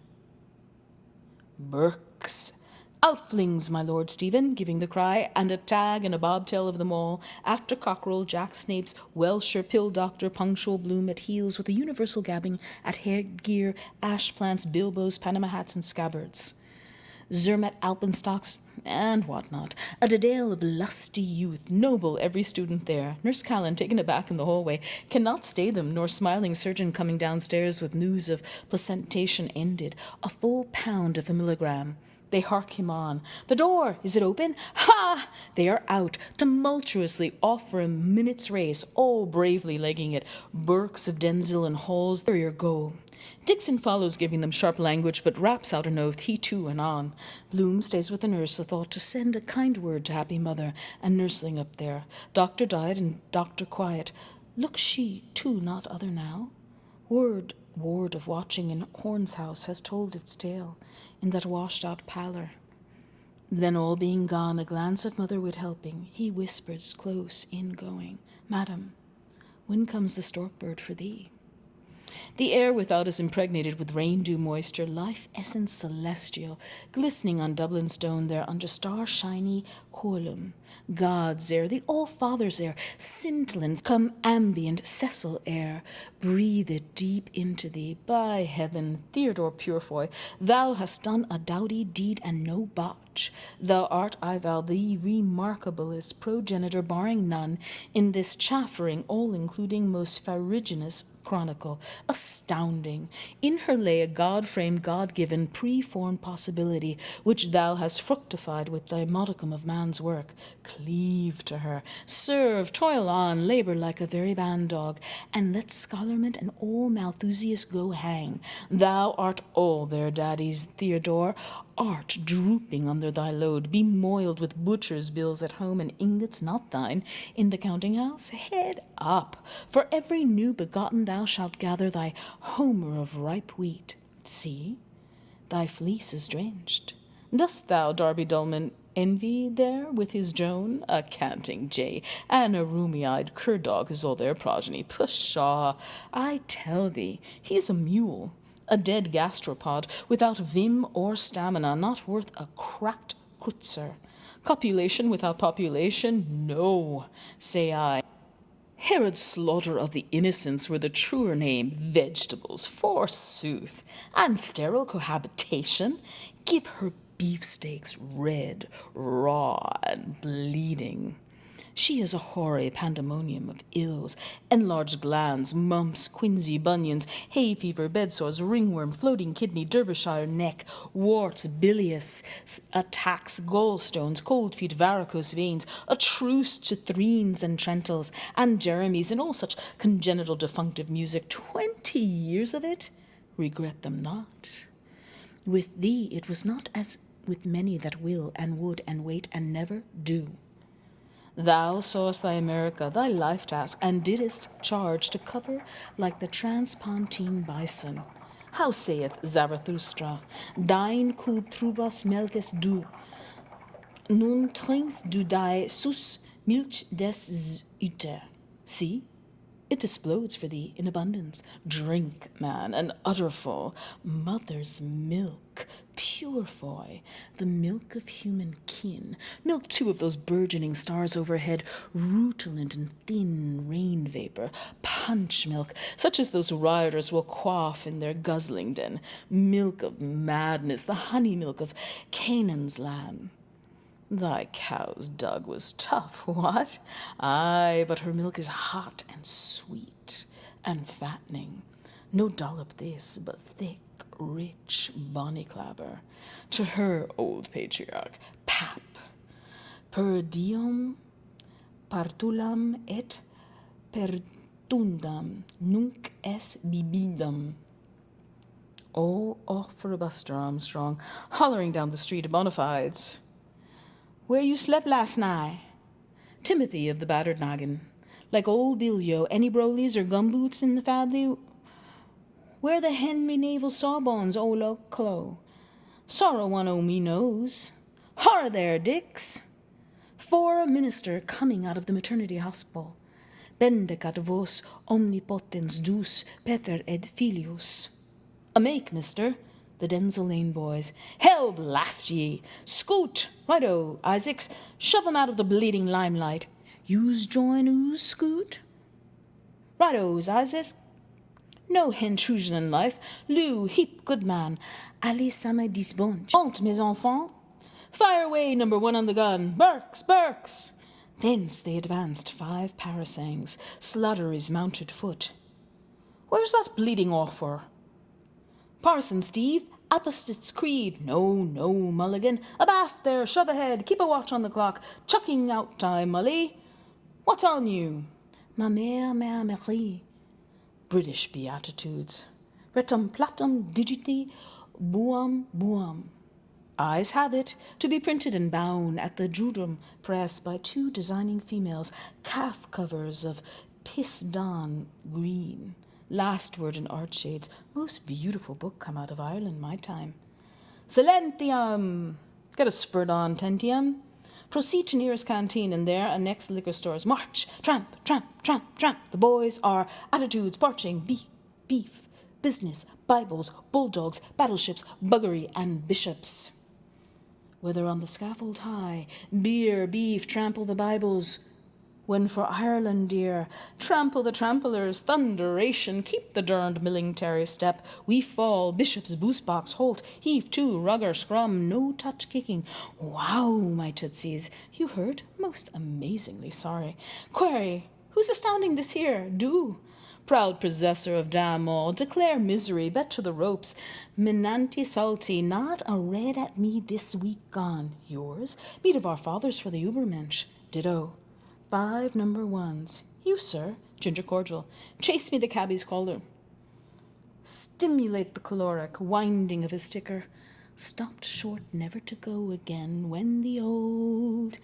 Burks! Out flings my Lord Stephen, giving the cry, and a tag and a bobtail of them all, after Cockerel, Jack Snapes, Welsher, Pill Doctor, Punctual Bloom at heels, with a universal gabbing at headgear, ash plants, bilboes, Panama hats, and scabbards. Zermatt alpenstocks, and what not. A dadail of lusty youth, noble every student there. Nurse Callan, taken aback in the hallway, cannot stay them, nor smiling surgeon coming downstairs with news of placentation ended. A full pound of a milligram. They hark him on. The door! Is it open? Ha! They are out, tumultuously off for a minute's race, all bravely legging it. Burks of Denzil and Halls, there you go. Dixon follows, giving them sharp language, but raps out an oath, he too, and on. Bloom stays with the nurse, a thought to send a kind word to happy mother and nursling up there. Doctor died and doctor quiet. Looks she, too, not other now? Ward of watching in Horn's house has told its tale, in that washed-out pallor. Then all being gone, a glance of motherhood helping, he whispers close in going, Madam, when comes the stork-bird for thee? The air without is impregnated with rain-dew moisture, life-essence celestial, glistening on Dublin stone there under star-shiny coelum. God's air, the All-Father's air, scintillant, come ambient, Cecil air, breathe it deep into thee. By heaven, Theodore Purefoy, thou hast done a doughty deed and no bot. watch. Thou art, I vow, the remarkablest progenitor, barring none, in this chaffering, all-including, most farraginous chronicle. Astounding. In her lay a God-framed, God-given, preformed possibility, which thou hast fructified with thy modicum of man's work. Cleave to her, serve, toil on, labour like a very ban-dog, and let scholarment and all Malthusias go hang. Thou art all their daddies, Theodore, art drooping under thy load, bemoiled with butcher's bills at home and ingots not thine in the counting-house. Head up, for every new begotten thou shalt gather thy homer of ripe wheat. See, thy fleece is drenched. Dost thou, Darby Dullman, envy there with his Joan? A canting jay and a rheumy-eyed cur-dog is all their progeny. Pshaw! I tell thee, he is a mule, a dead gastropod, without vim or stamina, not worth a cracked kreuzer. Copulation without population? No, say I. Herod's slaughter of the innocents were the truer name. Vegetables, forsooth, and sterile cohabitation. Give her beefsteaks red, raw, and bleeding. She is a hoary pandemonium of ills, enlarged glands, mumps, quinsy, bunions, hay fever, bed sores, ringworm, floating kidney, Derbyshire neck, warts, bilious attacks, gallstones, cold feet, varicose veins, a truce to threens and trentals, and Jeremies, and all such congenital defunctive music. 20 years of it? Regret them not. With thee it was not as with many that will, and would, and wait, and never do. Thou sawest thy America, thy life task, and didst charge to cover like the transpontine bison. How saith Zarathustra? Dein cub trubas melkest du, nun trinkst du thy sus milch des Uter. See, it explodes for thee in abundance. Drink, man, an udderful. Mother's milk, pure foy, the milk of human kin. Milk, too, of those burgeoning stars overhead, rutilant and thin rain vapour. Punch milk, such as those rioters will quaff in their guzzling den. Milk of madness, the honey milk of Canaan's land. Thy cow's dug was tough, what? Ay, but her milk is hot and sweet and fattening. No dollop this, but thick, rich, bonny clabber. To her, old patriarch, pap. Per diem partulam et pertundam nunc es bibidam. Oh, off for a Buster Armstrong, hollering down the street of Bonafides. Where you slept last night? Timothy of the battered noggin. Like old Billio, any brolies or gumboots in the family? Where the Henry Naval Sawbones, oh loco? Sorrow one o' me knows. Horror there, Dix! For a minister coming out of the maternity hospital. Bendecat vos omnipotens Deus Pater et Filius. A make, mister. The Denzil Lane boys. Hell blast ye! Scoot! Righto, Isaacs. Shove 'em out of the bleeding limelight. Yous join ooze, Scoot? Rightos, Isaacs. No intrusion in life. Lou, heap good man. Allez, ça me disbonche. Honte, mes enfants. Fire away, number one on the gun. Burks, Burks! Thence they advanced 5 parasangs, Slattery's mounted foot. Where's that bleeding off for? Parson Steve, Apostate's creed. No, no, Mulligan. Abaft there, shove ahead, keep a watch on the clock. Chucking out time, Mully. What's on you? Ma mère Marie. British Beatitudes. Retum platum digiti buam buam. Eyes have it, to be printed and bound at the Judrum press by 2 designing females, calf covers of piston green. Last word in art shades. Most beautiful book come out of Ireland my time. Silentium! Get a spurt on, Tentium. Proceed to nearest canteen, and there a next liquor stores. March! Tramp, tramp, tramp, tramp. The boys are attitudes, parching, beef, business, Bibles, bulldogs, battleships, buggery, and bishops. Whether on the scaffold high, beer, beef, trample the Bibles, When for Ireland dear, trample the tramplers, thunderation, keep the durned military step. We fall, bishops, boosebox, holt, heave to, rugger, scrum, no touch kicking. Wow, my tootsies, you heard? Most amazingly sorry. Query, who's astounding this here? Do. Proud possessor of damn all, declare misery, bet to the ropes. Minanti salty, not a red at me this week gone. Yours? Meat of our fathers for the Ubermensch. Ditto. 5 number 1s. You, sir. Ginger cordial. Chase me the cabbie's collar. Stimulate the caloric winding of his ticker. Stopped short never to go again when the old...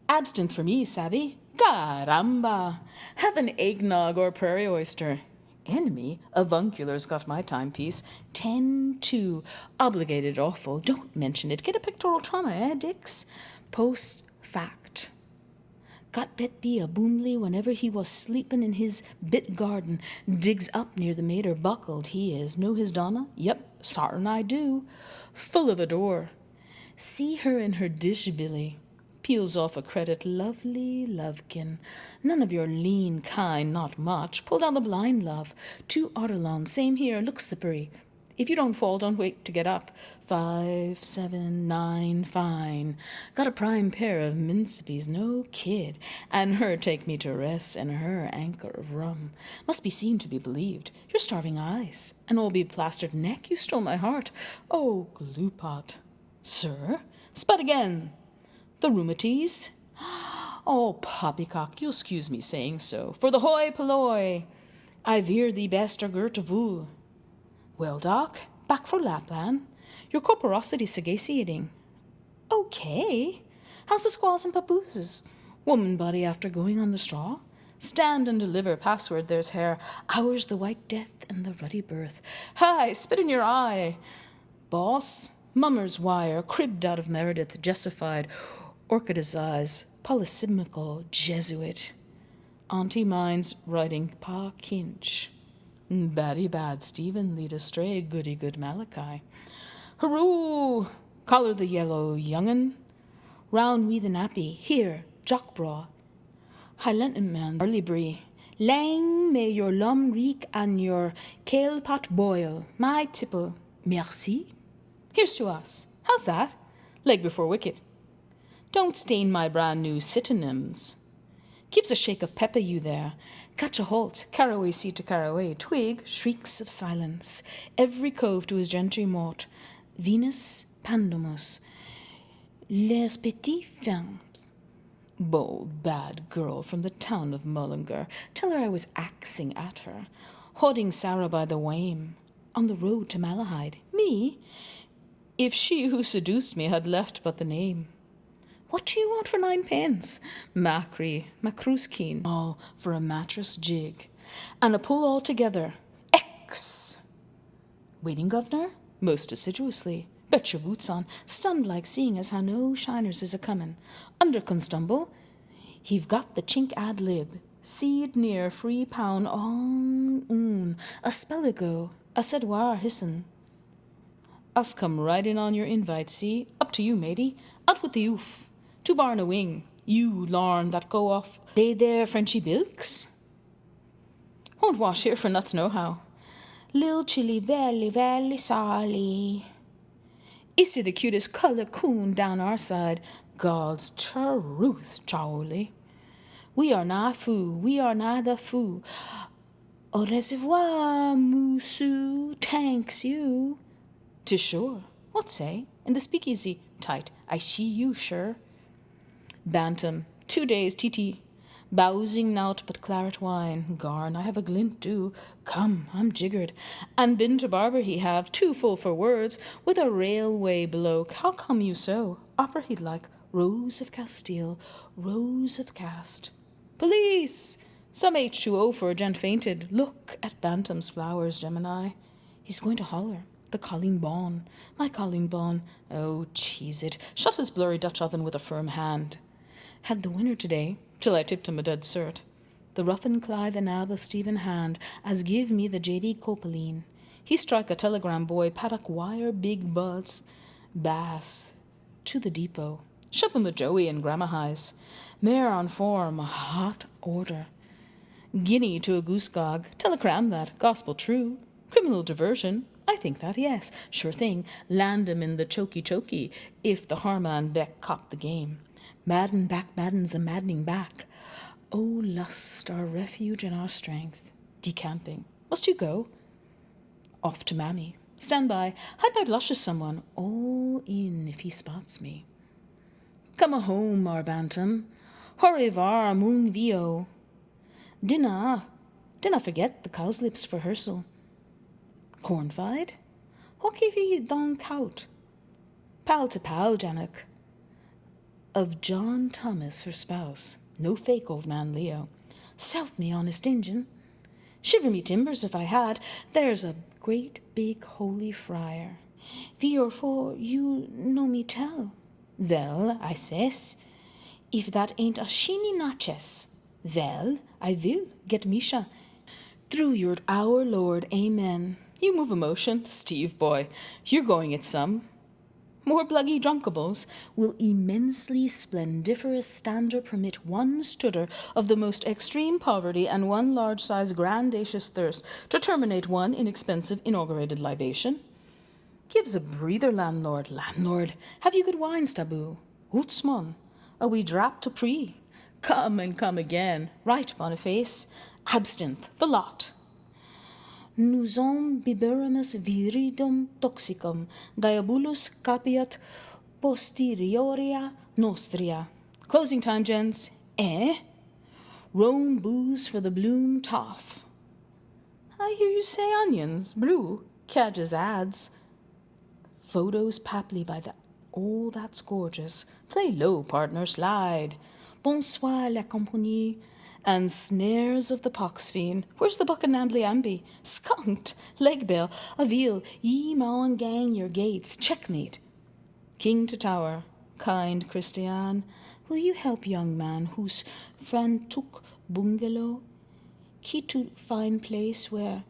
Absinthe for me, savvy. Caramba! Have an eggnog or prairie oyster. Enemy? Avuncular's got my timepiece. 10-2. Obligated awful. Don't mention it. Get a pectoral trauma, eh, Dix? Post fact. Got bet be a boomly whenever he was sleepin' in his bit garden. Digs up near the mater, buckled he is. Know his Donna? Yep, sartin I do. Full of adore. See her in her dish, Billy. Peels off a credit, lovely lovekin. None of your lean kind, not much. Pull down the blind, love. 2 Artelon, same here, look slippery. If you don't fall, don't wait to get up. 5, 7, 9, fine. Got a prime pair of Mincipies, no kid. And her take me to rest, and her anchor of rum. Must be seen to be believed. Your starving eyes, and all be plastered neck. You stole my heart. Oh, gloopot. Sir? Spud again. The rheumatiz? Oh, poppycock, you'll excuse me saying so. For the hoi polloi. I veer thee best or girt of wool. Well, Doc, back for Lapland. Your corporosity sagaciating. Okay. How's the squaws and papooses? Woman body after going on the straw? Stand and deliver, password there's hair. Ours the white death and the ruddy birth. Hi, spit in your eye. Boss, mummer's wire, cribbed out of Meredith, jessified, orchid's eyes, polysemical Jesuit. Auntie mine's writing Pa Kinch. Baddy bad Stephen, lead astray, goody good Malachi. Hurroo! Collar the yellow young'un. Round we the nappy. Here, jockbraw. Highlantin man, barley brie. Lang may your lum reek and your kale pot boil. My tipple. Merci. Here's to us. How's that? Leg before wicket. Don't stain my brand new synonyms. Keeps a shake of pepper you there. Catch a halt, caraway seed to caraway. Twig, shrieks of silence. Every cove to his gentry mort. Venus Pandomus. Les petits femmes. Bold, bad girl from the town of Mulligan. Tell her I was axing at her. Holding Sarah by the wame. On the road to Malahide. Me? If she who seduced me had left but the name. What do you want for 9 pence? Macruskeen, all for a mattress jig. And a pull all together. X! Waiting, governor? Most assiduously. Bet your boots on. Stunned like seeing as how no shiners is a-comin'. Under constumble. He've got the chink ad lib. Seed near free pound on a spell ago. A said war hissin'. Us come right in on your invite, see? Up to you, matey. Out with the oof. 2 bar and a wing. You, Lorne, that go off. They there Frenchy bilks? Won't wash here for nuts nohow. Lil chilly velly sorry. Issy the cutest colour coon down our side. God's truth, Charlie. We are not foo. We are neither foo. Au reservoir, Mousou. Thanks you. To sure. What say? In the speakeasy. Tight. I see you, sure. Bantam. 2 days, TT. Bowsing nout but claret wine. Garn, I have a glint do. Come, I'm jiggered. And been to barber he have, too full for words, with a railway below. How come you so? Opera he'd like. Rose of Castile, Rose of Cast. Police! Some H2O for a gent fainted. Look at Bantam's flowers, Gemini. He's going to holler. The Colleen Bawn. My Colleen Bawn. Oh, cheese it. Shut his blurry Dutch oven with a firm hand. Had the winner today, till I tipped him a dead cert. The rough and Clyde the nab of Stephen Hand, as give me the J.D. Copeline. He strike a telegram boy, paddock wire, big butts, bass, to the depot. Shove 'em a Joey and Grandma Highs. Mare on form, a hot order. Guinea to a goose-gog, telegram that, gospel true. Criminal diversion, I think that, yes, sure thing. Land 'em in the chokey, if the Harman Beck cop the game. Madden back maddens a maddening back. Oh, lust, our refuge and our strength. Decamping. Must you go? Off to Mammy. Stand by. Hide my blushes, someone. All in if he spots me. Come a home, our bantam. Hurry var mung vio. Dinna forget the cowslips for hersel. Cornfide? What gave ye don cout? Pal to pal, Janek. Of John Thomas, her spouse. No fake, old man Leo. Self me, honest Injun. Shiver me timbers if I had. There's a great big holy friar. Wie or for you know me tell. Well, I says, if that ain't a sheeny natchez. Well, I will get Misha. Through your our Lord, amen. You move emotion, Steve boy. You're going it some. More bluggy drunkables will immensely splendiferous stander permit one stooder of the most extreme poverty and one large-size grandacious thirst to terminate one inexpensive inaugurated libation. Gives a breather, landlord. Landlord, have you good wines, taboo? Hootsmon, a wee drap to pre. Come and come again. Right, Boniface. Absinthe, the lot. Nusum biberamus viridum toxicum, diabolus capiat posterioria nostria. Closing time, gents. Rome booze for the bloom toff. I hear you say onions, blue, cadges ads. Photos paply by the... Oh, that's gorgeous. Play low, partner, slide. Bonsoir, la compagnie. And snares of the pox fiend. Where's the buck and ambly-amby? Skunked, leg bill, a veal, ye maun gang your gates, checkmate. King to tower, kind Christian, will you help young man whose friend took bungalow? Key to fine place where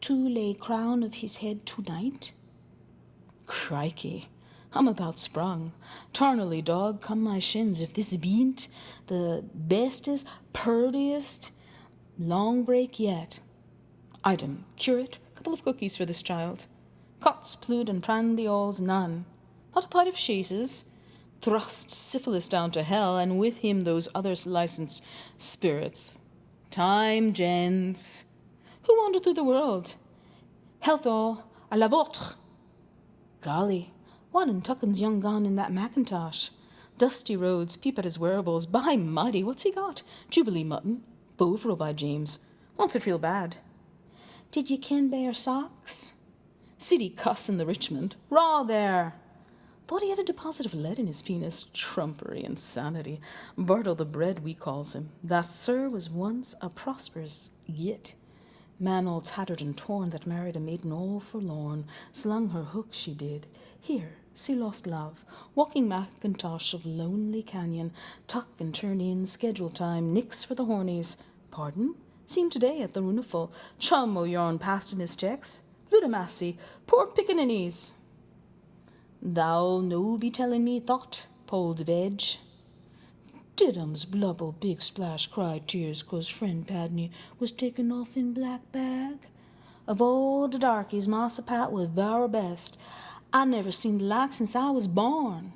to lay crown of his head tonight? Crikey, I'm about sprung. Tarnally, dog, come my shins, if this bean't the bestest, purtiest long break yet. Item, curate, couple of cookies for this child. Cots, plewed, and prandials, none. Not a pint of chases. Thrust syphilis down to hell, and with him those other licensed spirits. Time, gents. Who wander through the world? Health all, à la vôtre. Golly, what in Tucken's young gone in that Macintosh? Dusty roads peep at his wearables. By mighty, what's he got? Jubilee mutton. Bovril by James. Wants it real bad. Did ye ken bear socks? City cuss in the Richmond. Raw there. Thought he had a deposit of lead in his penis. Trumpery insanity. Bartle the bread, we calls him. That, sir, was once a prosperous git. Man all tattered and torn that married a maiden all forlorn. Slung her hook, she did. Here, see lost love. Walking Macintosh of lonely canyon. Tuck and turn in, schedule time. Nix for the hornies. Pardon? Seen today at the Runeful. Chum o' yarn passed in his checks. Ludamassie, poor pickaninnies. Thou'll no be telling me thought, polled veg. Didum's blubble big splash cried tears 'cause friend Padney was taken off in black bag. Of all the darkies, Massa Pat was very best. I never seen the like since I was born.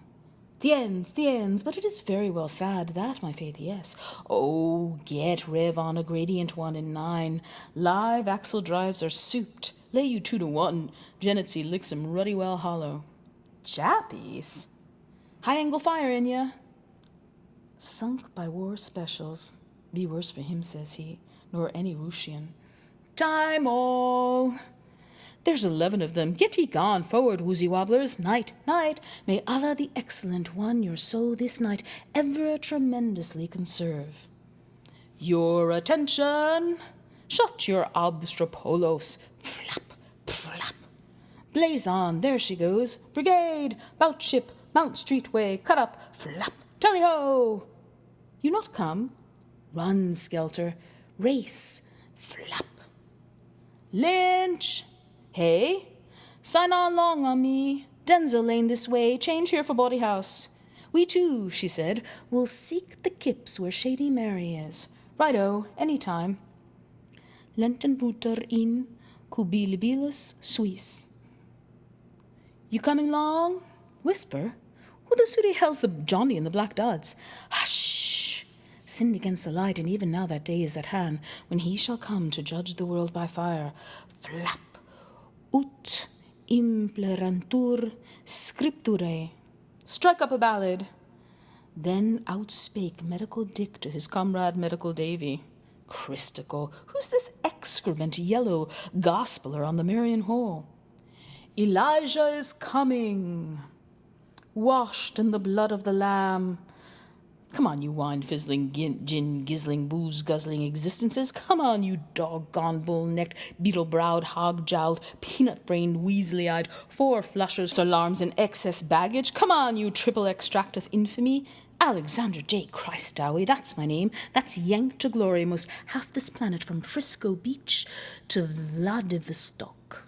The ends, but it is very well sad, that, my faith, yes. Oh, get Rev on a gradient 1 in 9. Live axle drives are souped. Lay you 2 to 1. Genetsy licks 'em ruddy well hollow. Jappies? High angle fire in ya. Sunk by war specials. Be worse for him, says he, nor any Rooshian. Time all. There's 11 of them. Get ye gone, forward, woozy wobblers. Night, night. May Allah the Excellent One your soul this night ever tremendously conserve. Your attention. Shut your obstropolos. Flap, flap. Blaze on, there she goes. Brigade, bout ship, Mount Street way, cut up, flap, tally-ho. You not come? Run, Skelter. Race, flap. Lynch. Hey, sign on long on me. Denzel Lane this way. Change here for Body House. We too, she said, will seek the kips where Shady Mary is. Righto, any time. Lentenbuter in cubilibilus suis. You coming long? Whisper. Who the sooty hell's the Johnny in the black duds? Hush! Sinned against the light, and even now that day is at hand, when he shall come to judge the world by fire. Flap! Ut implerantur scripturae. Strike up a ballad. Then outspake Medical Dick to his comrade Medical Davy. Christical, who's this excrement yellow gospeler on the Marian Hall? Elijah is coming, washed in the blood of the Lamb. Come on, you wine-fizzling, gin-gizzling, booze-guzzling existences. Come on, you doggone bull-necked, beetle-browed, hog-jowled, peanut-brained, weaselly-eyed, four-flushers, alarms, and excess baggage. Come on, you triple extract of infamy. Alexander J. Christowie, that's my name. That's yanked to glory most half this planet from Frisco Beach to Vladivostok.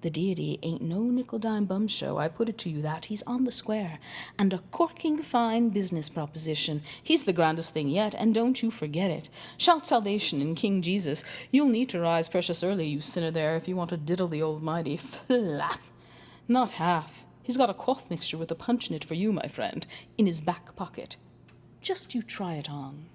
The deity ain't no nickel-dime bum show, I put it to you that. He's on the square, and a corking fine business proposition. He's the grandest thing yet, and don't you forget it. Shout salvation in King Jesus. You'll need to rise precious early, you sinner there, if you want to diddle the Almighty. Flap! Not half. He's got a cough mixture with a punch in it for you, my friend, in his back pocket. Just you try it on.